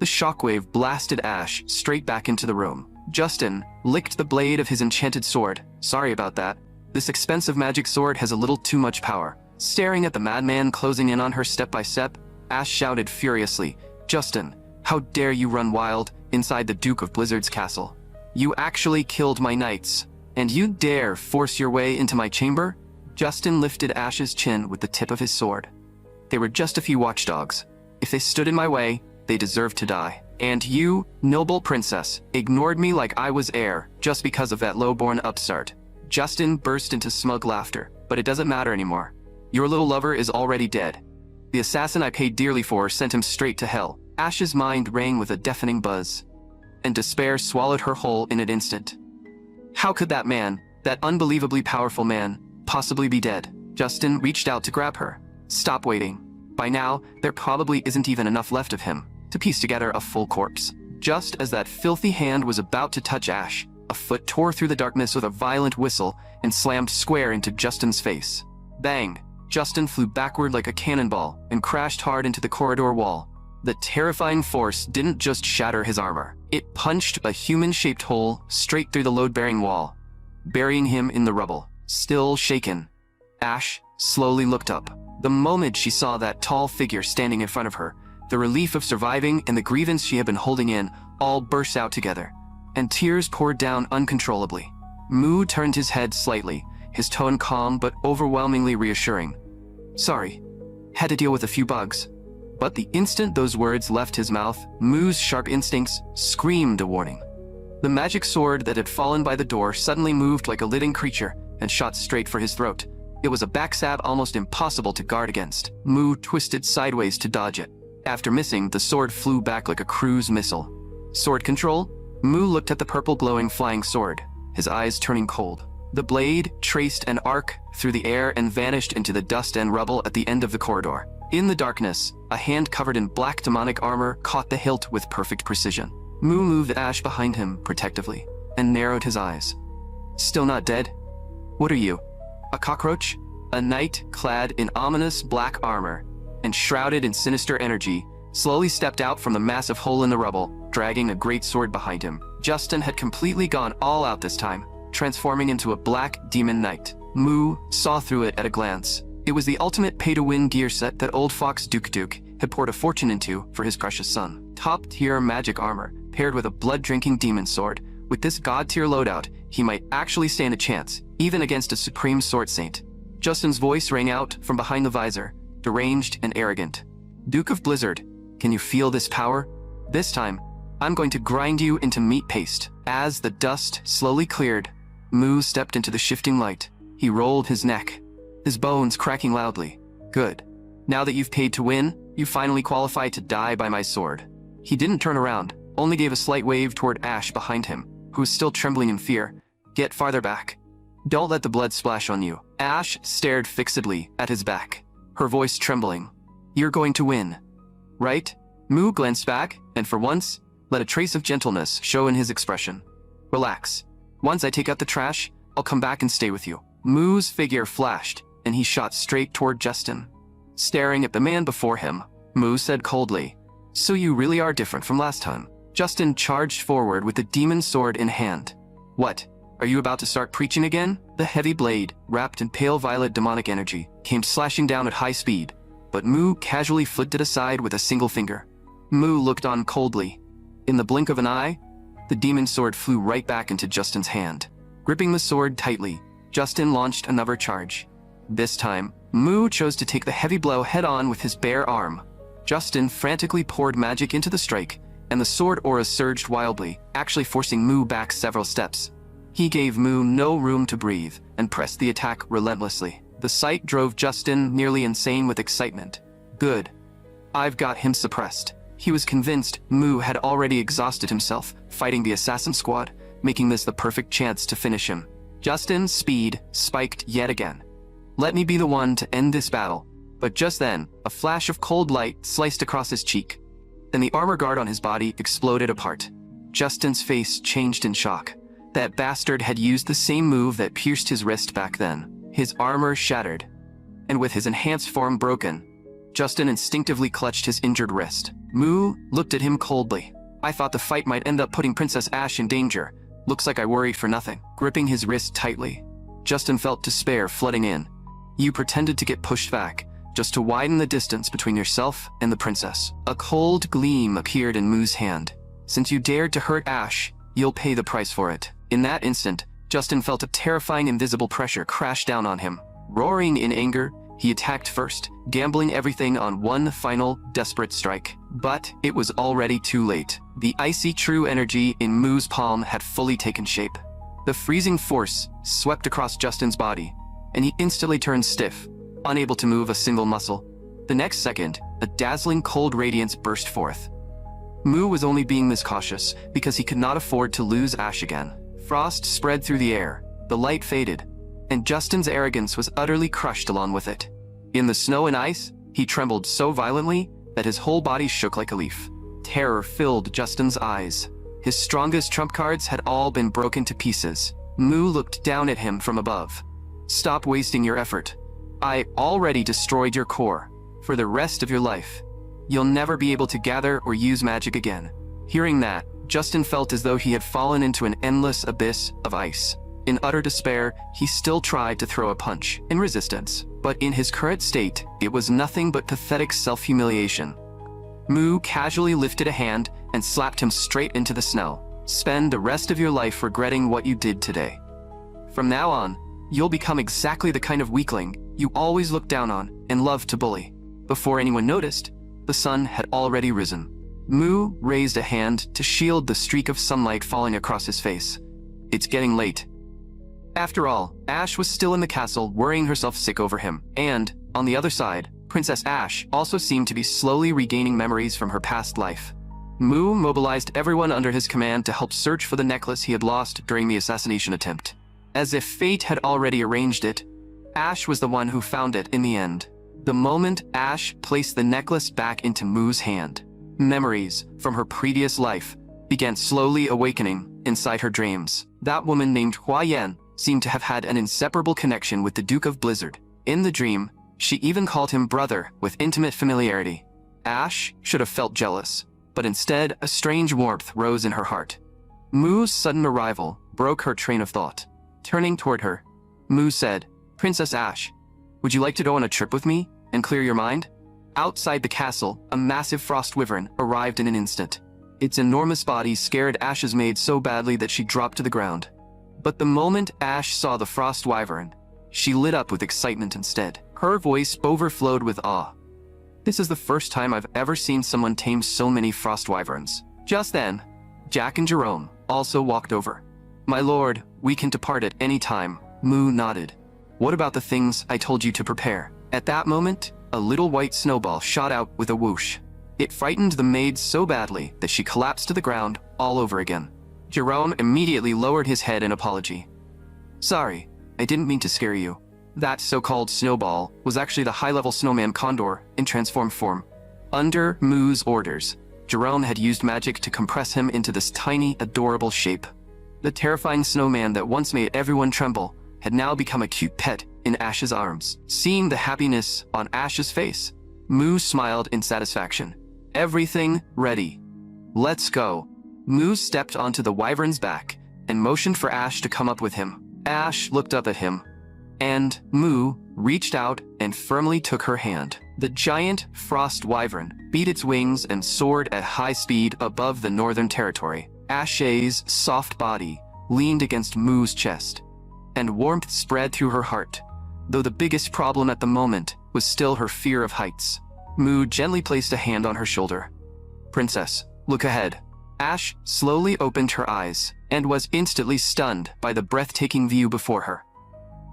The shockwave blasted Ash straight back into the room. Justin licked the blade of his enchanted sword. "Sorry about that. This expensive magic sword has a little too much power." Staring at the madman closing in on her step by step, Ash shouted furiously, "Justin, how dare you run wild inside the Duke of Blizzard's castle? You actually killed my knights, and you dare force your way into my chamber?" Justin lifted Ash's chin with the tip of his sword. "They were just a few watchdogs. If they stood in my way, they deserved to die. And you, noble princess, ignored me like I was air just because of that low-born upstart." Justin burst into smug laughter. "But it doesn't matter anymore. Your little lover is already dead. The assassin I paid dearly for sent him straight to hell." Ash's mind rang with a deafening buzz, and despair swallowed her whole in an instant. How could that man, that unbelievably powerful man, possibly be dead? Justin reached out to grab her. "Stop waiting. By now, there probably isn't even enough left of him to piece together a full corpse." Just as that filthy hand was about to touch Ash, a foot tore through the darkness with a violent whistle and slammed square into Justin's face. Bang! Justin flew backward like a cannonball and crashed hard into the corridor wall. The terrifying force didn't just shatter his armor. It punched a human-shaped hole straight through the load-bearing wall, burying him in the rubble. Still shaken, Ash slowly looked up. The moment she saw that tall figure standing in front of her, the relief of surviving and the grievance she had been holding in all burst out together, and tears poured down uncontrollably. Mu turned his head slightly, his tone calm but overwhelmingly reassuring. "Sorry. Had to deal with a few bugs." But the instant those words left his mouth, Mu's sharp instincts screamed a warning. The magic sword that had fallen by the door suddenly moved like a living creature and shot straight for his throat. It was a backstab almost impossible to guard against. Mu twisted sideways to dodge it. After missing, the sword flew back like a cruise missile. Sword control? Mu looked at the purple glowing flying sword, his eyes turning cold. The blade traced an arc through the air and vanished into the dust and rubble at the end of the corridor. In the darkness, a hand covered in black demonic armor caught the hilt with perfect precision. Mu moved Ash behind him protectively and narrowed his eyes. "Still not dead? What are you? A cockroach?" A knight clad in ominous black armor and shrouded in sinister energy slowly stepped out from the massive hole in the rubble, dragging a great sword behind him. Justin had completely gone all out this time, transforming into a black demon knight. Mu saw through it at a glance. It was the ultimate pay-to-win gear set that old fox Duke had poured a fortune into for his precious son. Top-tier magic armor, paired with a blood-drinking demon sword. With this god-tier loadout, he might actually stand a chance, even against a supreme sword saint. Justin's voice rang out from behind the visor, deranged and arrogant. "Duke of Blizzard, can you feel this power? This time, I'm going to grind you into meat paste." As the dust slowly cleared, Mu stepped into the shifting light. He rolled his neck, his bones cracking loudly. "Good. Now that you've paid to win, you finally qualify to die by my sword." He didn't turn around, only gave a slight wave toward Ash behind him, who was still trembling in fear. "Get farther back. Don't let the blood splash on you." Ash stared fixedly at his back, her voice trembling. "You're going to win, right?" Mu glanced back, and for once, let a trace of gentleness show in his expression. "Relax. Once I take out the trash, I'll come back and stay with you." Mu's figure flashed, and he shot straight toward Justin. Staring at the man before him, Mu said coldly, "So you really are different from last time." Justin charged forward with the demon sword in hand. "What? Are you about to start preaching again?" The heavy blade, wrapped in pale violet demonic energy, came slashing down at high speed, but Mu casually flicked it aside with a single finger. Mu looked on coldly. In the blink of an eye, the demon sword flew right back into Justin's hand. Gripping the sword tightly, Justin launched another charge. This time, Mu chose to take the heavy blow head-on with his bare arm. Justin frantically poured magic into the strike, and the sword aura surged wildly, actually forcing Mu back several steps. He gave Mu no room to breathe and pressed the attack relentlessly. The sight drove Justin nearly insane with excitement. "Good. I've got him suppressed." He was convinced Mu had already exhausted himself fighting the assassin squad, making this the perfect chance to finish him. Justin's speed spiked yet again. "Let me be the one to end this battle." But just then, a flash of cold light sliced across his cheek. Then the armor guard on his body exploded apart. Justin's face changed in shock. That bastard had used the same move that pierced his wrist back then. His armor shattered, and with his enhanced form broken, Justin instinctively clutched his injured wrist. Mu looked at him coldly. "I thought the fight might end up putting Princess Ash in danger. Looks like I worried for nothing." Gripping his wrist tightly, Justin felt despair flooding in. "You pretended to get pushed back, just to widen the distance between yourself and the princess." A cold gleam appeared in Mu's hand. "Since you dared to hurt Ash, you'll pay the price for it." In that instant, Justin felt a terrifying invisible pressure crash down on him. Roaring in anger, he attacked first, gambling everything on one final, desperate strike. But it was already too late. The icy true energy in Mu's palm had fully taken shape. The freezing force swept across Justin's body, and he instantly turned stiff, unable to move a single muscle. The next second, a dazzling cold radiance burst forth. Mu was only being this cautious because he could not afford to lose Ash again. Frost spread through the air, the light faded, and Justin's arrogance was utterly crushed along with it. In the snow and ice, he trembled so violently that his whole body shook like a leaf. Terror filled Justin's eyes. His strongest trump cards had all been broken to pieces. Mu looked down at him from above. "Stop wasting your effort. I already destroyed your core. For the rest of your life, you'll never be able to gather or use magic again." Hearing that, Justin felt as though he had fallen into an endless abyss of ice. In utter despair, he still tried to throw a punch in resistance, but in his current state, it was nothing but pathetic self-humiliation. Mu casually lifted a hand and slapped him straight into the snow. "Spend the rest of your life regretting what you did today. From now on, you'll become exactly the kind of weakling you always look down on and love to bully." Before anyone noticed, the sun had already risen. Mu raised a hand to shield the streak of sunlight falling across his face. "It's getting late." After all, Ash was still in the castle worrying herself sick over him, and, on the other side, Princess Ash also seemed to be slowly regaining memories from her past life. Mu mobilized everyone under his command to help search for the necklace he had lost during the assassination attempt. As if fate had already arranged it, Ash was the one who found it in the end. The moment Ash placed the necklace back into Mu's hand, memories from her previous life began slowly awakening inside her dreams. That woman named Hua Yan seemed to have had an inseparable connection with the Duke of Blizzard. In the dream, she even called him brother with intimate familiarity. Ash should have felt jealous, but instead a strange warmth rose in her heart. Mu's sudden arrival broke her train of thought. Turning toward her, Mu said, "Princess Ash, would you like to go on a trip with me and clear your mind?" Outside the castle, a massive frost wyvern arrived in an instant. Its enormous body scared Ash's maid so badly that she dropped to the ground. But the moment Ash saw the frost wyvern, she lit up with excitement instead. Her voice overflowed with awe. "This is the first time I've ever seen someone tame so many frost wyverns." Just then, Jack and Jerome also walked over. "My lord, we can depart at any time." Mu nodded. "What about the things I told you to prepare?" At that moment, a little white snowball shot out with a whoosh. It frightened the maid so badly that she collapsed to the ground all over again. Jerome immediately lowered his head in apology. "Sorry, I didn't mean to scare you. That so-called snowball was actually the high-level snowman Condor in transformed form." Under Mu's orders, Jerome had used magic to compress him into this tiny, adorable shape. The terrifying snowman that once made everyone tremble had now become a cute pet in Ash's arms. Seeing the happiness on Ash's face, Mu smiled in satisfaction. "Everything ready. Let's go." Mu stepped onto the wyvern's back and motioned for Ash to come up with him. Ash looked up at him, and Mu reached out and firmly took her hand. The giant frost wyvern beat its wings and soared at high speed above the northern territory. Ash's soft body leaned against Mu's chest, and warmth spread through her heart, though the biggest problem at the moment was still her fear of heights. Mu gently placed a hand on her shoulder. "Princess, look ahead." Ash slowly opened her eyes and was instantly stunned by the breathtaking view before her.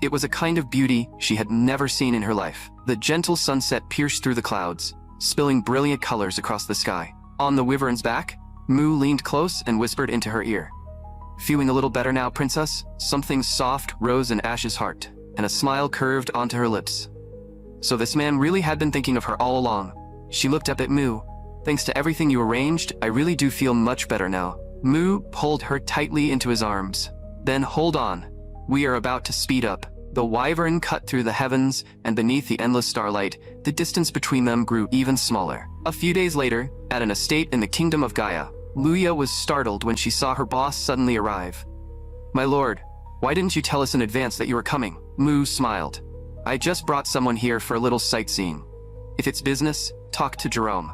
It was a kind of beauty she had never seen in her life. The gentle sunset pierced through the clouds, spilling brilliant colors across the sky. On the wyvern's back, Mu leaned close and whispered into her ear. "Feeling a little better now, princess?" Something soft rose in Ash's heart, and a smile curved onto her lips. So this man really had been thinking of her all along. She looked up at Mu. "Thanks to everything you arranged, I really do feel much better now." Mu pulled her tightly into his arms. "Then hold on. We are about to speed up." The wyvern cut through the heavens, and beneath the endless starlight, the distance between them grew even smaller. A few days later, at an estate in the kingdom of Gaia, Luya was startled when she saw her boss suddenly arrive. "My lord, why didn't you tell us in advance that you were coming?" Mu smiled. "I just brought someone here for a little sightseeing. If it's business, talk to Jerome.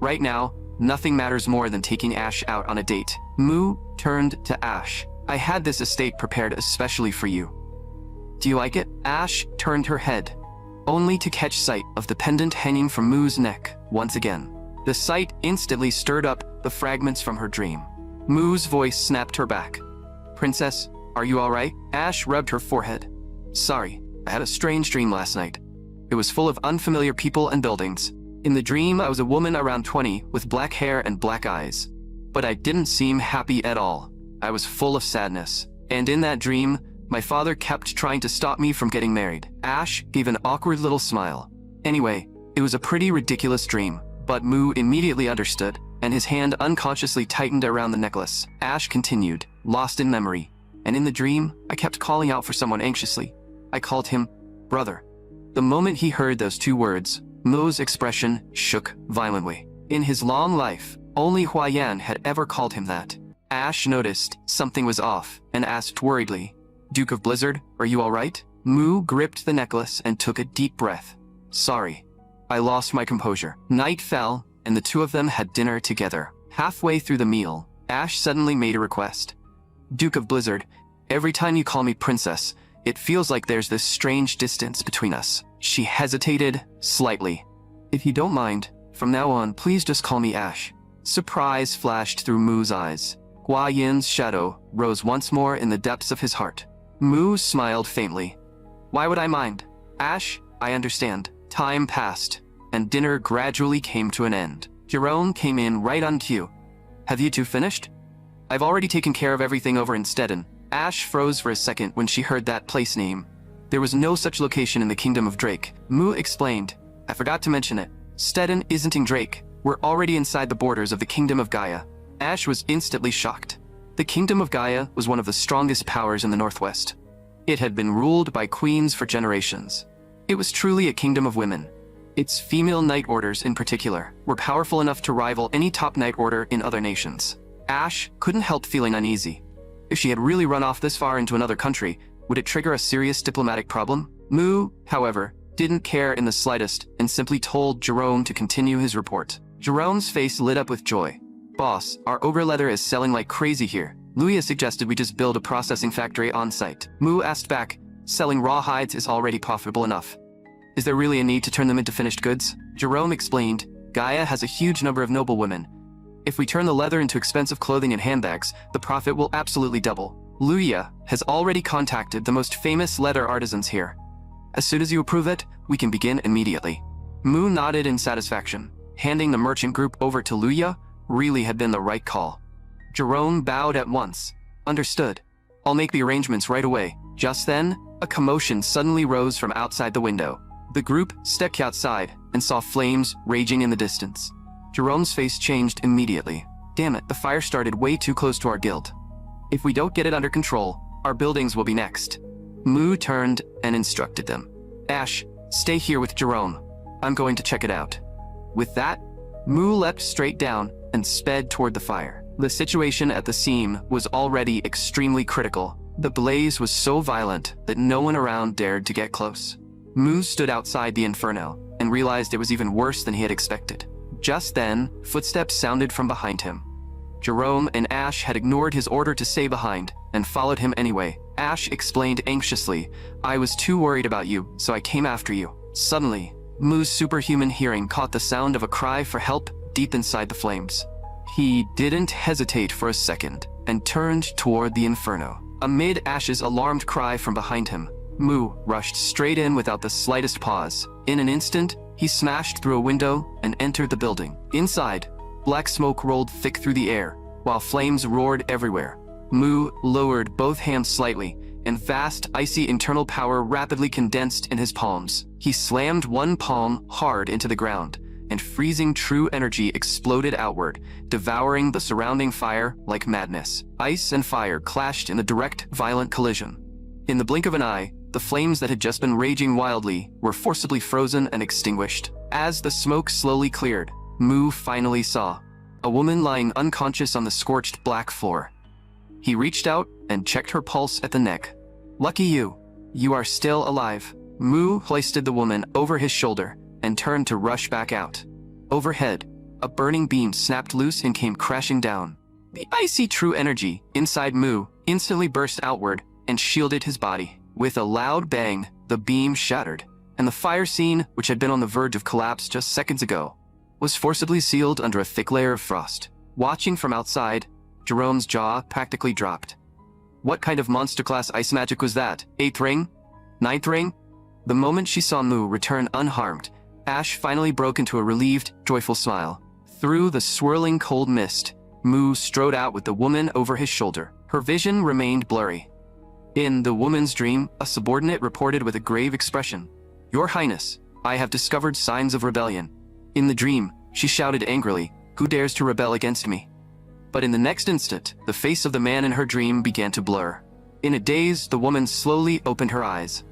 Right now, nothing matters more than taking Ash out on a date." Mu turned to Ash. "I had this estate prepared especially for you. Do you like it?" Ash turned her head, only to catch sight of the pendant hanging from Mu's neck once again. The sight instantly stirred up the fragments from her dream. Mu's voice snapped her back. "Princess, are you all right?" Ash rubbed her forehead. "Sorry, I had a strange dream last night. It was full of unfamiliar people and buildings. In the dream, I was a woman around 20 with black hair and black eyes. But I didn't seem happy at all. I was full of sadness. And in that dream, my father kept trying to stop me from getting married." Ash gave an awkward little smile. "Anyway, it was a pretty ridiculous dream." But Mu immediately understood, and his hand unconsciously tightened around the necklace. Ash continued, lost in memory. "And in the dream, I kept calling out for someone anxiously. I called him brother." The moment he heard those two words, Mu's expression shook violently. In his long life, only Hua Yan had ever called him that. Ash noticed something was off and asked worriedly, "Duke of Blizzard, are you all right?" Mu gripped the necklace and took a deep breath. "Sorry. I lost my composure." Night fell, and the two of them had dinner together. Halfway through the meal, Ash suddenly made a request. "Duke of Blizzard, every time you call me princess, It feels like there's this strange distance between us. She hesitated slightly. If you don't mind, from now on, please just call me Ash. Surprise flashed through Mu's eyes. Hua Yin's shadow rose once more in the depths of his heart. Mu smiled faintly. Why would I mind? Ash, I understand. Time passed, and dinner gradually came to an end. Jerome came in right on cue. Have you two finished? I've already taken care of everything over in Stettin. Ash froze for a second when she heard that place name. There was no such location in the Kingdom of Drake. Mu explained. I forgot to mention it. Stettin isn't in Drake. We're already inside the borders of the Kingdom of Gaia. Ash was instantly shocked. The Kingdom of Gaia was one of the strongest powers in the Northwest. It had been ruled by queens for generations. It was truly a kingdom of women. Its female knight orders in particular were powerful enough to rival any top knight order in other nations. Ash couldn't help feeling uneasy. If she had really run off this far into another country, would it trigger a serious diplomatic problem? Mu, however, didn't care in the slightest and simply told Jerome to continue his report. Jerome's face lit up with joy. Boss, our ogre leather is selling like crazy here. Luia suggested we just build a processing factory on site. Mu asked back, selling raw hides is already profitable enough. Is there really a need to turn them into finished goods? Jerome explained, Gaia has a huge number of noble women. If we turn the leather into expensive clothing and handbags, the profit will absolutely double. Luia has already contacted the most famous leather artisans here. As soon as you approve it, we can begin immediately. Mu nodded in satisfaction. Handing the merchant group over to Luia really had been the right call. Jerome bowed at once. Understood. I'll make the arrangements right away. Just then, a commotion suddenly rose from outside the window. The group stepped outside and saw flames raging in the distance. Jerome's face changed immediately. Damn it, the fire started way too close to our guild. If we don't get it under control, our buildings will be next. Mu turned and instructed them. Ash, stay here with Jerome. I'm going to check it out. With that, Mu leapt straight down and sped toward the fire. The situation at the scene was already extremely critical. The blaze was so violent that no one around dared to get close. Mu stood outside the inferno and realized it was even worse than he had expected. Just then, footsteps sounded from behind him. Jerome and Ash had ignored his order to stay behind and followed him anyway. Ash explained anxiously, I was too worried about you, so I came after you. Suddenly, Mu's superhuman hearing caught the sound of a cry for help deep inside the flames. He didn't hesitate for a second and turned toward the inferno. Amid Ash's alarmed cry from behind him, Mu rushed straight in without the slightest pause. In an instant, he smashed through a window and entered the building. Inside, black smoke rolled thick through the air, while flames roared everywhere. Mu lowered both hands slightly, and vast, icy internal power rapidly condensed in his palms. He slammed one palm hard into the ground, and freezing true energy exploded outward, devouring the surrounding fire like madness. Ice and fire clashed in a direct, violent collision. In the blink of an eye, the flames that had just been raging wildly were forcibly frozen and extinguished. As the smoke slowly cleared, Mu finally saw a woman lying unconscious on the scorched black floor. He reached out and checked her pulse at the neck. Lucky you. You are still alive. Mu hoisted the woman over his shoulder and turned to rush back out. Overhead, a burning beam snapped loose and came crashing down. The icy true energy inside Mu instantly burst outward and shielded his body. With a loud bang, the beam shattered, and the fire scene, which had been on the verge of collapse just seconds ago, was forcibly sealed under a thick layer of frost. Watching from outside, Jerome's jaw practically dropped. What kind of monster-class ice magic was that? 8th ring? 9th ring? The moment she saw Mu return unharmed, Ash finally broke into a relieved, joyful smile. Through the swirling cold mist, Mu strode out with the woman over his shoulder. Her vision remained blurry. In the woman's dream, a subordinate reported with a grave expression, Your Highness, I have discovered signs of rebellion. In the dream, she shouted angrily, Who dares to rebel against me? But in the next instant, the face of the man in her dream began to blur. In a daze, the woman slowly opened her eyes.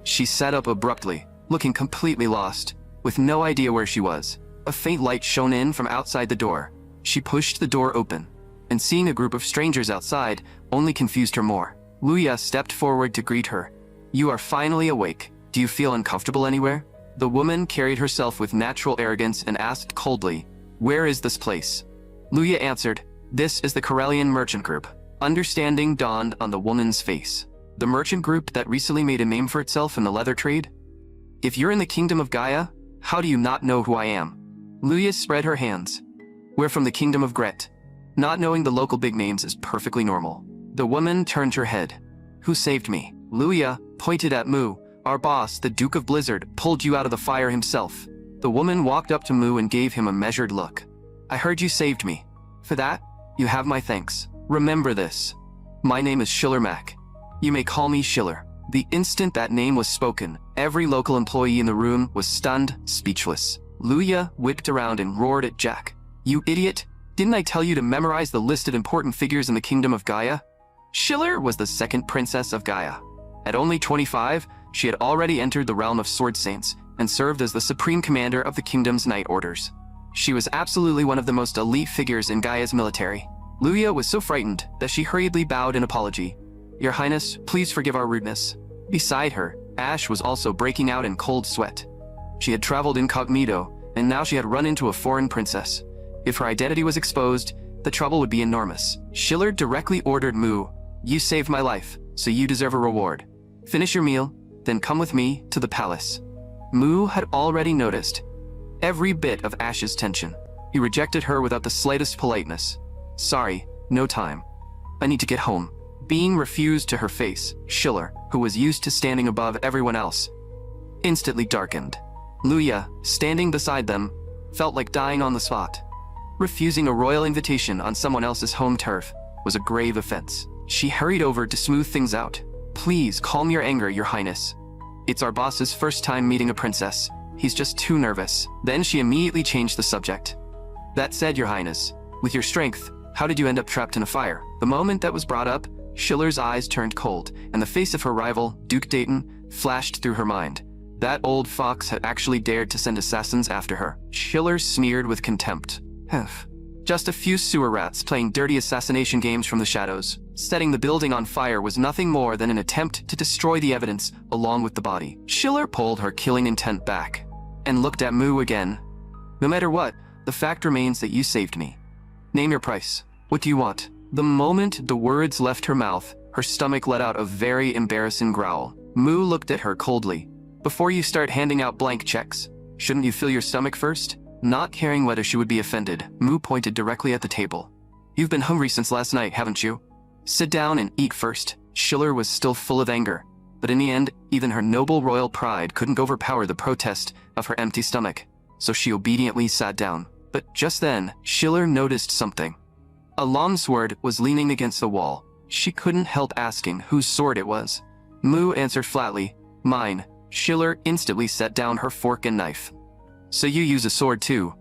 She sat up abruptly, looking completely lost, with no idea where she was. A faint light shone in from outside the door. She pushed the door open, and seeing a group of strangers outside only confused her more. Luia stepped forward to greet her. You are finally awake. Do you feel uncomfortable anywhere? The woman carried herself with natural arrogance and asked coldly, Where is this place? Luia answered, This is the Corellian merchant group. Understanding dawned on the woman's face. The merchant group that recently made a name for itself in the leather trade? If you're in the kingdom of Gaia, how do you not know who I am? Luya spread her hands. We're from the kingdom of Gret. Not knowing the local big names is perfectly normal. The woman turned her head. Who saved me? Luya pointed at Mu. Our boss, the Duke of Blizzard, pulled you out of the fire himself. The woman walked up to Mu and gave him a measured look. I heard you saved me. For that, you have my thanks. Remember this. My name is Schiller Mac. You may call me Schiller. The instant that name was spoken, every local employee in the room was stunned, speechless. Luya whipped around and roared at Jack. You idiot! Didn't I tell you to memorize the listed important figures in the kingdom of Gaia? Schiller was the second princess of Gaia. At only 25, she had already entered the realm of sword saints and served as the supreme commander of the kingdom's night orders. She was absolutely one of the most elite figures in Gaia's military. Luya was so frightened that she hurriedly bowed in apology. Your Highness, please forgive our rudeness. Beside her, Ash was also breaking out in cold sweat. She had traveled incognito, and now she had run into a foreign princess. If her identity was exposed, the trouble would be enormous. Schiller directly ordered Mu, you saved my life, so you deserve a reward. Finish your meal, then come with me to the palace. Mu had already noticed every bit of Ash's tension. He rejected her without the slightest politeness. Sorry, no time. I need to get home. Being refused to her face, Schiller, who was used to standing above everyone else, instantly darkened. Luya, standing beside them, felt like dying on the spot. Refusing a royal invitation on someone else's home turf was a grave offense. She hurried over to smooth things out. Please calm your anger, Your Highness. It's our boss's first time meeting a princess. He's just too nervous. Then she immediately changed the subject. That said, Your Highness, with your strength, how did you end up trapped in a fire? The moment that was brought up, Schiller's eyes turned cold, and the face of her rival, Duke Dayton, flashed through her mind. That old fox had actually dared to send assassins after her. Schiller sneered with contempt. Just a few sewer rats playing dirty assassination games from the shadows. Setting the building on fire was nothing more than an attempt to destroy the evidence along with the body. Schiller pulled her killing intent back and looked at Mu again. No matter what, the fact remains that you saved me. Name your price. What do you want? The moment the words left her mouth, her stomach let out a very embarrassing growl. Mu looked at her coldly. Before you start handing out blank checks, shouldn't you fill your stomach first? Not caring whether she would be offended, Mu pointed directly at the table. You've been hungry since last night, haven't you? Sit down and eat first. Schiller was still full of anger, but in the end, even her noble royal pride couldn't overpower the protest of her empty stomach, so she obediently sat down. But just then, Schiller noticed something. A long sword was leaning against the wall. She couldn't help asking whose sword it was. Mu answered flatly, mine. Schiller instantly set down her fork and knife. So you use a sword too?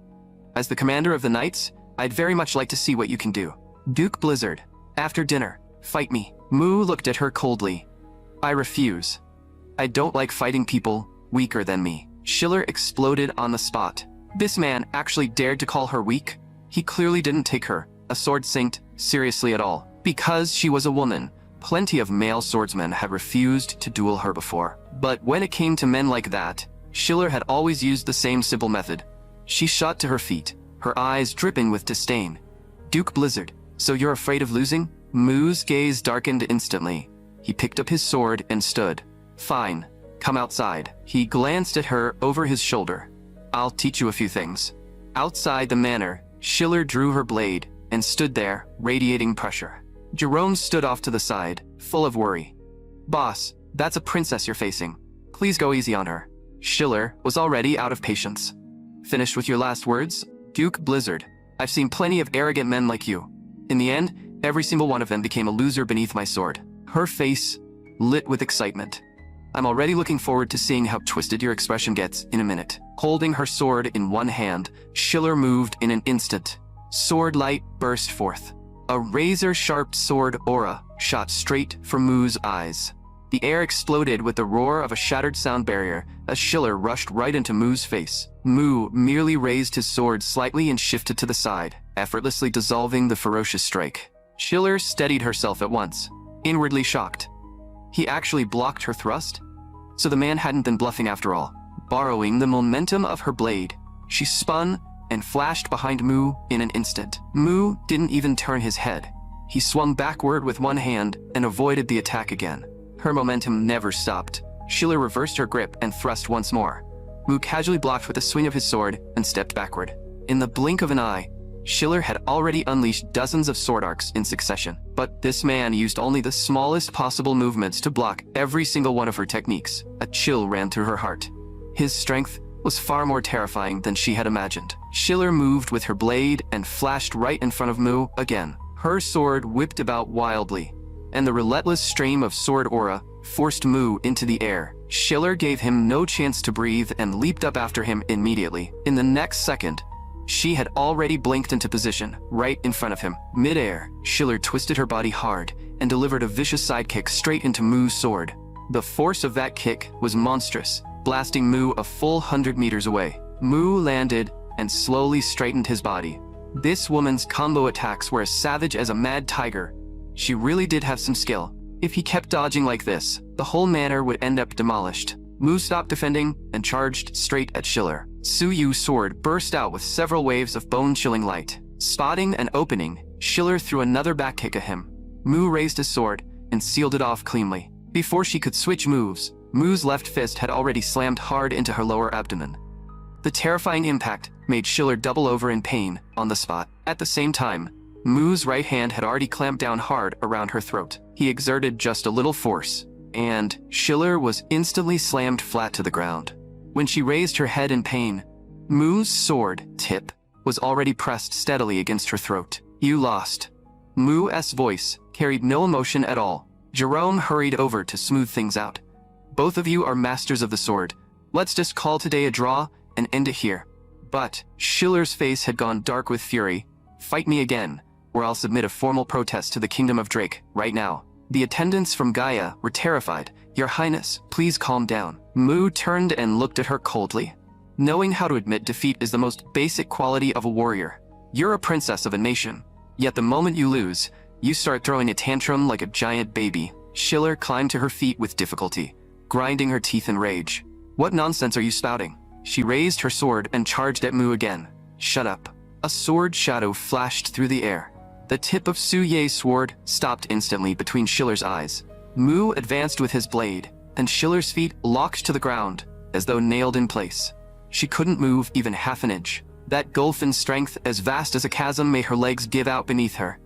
As the commander of the knights, I'd very much like to see what you can do. Duke Blizzard, after dinner, fight me. Mu looked at her coldly. I refuse. I don't like fighting people weaker than me. Schiller exploded on the spot. This man actually dared to call her weak? He clearly didn't take her, a sword saint, seriously at all. Because she was a woman, plenty of male swordsmen had refused to duel her before. But when it came to men like that, Schiller had always used the same simple method. She shot to her feet, her eyes dripping with disdain. Duke Blizzard, so you're afraid of losing? Mu's gaze darkened instantly. He picked up his sword and stood. Fine, come outside. He glanced at her over his shoulder. I'll teach you a few things. Outside the manor, Schiller drew her blade and stood there, radiating pressure. Jerome stood off to the side, full of worry. Boss, that's a princess you're facing. Please go easy on her. Schiller was already out of patience. Finished with your last words? Duke Blizzard, I've seen plenty of arrogant men like you. In the end, every single one of them became a loser beneath my sword. Her face lit with excitement. I'm already looking forward to seeing how twisted your expression gets in a minute. Holding her sword in one hand, Schiller moved in an instant. Sword light burst forth. A razor-sharp sword aura shot straight from Mu's eyes. The air exploded with the roar of a shattered sound barrier as Schiller rushed right into Mu's face. Mu merely raised his sword slightly and shifted to the side, effortlessly dissolving the ferocious strike. Schiller steadied herself at once, inwardly shocked. He actually blocked her thrust? So the man hadn't been bluffing after all. Borrowing the momentum of her blade, she spun and flashed behind Mu in an instant. Mu didn't even turn his head. He swung backward with one hand and avoided the attack again. Her momentum never stopped. Schiller reversed her grip and thrust once more. Mu casually blocked with a swing of his sword and stepped backward. In the blink of an eye, Schiller had already unleashed dozens of sword arcs in succession. But this man used only the smallest possible movements to block every single one of her techniques. A chill ran through her heart. His strength was far more terrifying than she had imagined. Schiller moved with her blade and flashed right in front of Mu again. Her sword whipped about wildly, and the relentless stream of sword aura forced Mu into the air. Schiller gave him no chance to breathe and leaped up after him immediately. In the next second, she had already blinked into position, right in front of him. Mid-air, Schiller twisted her body hard and delivered a vicious sidekick straight into Mu's sword. The force of that kick was monstrous, blasting Mu a full 100 meters away. Mu landed and slowly straightened his body. This woman's combo attacks were as savage as a mad tiger. She really did have some skill. If he kept dodging like this, the whole manor would end up demolished. Mu stopped defending and charged straight at Schiller. Su Yu's sword burst out with several waves of bone-chilling light. Spotting an opening, Schiller threw another back kick at him. Mu raised his sword and sealed it off cleanly. Before she could switch moves, Mu's left fist had already slammed hard into her lower abdomen. The terrifying impact made Schiller double over in pain on the spot. At the same time, Mu's right hand had already clamped down hard around her throat. He exerted just a little force, and Schiller was instantly slammed flat to the ground. When she raised her head in pain, Mu's sword tip was already pressed steadily against her throat. "You lost." Mu's voice carried no emotion at all. Jerome hurried over to smooth things out. "Both of you are masters of the sword. Let's just call today a draw and end it here." But Schiller's face had gone dark with fury. "Fight me again, or I'll submit a formal protest to the Kingdom of Drake, right now." The attendants from Gaia were terrified. "Your Highness, please calm down." Mu turned and looked at her coldly. "Knowing how to admit defeat is the most basic quality of a warrior. You're a princess of a nation, yet the moment you lose, you start throwing a tantrum like a giant baby." Schiller climbed to her feet with difficulty, grinding her teeth in rage. "What nonsense are you spouting?" She raised her sword and charged at Mu again. "Shut up." A sword shadow flashed through the air. The tip of Su Ye's sword stopped instantly between Schiller's eyes. Mu advanced with his blade, and Schiller's feet locked to the ground, as though nailed in place. She couldn't move even half an inch. That gulf in strength as vast as a chasm made her legs give out beneath her.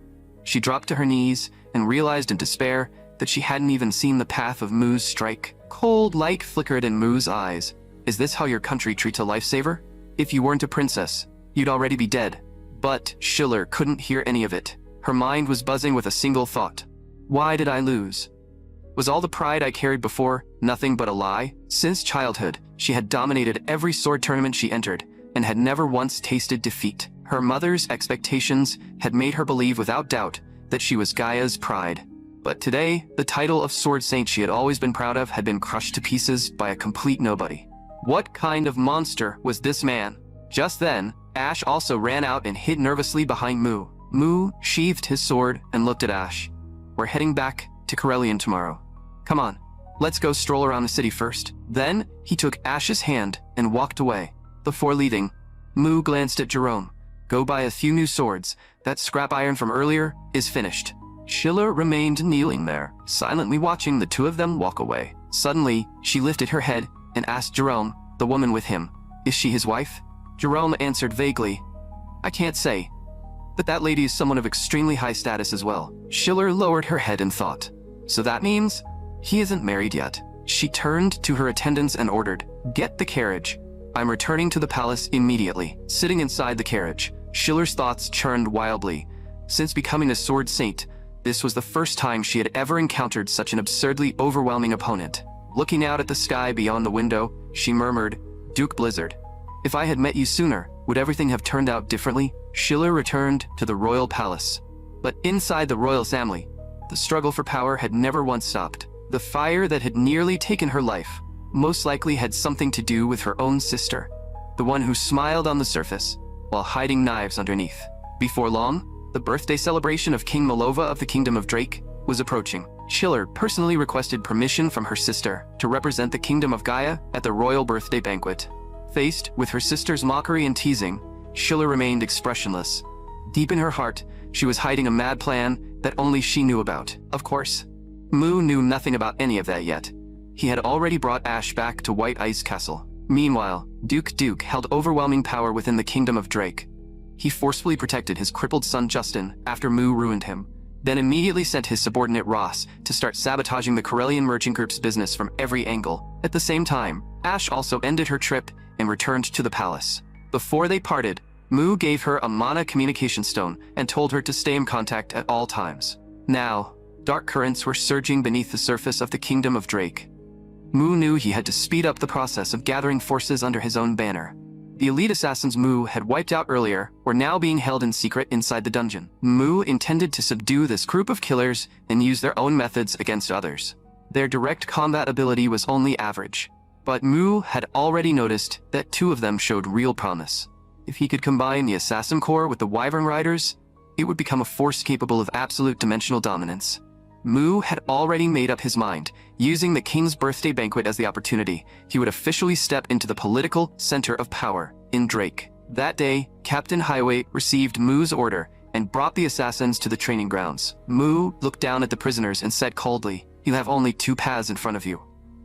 She dropped to her knees and realized in despair that she hadn't even seen the path of Mu's strike. Cold light flickered in Mu's eyes. "Is this how your country treats a lifesaver? If you weren't a princess, you'd already be dead." But Schiller couldn't hear any of it. Her mind was buzzing with a single thought. Why did I lose? Was all the pride I carried before nothing but a lie? Since childhood, she had dominated every sword tournament she entered, and had never once tasted defeat. Her mother's expectations had made her believe without doubt that she was Gaia's pride. But today, the title of Sword Saint she had always been proud of had been crushed to pieces by a complete nobody. What kind of monster was this man? Just then, Ash also ran out and hid nervously behind Mu. Mu sheathed his sword and looked at Ash. "We're heading back to Corellian tomorrow. Come on, let's go stroll around the city first." Then, he took Ash's hand and walked away. Before leaving, Mu glanced at Jerome. "Go buy a few new swords. That scrap iron from earlier is finished." Schiller remained kneeling there, silently watching the two of them walk away. Suddenly, she lifted her head and asked Jerome, the woman with him, "Is she his wife?" Jerome answered vaguely, "I can't say. But that lady is someone of extremely high status as well." Schiller lowered her head and thought, "So that means he isn't married yet." She turned to her attendants and ordered, "Get the carriage. I'm returning to the palace immediately." Sitting inside the carriage, Schiller's thoughts churned wildly. Since becoming a sword saint, this was the first time she had ever encountered such an absurdly overwhelming opponent. Looking out at the sky beyond the window, she murmured, "Duke Blizzard, if I had met you sooner, would everything have turned out differently?" Schiller returned to the royal palace. But inside the royal family, the struggle for power had never once stopped. The fire that had nearly taken her life most likely had something to do with her own sister, the one who smiled on the surface while hiding knives underneath. Before long, the birthday celebration of King Malova of the Kingdom of Drake was approaching. Schiller personally requested permission from her sister to represent the Kingdom of Gaia at the royal birthday banquet. Faced with her sister's mockery and teasing, Schiller remained expressionless. Deep in her heart, she was hiding a mad plan that only she knew about. Of course, Mu knew nothing about any of that yet. He had already brought Ash back to White Ice Castle. Meanwhile, Duke held overwhelming power within the kingdom of Drake. He forcefully protected his crippled son Justin after Mu ruined him, then immediately sent his subordinate Ross to start sabotaging the Corellian merchant group's business from every angle. At the same time, Ash also ended her trip and returned to the palace. Before they parted, Mu gave her a mana communication stone and told her to stay in contact at all times. Now, dark currents were surging beneath the surface of the kingdom of Drake. Mu knew he had to speed up the process of gathering forces under his own banner. The elite assassins Mu had wiped out earlier were now being held in secret inside the dungeon. Mu intended to subdue this group of killers and use their own methods against others. Their direct combat ability was only average, but Mu had already noticed that 2 of them showed real promise. If he could combine the Assassin Corps with the Wyvern Riders, it would become a force capable of absolute dimensional dominance. Mu had already made up his mind. Using the king's birthday banquet as the opportunity, he would officially step into the political center of power in Drake. That day, Captain Highway received Mu's order and brought the assassins to the training grounds. Mu looked down at the prisoners and said coldly, "You have only 2 paths in front of you.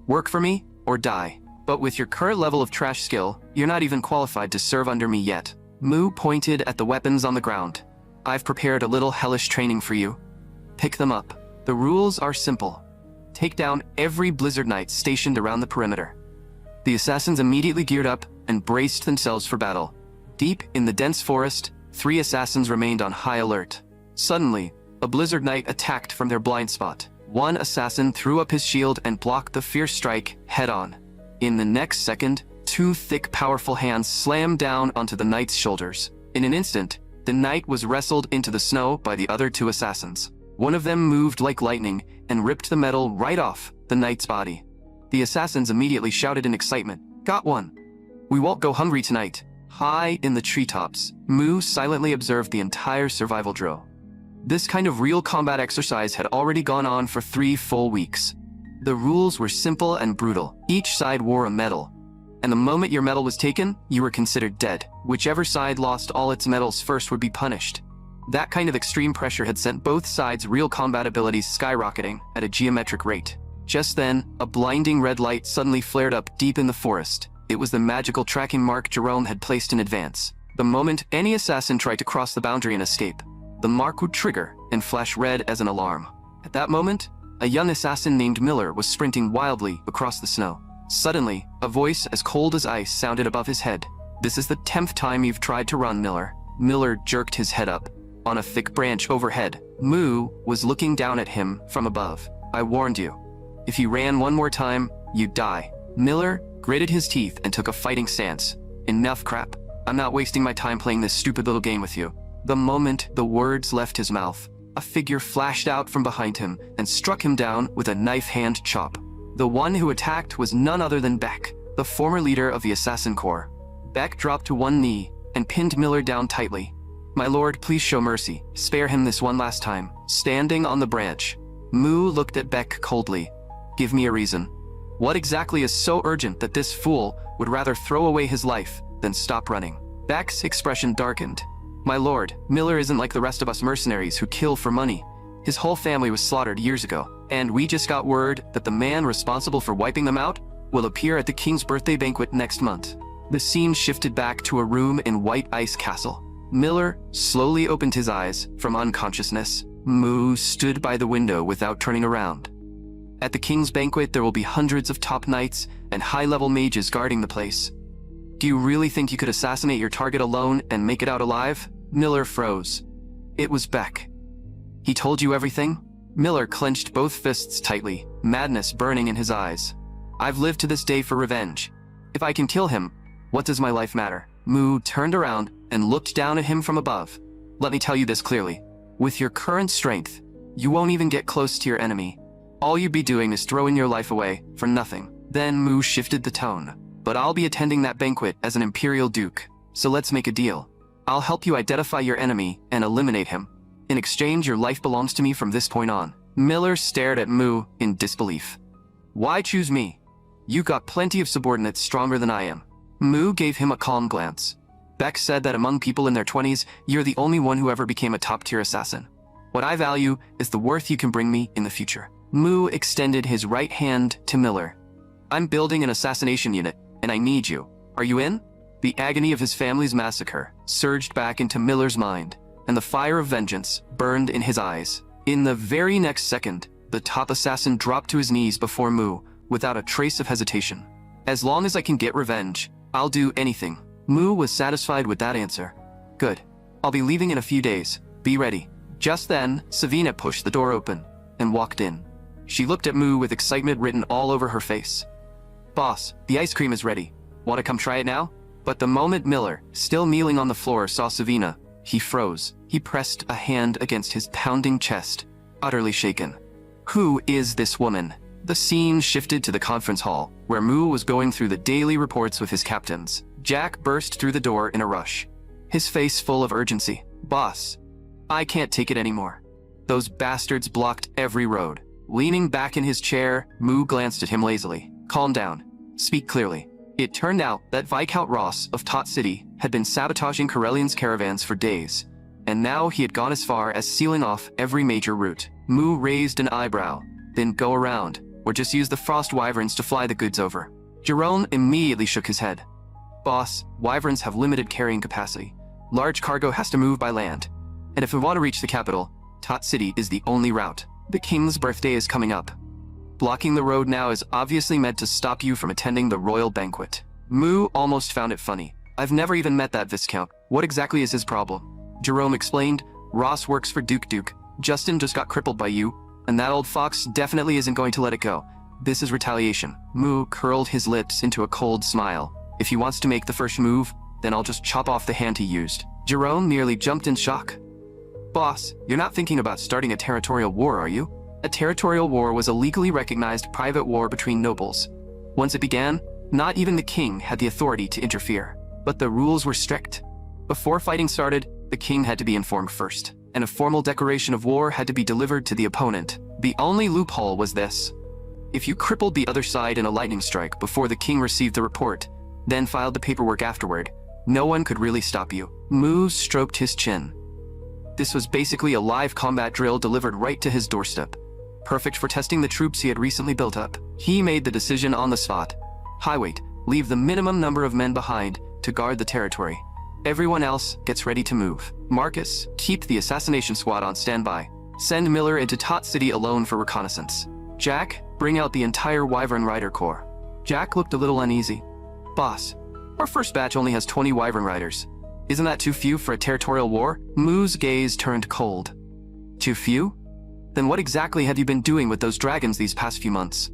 Work for me or die. But with your current level of trash skill, you're not even qualified to serve under me yet." Mu pointed at the weapons on the ground. "I've prepared a little hellish training for you. Pick them up. The rules are simple. Take down every Blizzard Knight stationed around the perimeter." The assassins immediately geared up and braced themselves for battle. Deep in the dense forest, 3 assassins remained on high alert. Suddenly, a Blizzard Knight attacked from their blind spot. One assassin threw up his shield and blocked the fierce strike head-on. In the next second, 2 thick, powerful hands slammed down onto the knight's shoulders. In an instant, the knight was wrestled into the snow by the other 2 assassins. One of them moved like lightning and ripped the metal right off the knight's body. The assassins immediately shouted in excitement, "Got one! We won't go hungry tonight." High in the treetops, Mu silently observed the entire survival drill. This kind of real combat exercise had already gone on for 3 full weeks. The rules were simple and brutal. Each side wore a medal, and the moment your medal was taken, you were considered dead. Whichever side lost all its medals first would be punished. That kind of extreme pressure had sent both sides' real combat abilities skyrocketing at a geometric rate. Just then, a blinding red light suddenly flared up deep in the forest. It was the magical tracking mark Jerome had placed in advance. The moment any assassin tried to cross the boundary and escape, the mark would trigger and flash red as an alarm. At that moment, a young assassin named Miller was sprinting wildly across the snow. Suddenly, a voice as cold as ice sounded above his head. "This is the 10th time you've tried to run, Miller." Miller jerked his head up. On a thick branch overhead, Mu was looking down at him from above. "I warned you. If you ran one more time, you'd die." Miller gritted his teeth and took a fighting stance. "Enough crap. I'm not wasting my time playing this stupid little game with you." The moment the words left his mouth, a figure flashed out from behind him and struck him down with a knife hand chop. The one who attacked was none other than Beck, the former leader of the Assassin Corps. Beck dropped to one knee and pinned Miller down tightly. "My lord, please show mercy. Spare him this one last time." Standing on the branch, Mu looked at Beck coldly. "Give me a reason. What exactly is so urgent that this fool would rather throw away his life than stop running?" Beck's expression darkened. "My lord, Miller isn't like the rest of us mercenaries who kill for money. His whole family was slaughtered years ago, and we just got word that the man responsible for wiping them out will appear at the king's birthday banquet next month." The scene shifted back to a room in White Ice Castle. Miller slowly opened his eyes from unconsciousness. Mu stood by the window without turning around. At the king's banquet, there will be hundreds of top knights and high-level mages guarding the place. "Do you really think you could assassinate your target alone and make it out alive?" Miller froze. It was Beck. "He told you everything?" Miller clenched both fists tightly, madness burning in his eyes. "I've lived to this day for revenge. If I can kill him, what does my life matter?" Mu turned around and looked down at him from above. "Let me tell you this clearly. With your current strength, you won't even get close to your enemy. All you'd be doing is throwing your life away for nothing." Then Mu shifted the tone. "But I'll be attending that banquet as an Imperial Duke, so let's make a deal. I'll help you identify your enemy and eliminate him. In exchange, your life belongs to me from this point on." Miller stared at Mu in disbelief. "Why choose me? You got plenty of subordinates stronger than I am." Mu gave him a calm glance. "Beck said that among people in their 20s, you're the only one who ever became a top-tier assassin. What I value is the worth you can bring me in the future." Mu extended his right hand to Miller. I'm building an assassination unit, and I need you. Are you in? The agony of his family's massacre surged back into Miller's mind, and the fire of vengeance burned in his eyes. In the very next second, the top assassin dropped to his knees before Mu without a trace of hesitation. As long as I can get revenge, I'll do anything. Mu was satisfied with that answer. Good. I'll be leaving in a few days. Be ready. Just then, Savina pushed the door open and walked in. She looked at Mu with excitement written all over her face. Boss, the ice cream is ready. Want to come try it now? But the moment Miller, still kneeling on the floor, saw Savina, he froze. He pressed a hand against his pounding chest, utterly shaken. Who is this woman? The scene shifted to the conference hall, where Mu was going through the daily reports with his captains. Jack burst through the door in a rush, his face full of urgency. Boss, I can't take it anymore. Those bastards blocked every road. Leaning back in his chair, Mu glanced at him lazily. Calm down. Speak clearly. It turned out that Viscount Ross of Tot City had been sabotaging Corellian's caravans for days, and now he had gone as far as sealing off every major route. Mu raised an eyebrow. Then go around, or just use the frost wyverns to fly the goods over. Jerome immediately shook his head. Boss, wyverns have limited carrying capacity. Large cargo has to move by land. And if we want to reach the capital, Tot City is the only route. The king's birthday is coming up. Blocking the road now is obviously meant to stop you from attending the royal banquet. Mu almost found it funny. I've never even met that Viscount. What exactly is his problem? Jerome explained. Ross works for Duke. Justin just got crippled by you, and that old fox definitely isn't going to let it go. This is retaliation. Mu curled his lips into a cold smile. If he wants to make the first move, then I'll just chop off the hand he used. Jerome nearly jumped in shock. Boss, you're not thinking about starting a territorial war, are you? A territorial war was a legally recognized private war between nobles. Once it began, not even the king had the authority to interfere. But the rules were strict. Before fighting started, the king had to be informed first, and a formal declaration of war had to be delivered to the opponent. The only loophole was this. If you crippled the other side in a lightning strike before the king received the report, then filed the paperwork afterward, no one could really stop you. Mu stroked his chin. This was basically a live combat drill delivered right to his doorstep. Perfect for testing the troops he had recently built up. He made the decision on the spot. Highweight, leave the minimum number of men behind to guard the territory. Everyone else gets ready to move. Marcus, keep the assassination squad on standby. Send Miller into Tot City alone for reconnaissance. Jack, bring out the entire Wyvern Rider Corps. Jack looked a little uneasy. Boss, our first batch only has 20 Wyvern Riders. Isn't that too few for a territorial war? Mu's gaze turned cold. Too few? Then what exactly have you been doing with those dragons these past few months?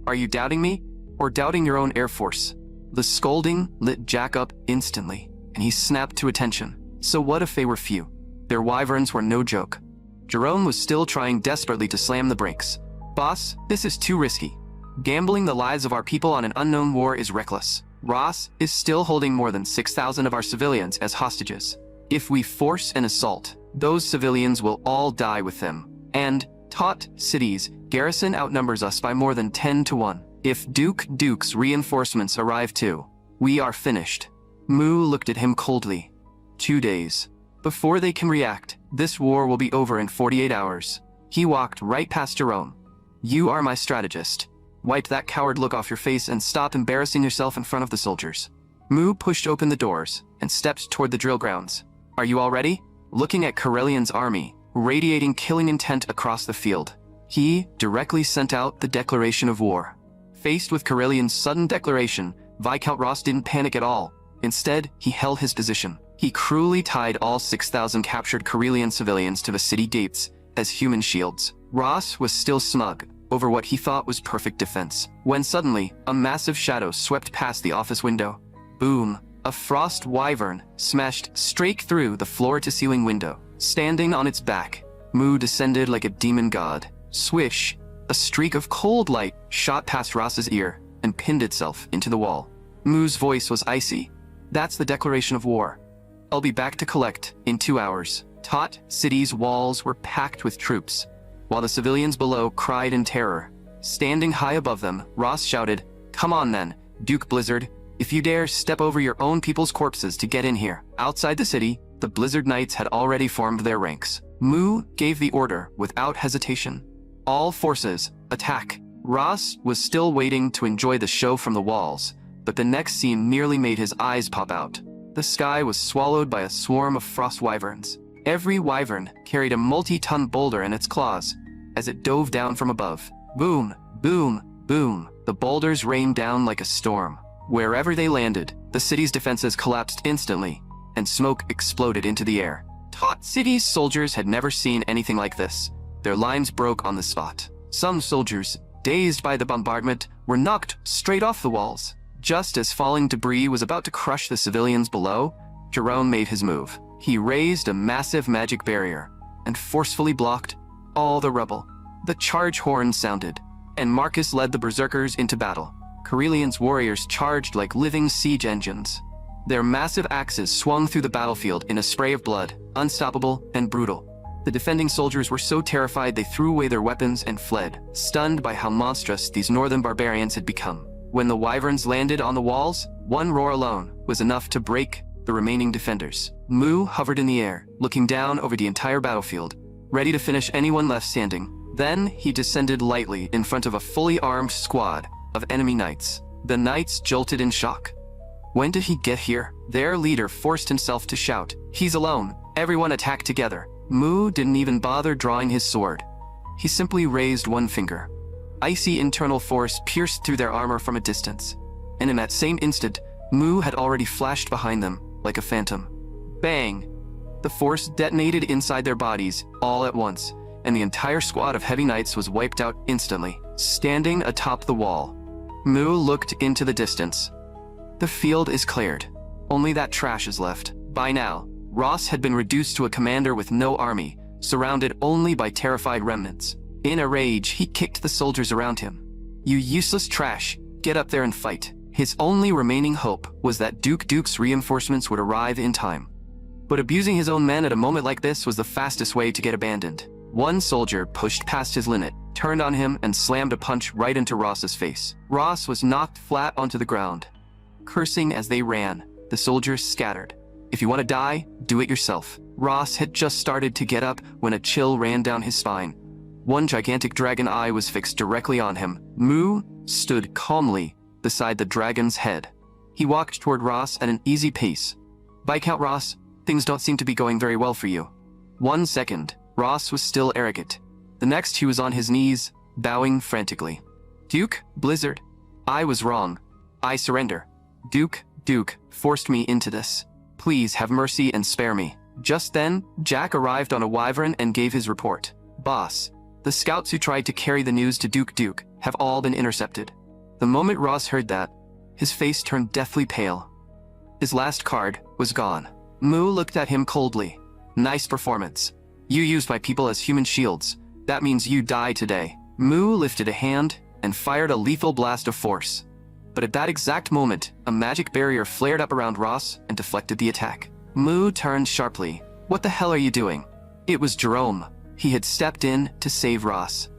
Are you doubting me, or doubting your own air force? The scolding lit Jack up instantly, and he snapped to attention. So what if they were few? Their wyverns were no joke. Jerome was still trying desperately to slam the brakes. Boss, this is too risky. Gambling the lives of our people on an unknown war is reckless. Ross is still holding more than 6,000 of our civilians as hostages. If we force an assault, those civilians will all die with them. And Tot City's garrison outnumbers us by more than 10 to 1. If Duke's reinforcements arrive too, we are finished. Mu looked at him coldly. 2 days. Before they can react, this war will be over in 48 hours. He walked right past Jerome. You are my strategist. Wipe that coward look off your face and stop embarrassing yourself in front of the soldiers. Mu pushed open the doors and stepped toward the drill grounds. Are you all ready? Looking at Corellian's army, radiating killing intent across the field, he directly sent out the declaration of war. Faced with Corellian's sudden declaration, Viscount Ross didn't panic at all. Instead, he held his position. He cruelly tied all 6,000 captured Corellian civilians to the city gates as human shields. Ross was still smug over what he thought was perfect defense, when suddenly, a massive shadow swept past the office window. Boom! A frost wyvern smashed straight through the floor-to-ceiling window. Standing on its back, Mu descended like a demon god. Swish! A streak of cold light shot past Ross's ear and pinned itself into the wall. Mu's voice was icy. That's the declaration of war. I'll be back to collect in 2 hours. Tot City's walls were packed with troops, while the civilians below cried in terror. Standing high above them, Ross shouted, "Come on then, Duke Blizzard. If you dare step over your own people's corpses to get in here." Outside the city, the Blizzard Knights had already formed their ranks. Mu gave the order without hesitation. All forces, attack. Ross was still waiting to enjoy the show from the walls, but the next scene nearly made his eyes pop out. The sky was swallowed by a swarm of frost wyverns. Every wyvern carried a multi-ton boulder in its claws as it dove down from above. Boom, boom, boom. The boulders rained down like a storm. Wherever they landed, the city's defenses collapsed instantly, and smoke exploded into the air. Tot City's soldiers had never seen anything like this. Their lines broke on the spot. Some soldiers, dazed by the bombardment, were knocked straight off the walls. Just as falling debris was about to crush the civilians below, Jerome made his move. He raised a massive magic barrier and forcefully blocked all the rubble. The charge horn sounded, and Marcus led the berserkers into battle. Carelian's warriors charged like living siege engines. Their massive axes swung through the battlefield in a spray of blood, unstoppable and brutal. The defending soldiers were so terrified they threw away their weapons and fled, stunned by how monstrous these northern barbarians had become. When the wyverns landed on the walls, one roar alone was enough to break the remaining defenders. Mu hovered in the air, looking down over the entire battlefield, ready to finish anyone left standing. Then he descended lightly in front of a fully armed squad of enemy knights. The knights jolted in shock. When did he get here? Their leader forced himself to shout, "He's alone! Everyone attack together!" Mu didn't even bother drawing his sword. He simply raised one finger. Icy internal force pierced through their armor from a distance, and in that same instant, Mu had already flashed behind them like a phantom. Bang! The force detonated inside their bodies all at once, and the entire squad of heavy knights was wiped out instantly. Standing atop the wall, Mu looked into the distance. The field is cleared. Only that trash is left. By now, Ross had been reduced to a commander with no army, surrounded only by terrified remnants. In a rage, he kicked the soldiers around him. "You useless trash, get up there and fight." His only remaining hope was that Duke's reinforcements would arrive in time. But abusing his own men at a moment like this was the fastest way to get abandoned. One soldier pushed past his limit, turned on him, and slammed a punch right into Ross's face. Ross was knocked flat onto the ground. Cursing as they ran, the soldiers scattered. "If you want to die, do it yourself." Ross had just started to get up when a chill ran down his spine. One gigantic dragon eye was fixed directly on him. Mu stood calmly beside the dragon's head. He walked toward Ross at an easy pace. "Viscount Ross, things don't seem to be going very well for you." 1 second, Ross was still arrogant. The next, he was on his knees, bowing frantically. "Duke, Blizzard, I was wrong. I surrender. Duke forced me into this. Please have mercy and spare me." Just then, Jack arrived on a wyvern and gave his report. "Boss, the scouts who tried to carry the news to Duke have all been intercepted." The moment Ross heard that, his face turned deathly pale. His last card was gone. Mu looked at him coldly. "Nice performance. You used my people as human shields. That means you die today." Mu lifted a hand and fired a lethal blast of force. But at that exact moment, a magic barrier flared up around Ross and deflected the attack. Mu turned sharply. "What the hell are you doing?" It was Jerome. He had stepped in to save Ross.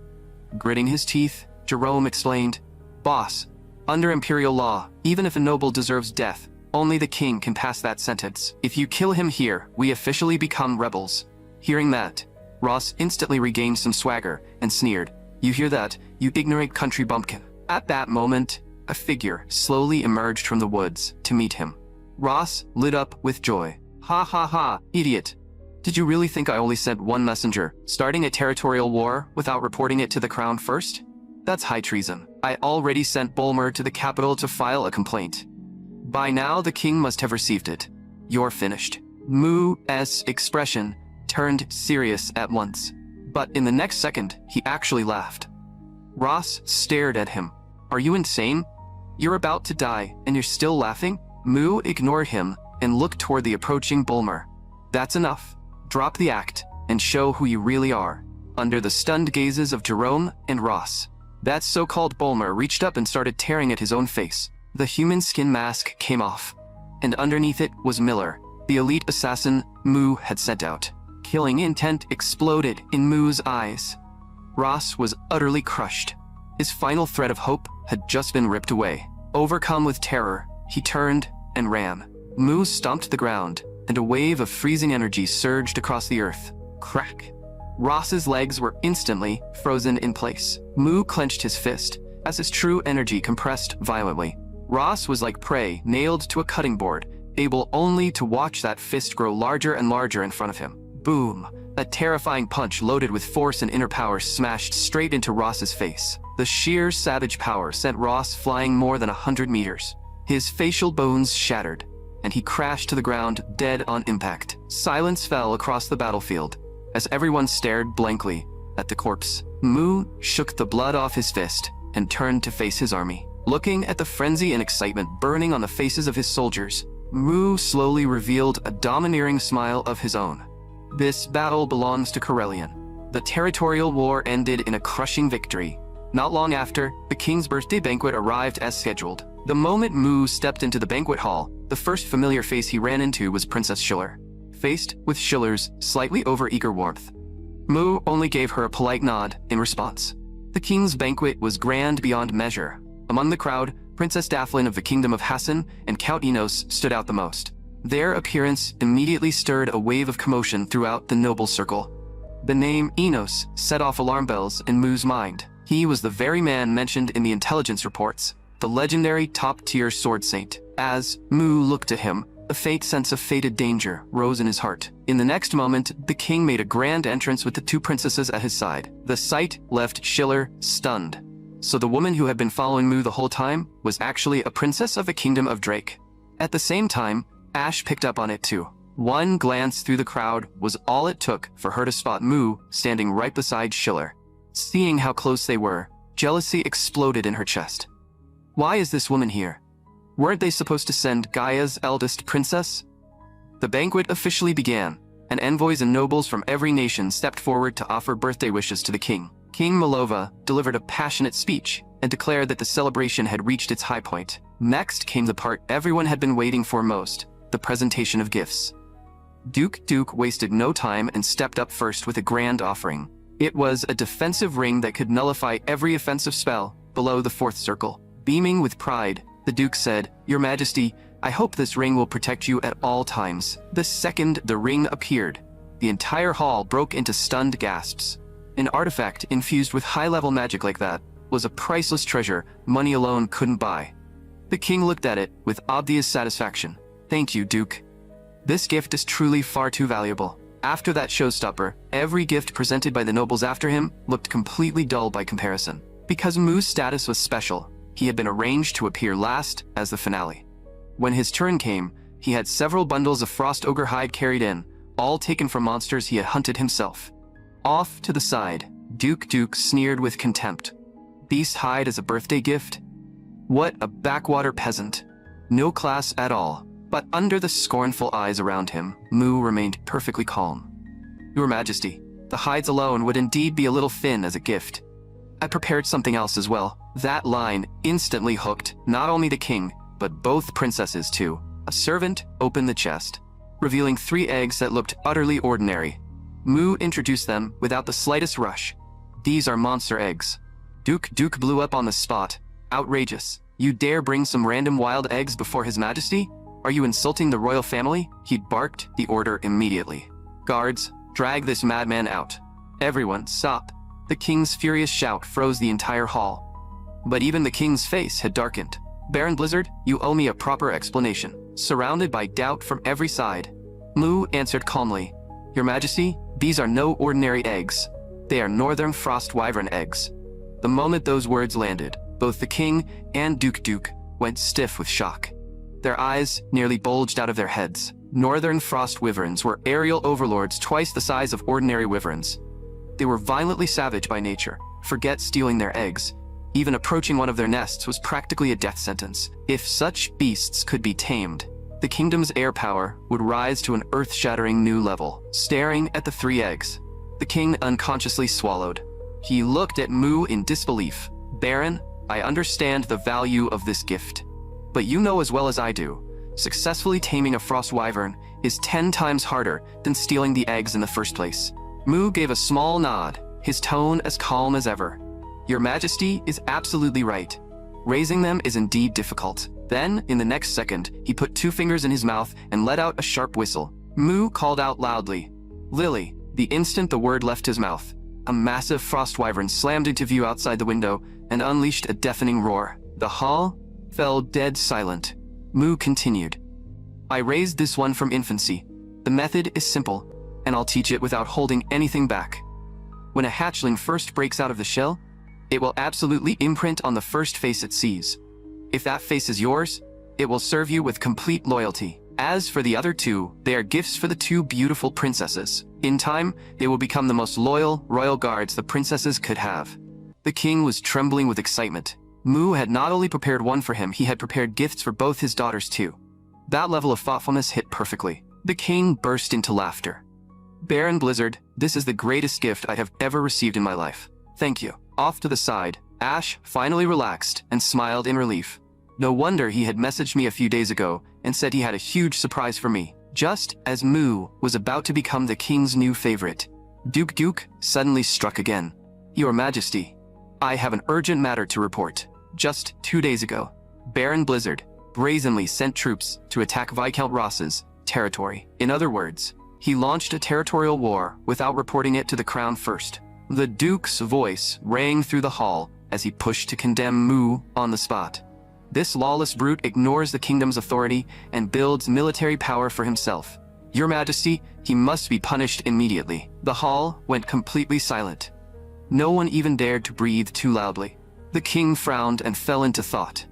Gritting his teeth, Jerome explained, "Boss, under Imperial law, even if a noble deserves death, only the king can pass that sentence. If you kill him here, we officially become rebels." Hearing that, Ross instantly regained some swagger and sneered, "You hear that, you ignorant country bumpkin?" At that moment, a figure slowly emerged from the woods to meet him. Ross lit up with joy. "Ha ha ha, idiot. Did you really think I only sent one messenger, starting a territorial war without reporting it to the crown first? That's high treason. I already sent Bolmer to the capital to file a complaint. By now the king must have received it. You're finished." Mu's expression turned serious at once, but in the next second, he actually laughed. Ross stared at him. "Are you insane? You're about to die, and you're still laughing?" Mu ignored him and looked toward the approaching Bolmer. "That's enough. Drop the act and show who you really are." Under the stunned gazes of Jerome and Ross, that so-called Bolmer reached up and started tearing at his own face. The human skin mask came off, and underneath it was Miller, the elite assassin Mu had sent out. Killing intent exploded in Mu's eyes. Ross was utterly crushed. His final thread of hope had just been ripped away. Overcome with terror, he turned and ran. Mu stomped the ground, and a wave of freezing energy surged across the earth. Crack! Ross's legs were instantly frozen in place. Mu clenched his fist as his true energy compressed violently. Ross was like prey nailed to a cutting board, able only to watch that fist grow larger and larger in front of him. Boom! A terrifying punch loaded with force and inner power smashed straight into Ross's face. The sheer savage power sent Ross flying more than 100 meters. His facial bones shattered, and he crashed to the ground dead on impact. Silence fell across the battlefield as everyone stared blankly at the corpse. Mu shook the blood off his fist and turned to face his army. Looking at the frenzy and excitement burning on the faces of his soldiers, Mu slowly revealed a domineering smile of his own. This battle belongs to Corellian. The Territorial War ended in a crushing victory. Not long after, the king's birthday banquet arrived as scheduled. The moment Mu stepped into the banquet hall, the first familiar face he ran into was Princess Schiller. Faced with Schiller's slightly over-eager warmth, Mu only gave her a polite nod in response. The king's banquet was grand beyond measure. Among the crowd, Princess Daphlin of the Kingdom of Hassan and Count Enos stood out the most. Their appearance immediately stirred a wave of commotion throughout the noble circle. The name Enos set off alarm bells in Mu's mind. He was the very man mentioned in the intelligence reports, the legendary top-tier sword saint. As Mu looked at him, a faint sense of fated danger rose in his heart. In the next moment, the king made a grand entrance with the two princesses at his side. The sight left Schiller stunned. So the woman who had been following Mu the whole time was actually a princess of the Kingdom of Drake. At the same time, Ash picked up on it too. One glance through the crowd was all it took for her to spot Mu standing right beside Schiller. Seeing how close they were, jealousy exploded in her chest. Why is this woman here? Weren't they supposed to send Gaia's eldest princess? The banquet officially began, and envoys and nobles from every nation stepped forward to offer birthday wishes to the king. King Malova delivered a passionate speech and declared that the celebration had reached its high point. Next came the part everyone had been waiting for most, the presentation of gifts. Duke wasted no time and stepped up first with a grand offering. It was a defensive ring that could nullify every offensive spell below the fourth circle. Beaming with pride, the Duke said, "Your Majesty, I hope this ring will protect you at all times." The second the ring appeared, the entire hall broke into stunned gasps. An artifact infused with high-level magic like that was a priceless treasure money alone couldn't buy. The king looked at it with obvious satisfaction. "Thank you, Duke. This gift is truly far too valuable." After that showstopper, every gift presented by the nobles after him looked completely dull by comparison. Because Mu's status was special, he had been arranged to appear last as the finale. When his turn came, he had several bundles of frost ogre hide carried in, all taken from monsters he had hunted himself. Off to the side, Duke sneered with contempt. Beast hide as a birthday gift? What a backwater peasant. No class at all. But under the scornful eyes around him, Mu remained perfectly calm. "Your Majesty, the hides alone would indeed be a little thin as a gift. I prepared something else as well." That line instantly hooked not only the king, but both princesses too. A servant opened the chest, revealing 3 eggs that looked utterly ordinary. Mu introduced them without the slightest rush. "These are monster eggs." Duke blew up on the spot. "Outrageous. You dare bring some random wild eggs before His Majesty? Are you insulting the royal family?" He barked the order immediately. "Guards, drag this madman out." Everyone stop. The king's furious shout froze the entire hall. But even the king's face had darkened. "Baron Blizzard, you owe me a proper explanation." Surrounded by doubt from every side, Mu answered calmly, "Your Majesty, these are no ordinary eggs. They are Northern Frost Wyvern eggs." The moment those words landed, both the king and Duke went stiff with shock. Their eyes nearly bulged out of their heads. Northern Frost Wyverns were aerial overlords twice the size of ordinary wyverns. They were violently savage by nature. Forget stealing their eggs. Even approaching one of their nests was practically a death sentence. If such beasts could be tamed, the kingdom's air power would rise to an earth-shattering new level. Staring at the 3 eggs, the king unconsciously swallowed. He looked at Mu in disbelief. "Baron, I understand the value of this gift. But you know as well as I do, successfully taming a frost wyvern is 10 times harder than stealing the eggs in the first place." Mu gave a small nod, his tone as calm as ever. "Your Majesty is absolutely right. Raising them is indeed difficult." Then, in the next second, he put 2 fingers in his mouth and let out a sharp whistle. Mu called out loudly, "Lily, The instant the word left his mouth, a massive frost wyvern slammed into view outside the window and unleashed a deafening roar. The hall fell dead silent. Mu continued. I raised this one from infancy. The method is simple, and I'll teach it without holding anything back. When a hatchling first breaks out of the shell, it will absolutely imprint on the first face it sees. If that face is yours, it will serve you with complete loyalty. As for the other two, they are gifts for the two beautiful princesses. In time, they will become the most loyal royal guards the princesses could have. The king was trembling with excitement. Mu had not only prepared one for him, he had prepared gifts for both his daughters too. That level of thoughtfulness hit perfectly. The king burst into laughter. Baron Blizzard, this is the greatest gift I have ever received in my life. Thank you. Off to the side, Ash finally relaxed and smiled in relief. No wonder he had messaged me a few days ago and said he had a huge surprise for me. Just as Mu was about to become the king's new favorite, Duke suddenly struck again. Your Majesty, I have an urgent matter to report. Just 2 days ago, Baron Blizzard brazenly sent troops to attack Viscount Ross's territory. In other words, he launched a territorial war without reporting it to the crown first. The Duke's voice rang through the hall as he pushed to condemn Mu on the spot. This lawless brute ignores the kingdom's authority and builds military power for himself. Your Majesty, he must be punished immediately. The hall went completely silent. No one even dared to breathe too loudly. The king frowned and fell into thought.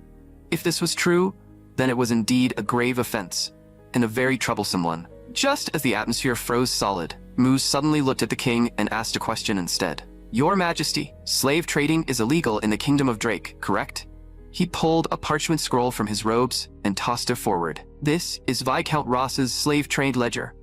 If this was true, then it was indeed a grave offense, and a very troublesome one. Just as the atmosphere froze solid, Mu suddenly looked at the king and asked a question instead. Your Majesty, slave trading is illegal in the Kingdom of Drake, correct? He pulled a parchment scroll from his robes and tossed it forward. This is Viscount Ross's slave trade ledger.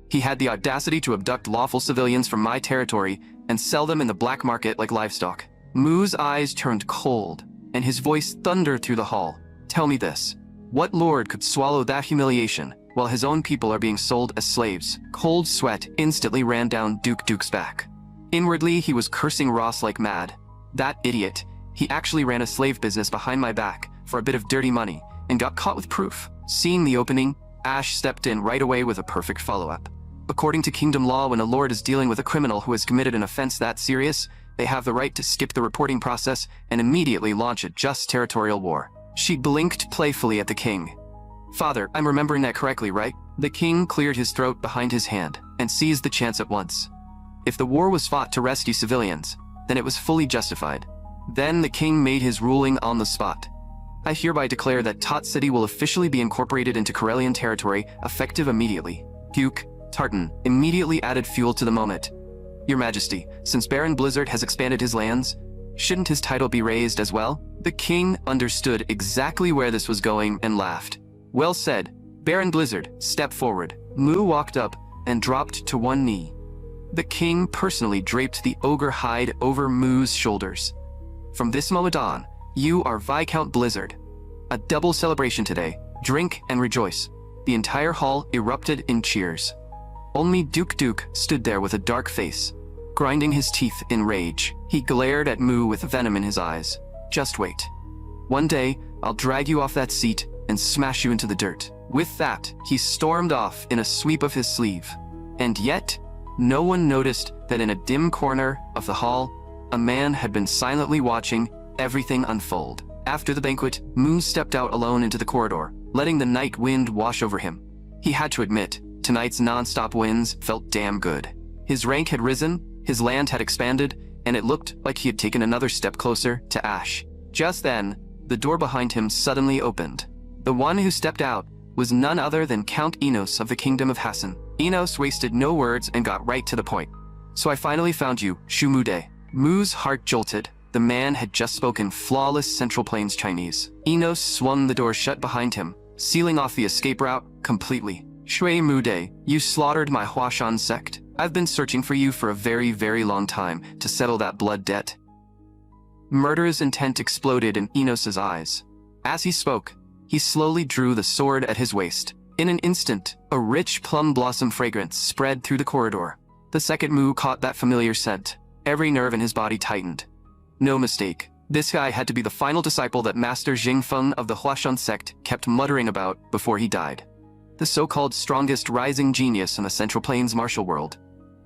He had the audacity to abduct lawful civilians from my territory and sell them in the black market like livestock. Mu's eyes turned cold, and his voice thundered through the hall. Tell me this. What lord could swallow that humiliation while his own people are being sold as slaves? Cold sweat instantly ran down Duke's back. Inwardly, he was cursing Ross like mad. That idiot. He actually ran a slave business behind my back for a bit of dirty money and got caught with proof. Seeing the opening, Ash stepped in right away with a perfect follow-up. According to kingdom law, when a lord is dealing with a criminal who has committed an offense that serious, they have the right to skip the reporting process and immediately launch a just territorial war. She blinked playfully at the king. Father, I'm remembering that correctly, right? The king cleared his throat behind his hand and seized the chance at once. If the war was fought to rescue civilians, then it was fully justified. Then the king made his ruling on the spot. I hereby declare that Tot City will officially be incorporated into Corellian territory, effective immediately. Duke Tartan immediately added fuel to the moment. Your Majesty, since Baron Blizzard has expanded his lands, shouldn't his title be raised as well? The king understood exactly where this was going and laughed. Well said. Baron Blizzard, step forward. Mu walked up and dropped to one knee. The king personally draped the ogre hide over Mu's shoulders. From this moment on, you are Viscount Blizzard. A double celebration today. Drink and rejoice. The entire hall erupted in cheers. Only Duke stood there with a dark face, grinding his teeth in rage. He glared at Mu with venom in his eyes. Just wait. One day, I'll drag you off that seat and smash you into the dirt. With that, he stormed off in a sweep of his sleeve. And yet, no one noticed that in a dim corner of the hall, a man had been silently watching everything unfold. After the banquet, Mu stepped out alone into the corridor, letting the night wind wash over him. He had to admit, tonight's non-stop winds felt damn good. His rank had risen, his land had expanded, and it looked like he had taken another step closer to Ash. Just then, the door behind him suddenly opened. The one who stepped out was none other than Count Enos of the Kingdom of Hassan. Enos wasted no words and got right to the point. So I finally found you, Shumude. Mu's heart jolted. The man had just spoken flawless Central Plains Chinese. Enos swung the door shut behind him, sealing off the escape route completely. Shui Mude, you slaughtered my Huashan sect. I've been searching for you for a very, very long time to settle that blood debt. Murderous intent exploded in Enos's eyes. As he spoke, he slowly drew the sword at his waist. In an instant, a rich plum blossom fragrance spread through the corridor. The second Mu caught that familiar scent. Every nerve in his body tightened. No mistake. This guy had to be the final disciple that Master Jingfeng of the Huashan sect kept muttering about before he died. The so-called strongest rising genius in the Central Plains martial world.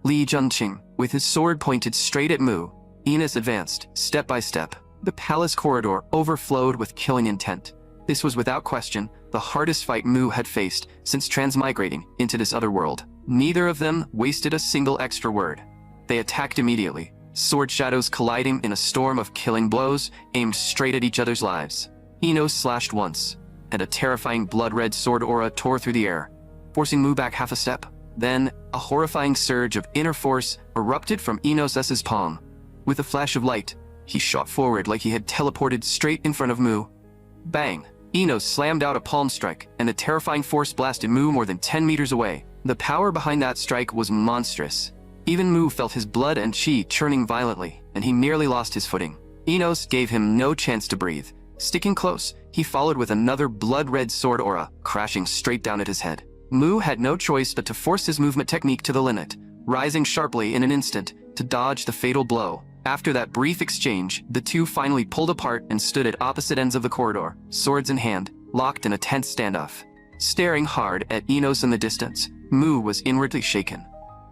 Li Junqing, with his sword pointed straight at Mu. Enos advanced, step by step. The palace corridor overflowed with killing intent. This was without question the hardest fight Mu had faced since transmigrating into this other world. Neither of them wasted a single extra word. They attacked immediately, sword shadows colliding in a storm of killing blows aimed straight at each other's lives. Enos slashed once, and a terrifying blood-red sword aura tore through the air, forcing Mu back half a step. Then, a horrifying surge of inner force erupted from Enos's palm. With a flash of light, he shot forward like he had teleported straight in front of Mu. Bang! Enos slammed out a palm strike, and the terrifying force blasted Mu more than 10 meters away. The power behind that strike was monstrous. Even Mu felt his blood and chi churning violently, and he nearly lost his footing. Enos gave him no chance to breathe. Sticking close, he followed with another blood-red sword aura, crashing straight down at his head. Mu had no choice but to force his movement technique to the limit, rising sharply in an instant to dodge the fatal blow. After that brief exchange, the two finally pulled apart and stood at opposite ends of the corridor, swords in hand, locked in a tense standoff. Staring hard at Enos in the distance, Mu was inwardly shaken.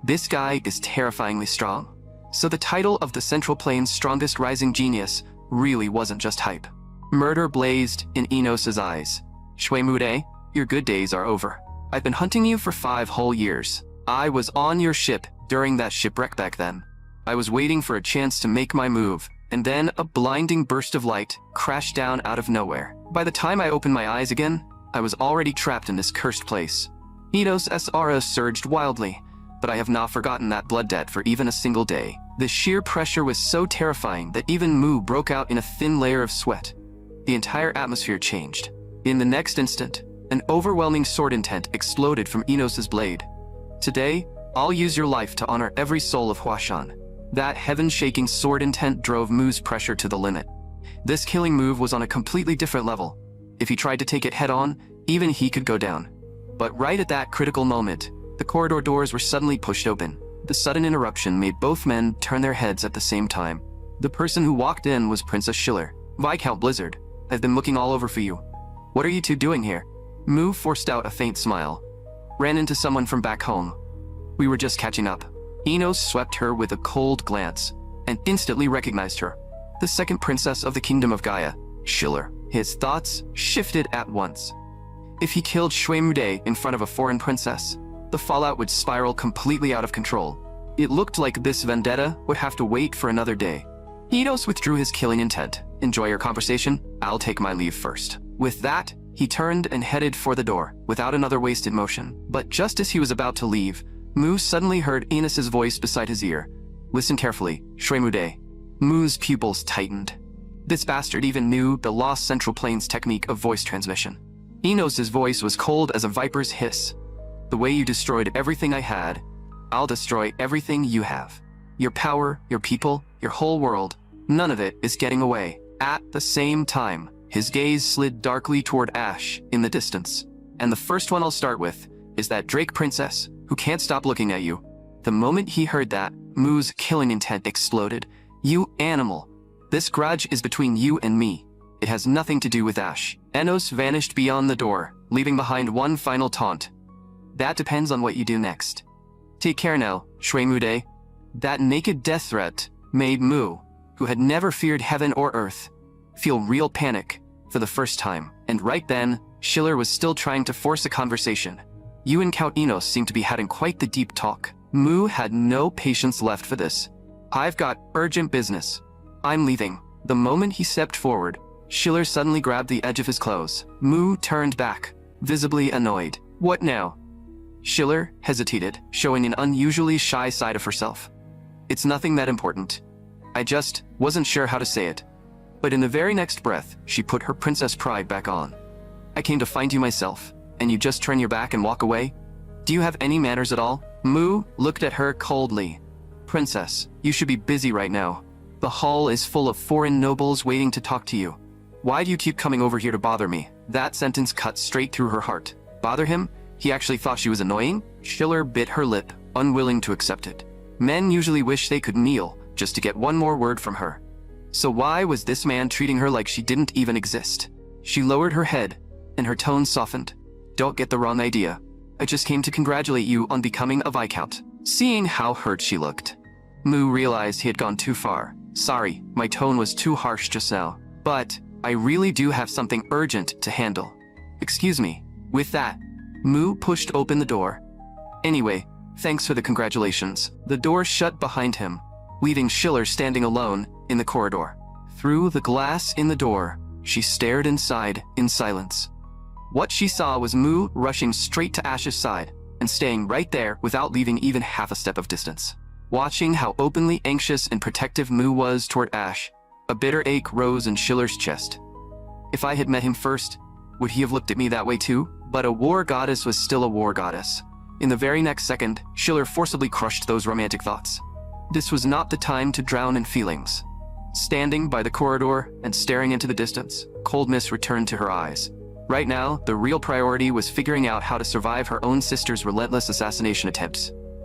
This guy is terrifyingly strong. So the title of the Central Plains' strongest rising genius really wasn't just hype. Murder blazed in Enos's eyes. Shuemude, your good days are over. I've been hunting you for 5 whole years. I was on your ship during that shipwreck back then. I was waiting for a chance to make my move, and then a blinding burst of light crashed down out of nowhere. By the time I opened my eyes again, I was already trapped in this cursed place. Enos's aura surged wildly, but I have not forgotten that blood debt for even a single day. The sheer pressure was so terrifying that even Mu broke out in a thin layer of sweat. The entire atmosphere changed. In the next instant, an overwhelming sword intent exploded from Enos's blade. Today, I'll use your life to honor every soul of Huashan. That heaven-shaking sword intent drove Mu's pressure to the limit. This killing move was on a completely different level. If he tried to take it head-on, even he could go down. But right at that critical moment, the corridor doors were suddenly pushed open. The sudden interruption made both men turn their heads at the same time. The person who walked in was Princess Schiller. Viscount Blizzard, I've been looking all over for you. What are you two doing here? Mu forced out a faint smile. Ran into someone from back home. We were just catching up. Enos swept her with a cold glance, and instantly recognized her. The second princess of the Kingdom of Gaia, Schiller. His thoughts shifted at once. If he killed Shuemude in front of a foreign princess, the fallout would spiral completely out of control. It looked like this vendetta would have to wait for another day. Enos withdrew his killing intent. Enjoy your conversation, I'll take my leave first. With that, he turned and headed for the door, without another wasted motion. But just as he was about to leave, Mu suddenly heard Enos's voice beside his ear. Listen carefully, Shuemude. Mu's pupils tightened. This bastard even knew the lost Central Plains technique of voice transmission. Enos's voice was cold as a viper's hiss. The way you destroyed everything I had, I'll destroy everything you have. Your power, your people, your whole world, none of it is getting away. At the same time, his gaze slid darkly toward Ash in the distance. And the first one I'll start with is that Drake princess who can't stop looking at you. The moment he heard that, Mu's killing intent exploded. You animal. This grudge is between you and me. It has nothing to do with Ash. Enos vanished beyond the door, leaving behind one final taunt. That depends on what you do next. Take care now, Shuemude. That naked death threat made Mu, who had never feared heaven or earth, feel real panic for the first time. And right then, Schiller was still trying to force a conversation. You and Count Enos seem to be having quite the deep talk. Mu had no patience left for this. I've got urgent business. I'm leaving. The moment he stepped forward, Schiller suddenly grabbed the edge of his clothes. Mu turned back, visibly annoyed. What now? Schiller hesitated, showing an unusually shy side of herself. It's nothing that important. I just wasn't sure how to say it. But in the very next breath, she put her princess pride back on. I came to find you myself, and you just turn your back and walk away? Do you have any manners at all? Mu looked at her coldly. Princess, you should be busy right now. The hall is full of foreign nobles waiting to talk to you. Why do you keep coming over here to bother me? That sentence cut straight through her heart. Bother him? He actually thought she was annoying? Schiller bit her lip, unwilling to accept it. Men usually wish they could kneel just to get one more word from her. So why was this man treating her like she didn't even exist? She lowered her head, and her tone softened. Don't get the wrong idea. I just came to congratulate you on becoming a Viscount. Seeing how hurt she looked, Mu realized he had gone too far. Sorry, my tone was too harsh just now, but I really do have something urgent to handle. Excuse me. With that, Mu pushed open the door. Anyway, thanks for the congratulations. The door shut behind him, leaving Schiller standing alone in the corridor. Through the glass in the door, she stared inside in silence. What she saw was Mu rushing straight to Ash's side and staying right there without leaving even half a step of distance. Watching how openly anxious and protective Mu was toward Ash, a bitter ache rose in Schiller's chest. If I had met him first, would he have looked at me that way too? But a war goddess was still a war goddess. In the very next second, Schiller forcibly crushed those romantic thoughts. This was not the time to drown in feelings. Standing by the corridor and staring into the distance, cold mist returned to her eyes. Right now, the real priority was figuring out how to survive her own sister's relentless assassination attempts.